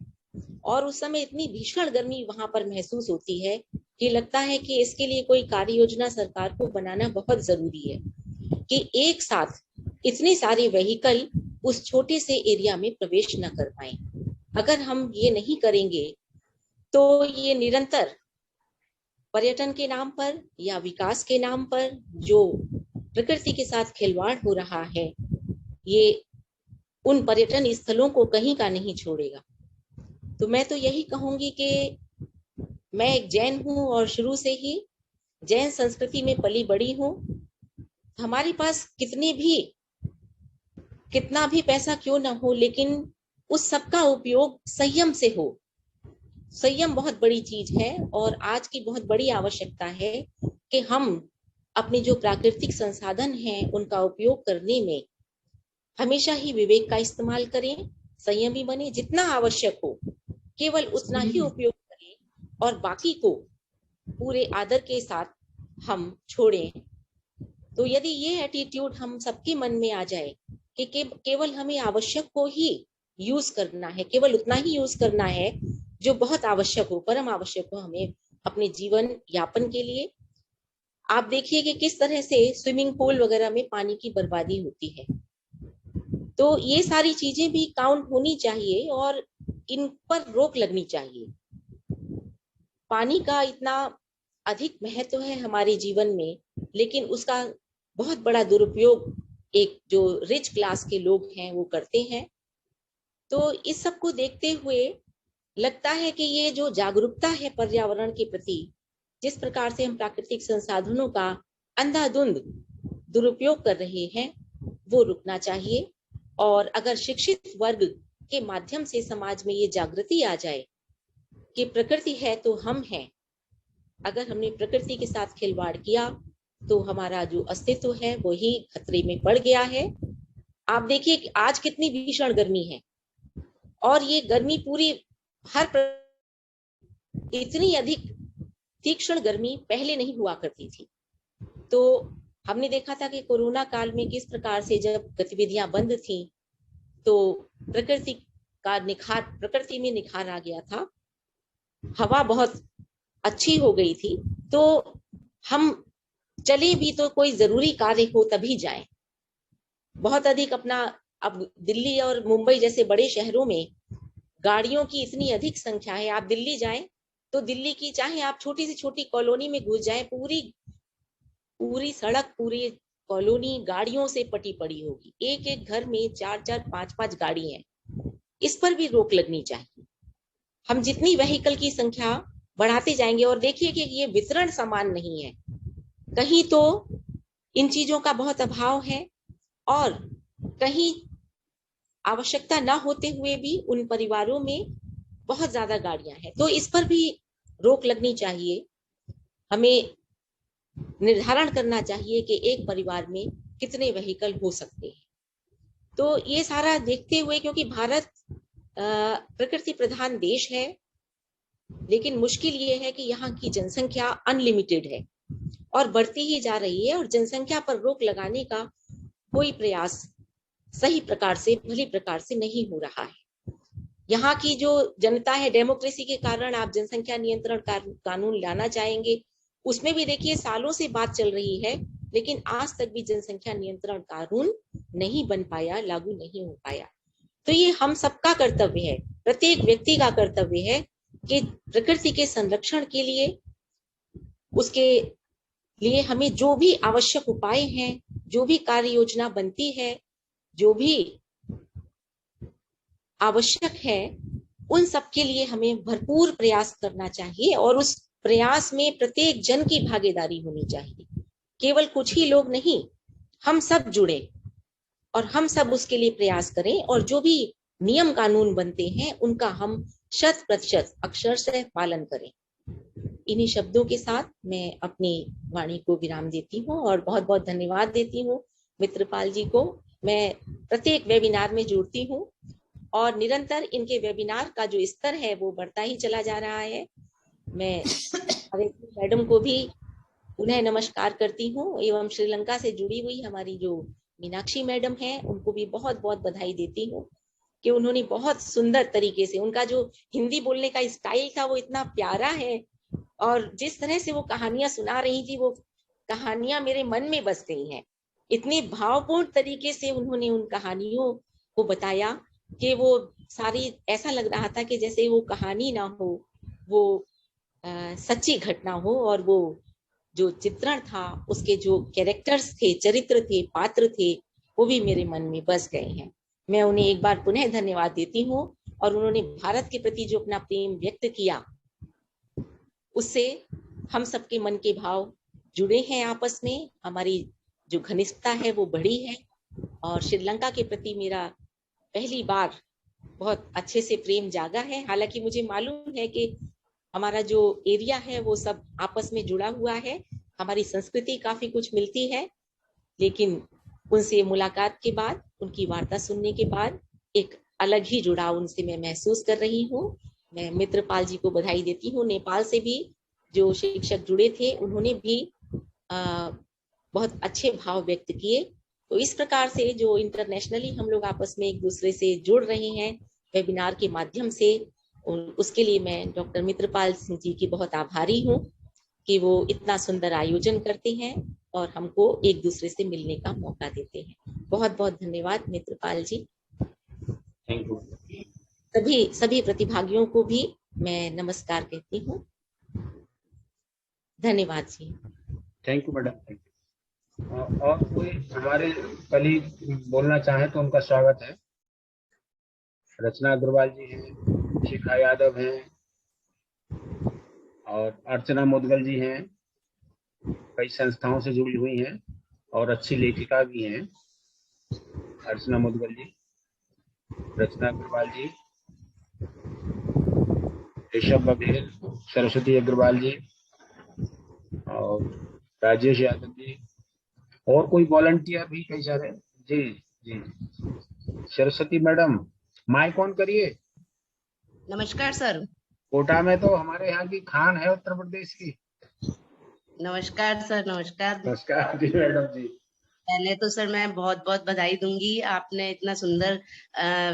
और उस समय इतनी भीषण गर्मी वहां पर महसूस होती है कि लगता है कि इसके लिए कोई कार्य योजना सरकार को बनाना बहुत जरूरी है कि एक साथ इतने सारे व्हीकल उस छोटे से एरिया में प्रवेश न कर पाए। अगर हम ये नहीं करेंगे तो ये निरंतर पर्यटन के नाम पर या विकास के नाम पर जो प्रकृति के साथ खिलवाड़ हो रहा है, ये उन पर्यटन स्थलों को कहीं का नहीं छोड़ेगा। तो मैं तो यही कहूंगी कि मैं एक जैन हूं और शुरू से ही जैन संस्कृति में पली बड़ी हूं। हमारे पास कितना भी पैसा क्यों ना हो, लेकिन उस सब का उपयोग संयम से हो। संयम बहुत बड़ी चीज है और आज की बहुत बड़ी आवश्यकता है कि हम अपने जो प्राकृतिक संसाधन हैं उनका उपयोग करने में हमेशा ही विवेक का इस्तेमाल करें, संयमी बने, जितना आवश्यक हो केवल उतना ही उपयोग करें और बाकी को पूरे आदर के साथ हम छोड़ें। तो यदि ये एटीट्यूड हम सबके मन में आ जाए कि केवल हमें आवश्यक को ही यूज करना है, केवल उतना ही यूज करना है जो बहुत आवश्यक हो, परम आवश्यक हो हमें अपने जीवन यापन के लिए। आप देखिए कि किस तरह से स्विमिंग पूल वगैरह में पानी की बर्बादी होती है। तो ये सारी चीजें भी काउंट होनी चाहिए और इन पर रोक लगनी चाहिए। पानी का इतना अधिक महत्व है हमारे जीवन में, लेकिन उसका बहुत बड़ा दुरुपयोग एक जो रिच क्लास के लोग हैं वो करते हैं। तो इस सब को देखते हुए लगता है कि ये जो जागरूकता है पर्यावरण के प्रति, जिस प्रकार से हम प्राकृतिक संसाधनों का अंधाधुंध दुरुपयोग कर रहे हैं, वो रुकना चाहिए। और अगर शिक्षित वर्ग के माध्यम से समाज में ये जागृति आ जाए कि प्रकृति है तो हम हैं, अगर हमने प्रकृति के साथ खिलवाड़ किया तो हमारा जो अस्तित्व है वो ही खतरे में पड़ गया है। आप देखिए कि आज कितनी भीषण गर्मी है और ये गर्मी पूरी इतनी अधिक तीक्ष्ण गर्मी पहले नहीं हुआ करती थी। तो हमने देखा था कि कोरोना काल में किस प्रकार से जब गतिविधियां बंद थी तो प्रकृति में निखार आ गया था, हवा बहुत अच्छी हो गई थी। तो हम चले भी तो कोई जरूरी कार्य हो तभी जाएं। बहुत अधिक अपना, अब दिल्ली और मुंबई जैसे बड़े शहरों में गाड़ियों की इतनी अधिक संख्या है। आप दिल्ली जाएं तो दिल्ली की चाहे आप छोटी से छोटी कॉलोनी में घुस जाएं, पूरी सड़क, पूरी कॉलोनी गाड़ियों से पटी पड़ी होगी। एक एक घर में 4-4, 5-5 गाड़ी हैं। इस पर भी रोक लगनी चाहिए। हम जितनी व्हीकल की संख्या बढ़ाते जाएंगे। और देखिए कि ये वितरण समान नहीं है, कहीं तो इन चीजों का बहुत अभाव है और कहीं आवश्यकता ना होते हुए भी उन परिवारों में बहुत ज्यादा गाड़ियां हैं। तो इस पर भी रोक लगनी चाहिए। हमें निर्धारण करना चाहिए कि एक परिवार में कितने व्हीकल हो सकते हैं। तो ये सारा देखते हुए, क्योंकि भारत प्रकृति प्रधान देश है, लेकिन मुश्किल ये है कि यहाँ की जनसंख्या अनलिमिटेड है और बढ़ती ही जा रही है और जनसंख्या पर रोक लगाने का कोई प्रयास सही प्रकार से, भली प्रकार से नहीं हो रहा है। यहाँ की जो जनता है, डेमोक्रेसी के कारण आप जनसंख्या नियंत्रण कानून लाना चाहेंगे, उसमें भी देखिए सालों से बात चल रही है, लेकिन आज तक भी जनसंख्या नियंत्रण कानून नहीं बन पाया, लागू नहीं हो पाया। तो ये हम सबका कर्तव्य है, प्रत्येक व्यक्ति का कर्तव्य है कि प्रकृति के संरक्षण के लिए, उसके लिए हमें जो भी आवश्यक उपाय हैं, जो भी कार्य योजना बनती है, जो भी आवश्यक है, उन सब के लिए हमें भरपूर प्रयास करना चाहिए और उस प्रयास में प्रत्येक जन की भागीदारी होनी चाहिए। केवल कुछ ही लोग नहीं, हम सब जुड़े और हम सब उसके लिए प्रयास करें और जो भी नियम कानून बनते हैं उनका हम 100% अक्षरशः पालन करें। इन्हीं शब्दों के साथ मैं अपनी वाणी को विराम देती हूँ और बहुत बहुत धन्यवाद देती हूँ मित्रपाल जी को। मैं प्रत्येक वेबिनार में जुड़ती हूँ और निरंतर इनके वेबिनार का जो स्तर है वो बढ़ता ही चला जा रहा है। मैं मैडम को भी पुनः नमस्कार करती हूँ एवं श्रीलंका से जुड़ी हुई हमारी जो मीनाक्षी मैडम है उनको भी बहुत बहुत बधाई देती हूँ कि उन्होंने बहुत सुंदर तरीके से, उनका जो हिंदी बोलने का स्टाइल था वो इतना प्यारा है और जिस तरह से वो कहानियां सुना रही थी वो कहानियां मेरे मन में बस गई हैं। इतने भावपूर्ण तरीके से उन्होंने उन कहानियों को बताया कि वो सारी, ऐसा लग रहा था कि जैसे वो कहानी ना हो, वो सच्ची घटना हो और वो जो चित्रण था, उसके जो कैरेक्टर्स थे, चरित्र थे, पात्र थे, वो भी मेरे मन में बस गए हैं। मैं उन्हें एक बार पुनः धन्यवाद देती हूँ और उन्होंने भारत के प्रति जो अपना प्रेम व्यक्त किया, उससे हम सबके मन के भाव जुड़े हैं आपस में, हमारी जो घनिष्ठता है वो बढ़ी है और श्रीलंका के प्रति मेरा पहली बार बहुत अच्छे से प्रेम जागा है। हालांकि मुझे मालूम है कि हमारा जो एरिया है वो सब आपस में जुड़ा हुआ है, हमारी संस्कृति काफी कुछ मिलती है, लेकिन उनसे मुलाकात के बाद, उनकी वार्ता सुनने के बाद एक अलग ही जुड़ाव उनसे मैं महसूस कर रही हूँ। मैं मित्रपाल जी को बधाई देती हूँ। नेपाल से भी जो शिक्षक जुड़े थे उन्होंने भी बहुत अच्छे भाव व्यक्त किए। तो इस प्रकार से जो इंटरनेशनली हम लोग आपस में एक दूसरे से जुड़ रहे हैं वेबिनार के माध्यम से, उसके लिए मैं डॉक्टर मित्रपाल सिंह जी की बहुत आभारी हूँ कि वो इतना सुंदर आयोजन करते हैं और हमको एक दूसरे से मिलने का मौका देते हैं। बहुत बहुत धन्यवाद मित्रपाल जी। Thank you. सभी प्रतिभागियों को भी मैं नमस्कार कहती हूँ। धन्यवाद जी। Thank you madam. और कोई हमारे कलीग बोलना चाहे तो उनका स्वागत है। रचना अग्रवाल जी हैं, शिखा यादव हैं और अर्चना मुदगल जी हैं, कई संस्थाओं से जुड़ी हुई हैं और अच्छी लेखिका भी हैं। अर्चना मुदगल जी, रचना अग्रवाल जी, ऋषभ बघेल, सरस्वती अग्रवाल जी और राजेश यादव जी और कोई वॉलंटियर भी कई सारे। जी जी, सरस्वती मैडम माइक ऑन करिए। नमस्कार सर। कोटा में तो हमारे यहाँ की खान है उत्तर प्रदेश की। नमस्कार सर। नमस्कार। नमस्कार जी मैडम जी। पहले तो सर मैं बहुत बहुत बधाई दूंगी, आपने इतना सुंदर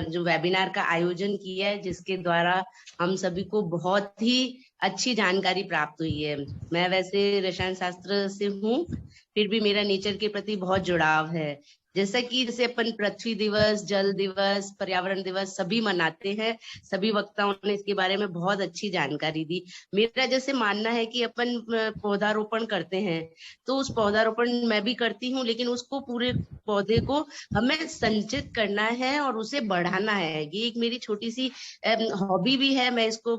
जो वेबिनार का आयोजन किया है जिसके द्वारा हम सभी को बहुत ही अच्छी जानकारी प्राप्त हुई है। मैं वैसे रसायन शास्त्र से हूँ, फिर भी मेरा नेचर के प्रति बहुत जुड़ाव है। जैसे अपन पृथ्वी दिवस, जल दिवस, पर्यावरण दिवस सभी मनाते हैं, सभी वक्ताओं ने इसके बारे में बहुत अच्छी जानकारी दी। मेरा जैसे मानना है कि अपन पौधारोपण करते हैं तो उस पौधारोपण मैं भी करती हूँ, लेकिन उसको पूरे पौधे को हमें संचित करना है और उसे बढ़ाना है। ये एक मेरी छोटी सी हॉबी भी है, मैं इसको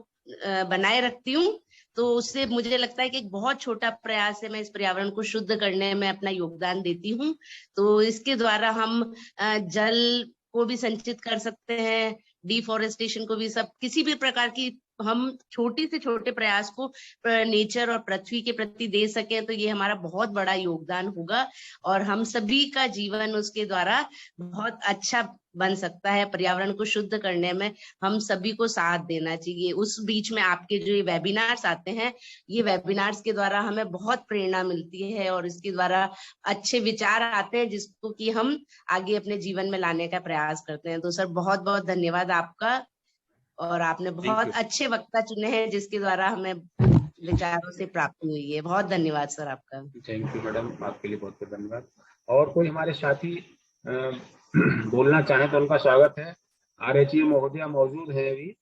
बनाए रखती हूँ तो उससे मुझे लगता है कि एक बहुत छोटा प्रयास है, मैं इस पर्यावरण को शुद्ध करने में अपना योगदान देती हूँ। तो इसके द्वारा हम जल को भी संचित कर सकते हैं, डिफॉरेस्टेशन को भी, सब किसी भी प्रकार की हम छोटे से छोटे प्रयास को नेचर और पृथ्वी के प्रति दे सकें तो ये हमारा बहुत बड़ा योगदान होगा और हम सभी का जीवन उसके द्वारा बहुत अच्छा बन सकता है। पर्यावरण को शुद्ध करने में हम सभी को साथ देना चाहिए। उस बीच में आपके जो ये वेबिनार्स आते हैं, ये वेबिनार्स के द्वारा हमें बहुत प्रेरणा मिलती है और इसके द्वारा अच्छे विचार आते हैं जिसको कि हम आगे अपने जीवन में लाने का प्रयास करते हैं। तो सर बहुत बहुत धन्यवाद आपका, और आपने बहुत अच्छे वक्ता चुने हैं जिसके द्वारा हमें विचारों से प्राप्ति हुई है। बहुत धन्यवाद सर आपका। थैंक यू मैडम, आपके लिए बहुत बहुत धन्यवाद। और कोई हमारे साथी बोलना चाहे तो उनका स्वागत है। RHE महोदया मौजूद है अभी,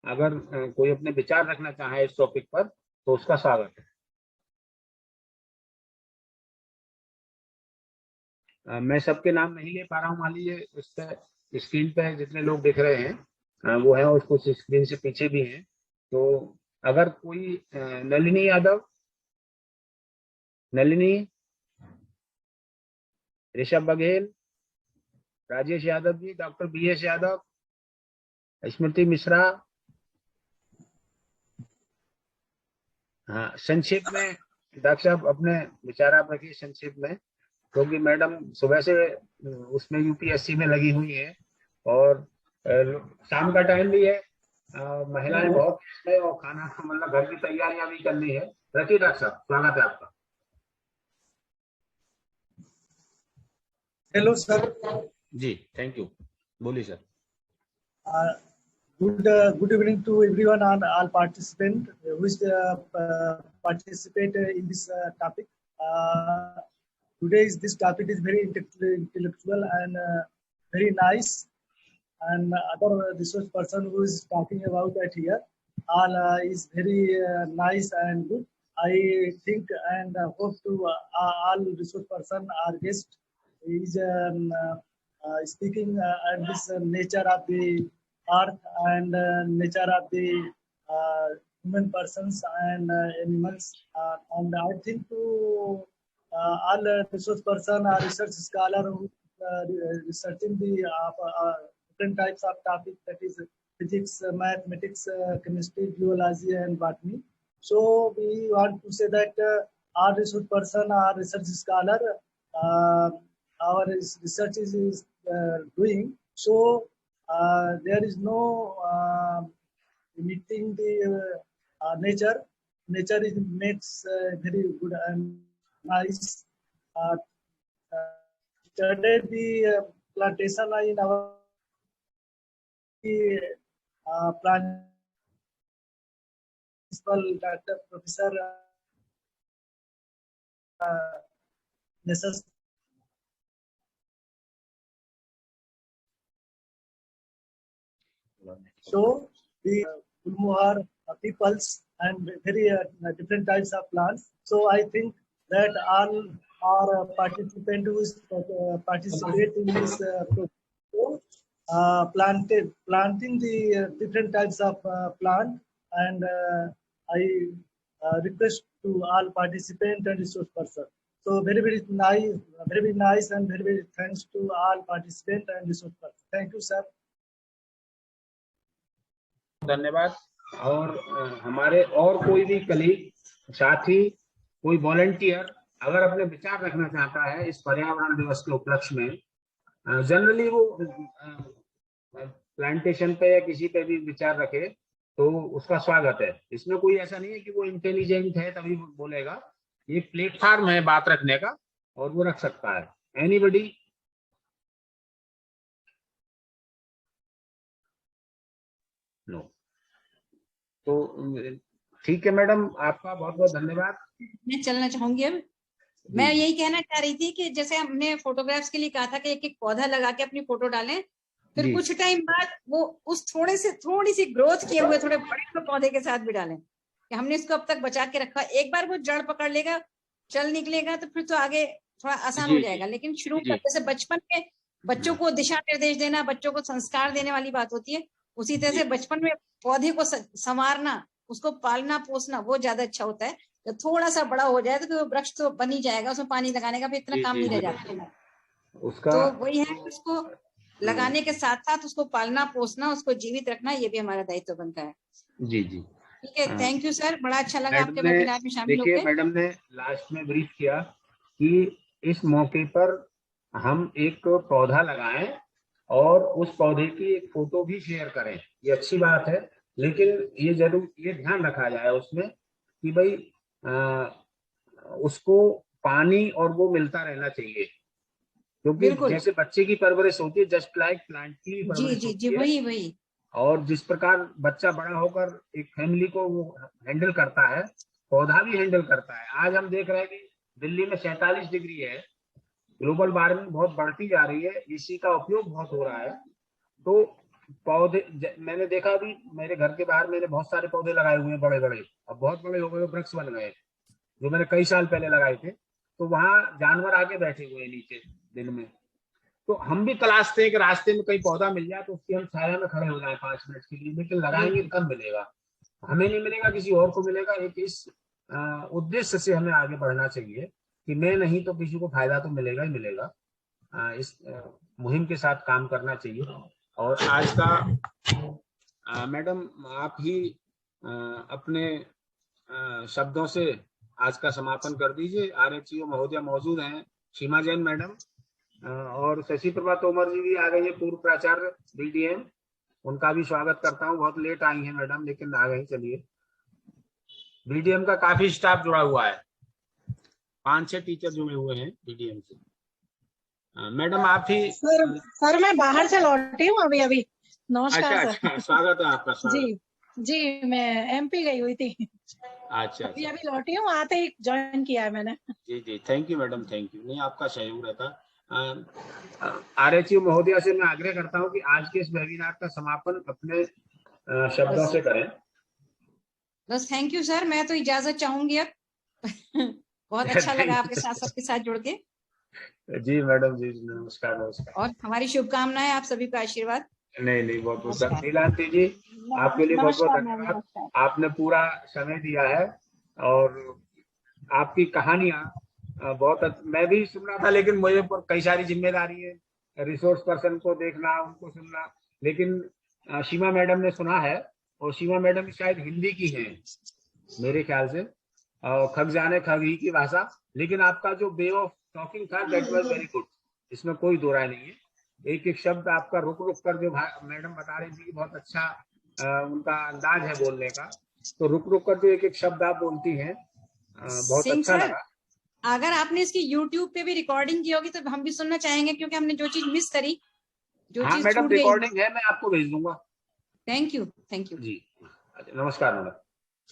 अगर कोई अपने विचार रखना चाहे इस टॉपिक पर तो उसका स्वागत है। मैं सबके नाम नहीं ले पा रहा हूँ, मान लीजिए इस पे स्क्रीन पे जितने लोग दिख रहे हैं वो हैं और कुछ स्क्रीन से पीछे भी हैं। तो अगर कोई नलिनी यादव, नलिनी, ऋषभ बघेल, राजेश यादव जी, डॉक्टर BS यादव, स्मृति मिश्रा, हाँ संक्षेप में डॉक्टर साहब अपने विचार आप रखिए संक्षेप में, क्योंकि मैडम सुबह से उसमें UPSC में लगी हुई है और शाम का टाइम भी है, महिलाएं बहुत है और खाना मतलब घर की तैयारियां भी करनी है। रखिए डॉक्टर साहब, स्वागत है आपका। हेलो सर जी, थैंक यू, बोलिए sir. Good evening to everyone and all participants who is participate in this topic. This topic is very intellectual and very nice, and other resource person who is talking about that here all is very nice and good. I think and hope to all resource person our guest is speaking and this nature of the earth and nature of the human persons and animals, and I think to all resource person or research scholar who researching the different types of topics, that is physics, mathematics, chemistry, geology and botany. So we want to say that our research person, our research scholar, our research is doing. So there is no limiting the nature. Nature is makes very good and nice. Study the plantation in our plant principal, Dr. Professor necessary. So we Ulmuhar peoples and very different types of plants. So I think that all our participants who participate in this planting the different types of plant, and I request to all participants and resource person. So very nice and very thanks to all participants and resource person. Thank you, sir. धन्यवाद। और हमारे और कोई भी colleague, साथी, कोई volunteer अगर अपने विचार रखना चाहता है इस पर्यावरण दिवस के उपलक्ष्य में, जनरली वो प्लांटेशन पे या किसी पे भी विचार रखे तो उसका स्वागत है। इसमें कोई ऐसा नहीं है कि वो इंटेलिजेंट है तभी बोलेगा, ये प्लेटफॉर्म है बात रखने का और वो रख सकता है। एनीबडी? नो। तो ठीक है मैडम, आपका बहुत बहुत धन्यवाद। मैं चलना चाहूंगी अब। मैं यही कहना चाह रही थी कि जैसे हमने फोटोग्राफ्स के लिए कहा था कि एक एक पौधा लगा के अपनी फोटो डालें, फिर कुछ टाइम बाद वो उस थोड़ी सी ग्रोथ किए हुए थोड़े बड़े पौधे के साथ भी डालें कि हमने इसको अब तक बचा के रखा। एक बार वो जड़ पकड़ लेगा, चल निकलेगा तो फिर तो आगे थोड़ा आसान हो जाएगा। लेकिन शुरू करने से बचपन में बच्चों को दिशा निर्देश देना, बच्चों को संस्कार देने वाली बात होती है। उसी तरह से बचपन में पौधे को संवारना, उसको पालना पोसना वो ज्यादा अच्छा होता है। जब थोड़ा सा बड़ा हो जाए तो वृक्ष तो बन ही जाएगा, उसमें पानी लगाने का भी इतना काम नहीं रह जाता। उसका तो वही है, उसको लगाने के साथ साथ उसको पालना पोसना, उसको जीवित रखना, ये भी हमारा दायित्व बनता है। जी जी ठीक है, थैंक यू सर, बड़ा अच्छा लगा आपके मैडम ने, वेबिनार में शामिल देखिए होकर। मैडम ने लास्ट में ब्रीफ किया कि इस मौके पर हम एक पौधा लगाएं और उस पौधे की एक फोटो भी शेयर करें। ये अच्छी बात है, लेकिन ये जरूर ये ध्यान रखा जाए उसमें कि भाई उसको पानी और वो मिलता रहना चाहिए, क्योंकि जैसे बच्चे की परवरिश होती है, जस्ट लाइक प्लांट की परवरिश होती है, वही और जिस प्रकार बच्चा बड़ा होकर एक फैमिली को वो हैंडल करता है, पौधा भी हैंडल करता है। आज हम देख रहे हैं कि दिल्ली में 47 डिग्री है, ग्लोबल वार्मिंग बहुत बढ़ती जा रही है, इसी का उपयोग बहुत हो रहा है। तो पौधे मैंने देखा भी, मेरे घर के बाहर मैंने बहुत सारे पौधे लगाए हुए हैं बड़े बड़े, अब बहुत बड़े हो गए, वृक्ष बन गए, जो मैंने कई साल पहले लगाए थे। तो वहां जानवर आके बैठे हुए हैं नीचे दिन में। तो हम भी तलाशते हैं कि रास्ते में कहीं पौधा मिल जाए तो उसकी हम छाया में खड़े हो जाए 5 मिनट के लिए, लेकिन लगाएंगे कब मिलेगा? हमें नहीं मिलेगा, किसी और को मिलेगा। एक इस उद्देश्य से हमें आगे बढ़ना चाहिए कि मैं नहीं तो किसी को फायदा तो मिलेगा ही मिलेगा। इस मुहिम के साथ काम करना चाहिए। और आज का मैडम आप ही अपने शब्दों से आज का समापन कर दीजिए। RHEO महोदय मौजूद हैं, सीमा जैन मैडम और शशि प्रभा तोमर जी भी आ गई है, पूर्व प्राचार्य BDM, उनका भी स्वागत करता हूँ। बहुत लेट आई हैं मैडम, लेकिन आ गई। चलिए, BDM का काफी स्टाफ जुड़ा हुआ है, 5-6 टीचर जुड़े हुए हैं BDM से। मैडम आप ही। सर मैं बाहर से लौटी हूँ अभी। नमस्कार। अच्छा, स्वागत है आपका। स्वागत। जी मैं MP गई हुई थी। अच्छा, अभी लौटी हूँ, आते ही ज्वाइन किया है मैंने। जी thank you madam, thank you. नहीं, आपका सहयोग रहता। RHEO महोदया से मैं आग्रह करता हूँ कि आज के इस वेबिनार का समापन अपने शब्दों से करें। बस थैंक यू सर, मैं तो इजाजत चाहूंगी अब। बहुत अच्छा लगा आपके साथ, सबके साथ जुड़ के। जी मैडम जी, नमस्कार नमस्कार। और हमारी शुभकामनाएं, आप सभी का आशीर्वाद। नहीं बहुत बहुत नीलांती जी, आपके लिए बहुत बहुत धन्यवाद। आपने पूरा समय दिया है और आपकी कहानियां बहुत मैं भी सुन रहा था, लेकिन मुझे कई सारी जिम्मेदारी है, रिसोर्स पर्सन को देखना, उनको सुनना। लेकिन सीमा मैडम ने सुना है, और सीमा मैडम शायद हिंदी की है मेरे ख्याल से, खग जाने खग ही की भाषा, लेकिन आपका जो वे ऑफ टॉकिंग था दैट वाज वेरी गुड, इसमें कोई दो राय नहीं है। एक एक शब्द आपका रुक कर जो मैडम बता रही थी, बहुत अच्छा उनका अंदाज है बोलने का, तो रुक कर जो एक एक शब्द आप बोलती हैं बहुत अच्छा लगा। अगर आपने इसकी YouTube पे भी रिकॉर्डिंग की होगी तो हम भी सुनना चाहेंगे, क्योंकि हमने जो चीज मिस करी, जो चीज मैडम रिकॉर्डिंग है, मैं आपको भेज दूंगा। थैंक यू जी। नमस्कार मैडम।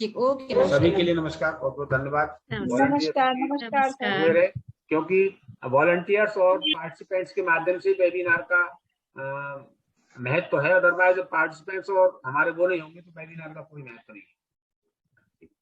ठीक, ओके। सभी के लिए नमस्कार, बहुत बहुत धन्यवाद। नमस्कार। क्योंकि वॉलंटियर्स और पार्टिसिपेंट्स के माध्यम से वेबिनार का महत्व है, अदरवाइज पार्टिसिपेंट्स और हमारे वो नहीं होंगे तो वेबिनार का कोई महत्व नहीं है।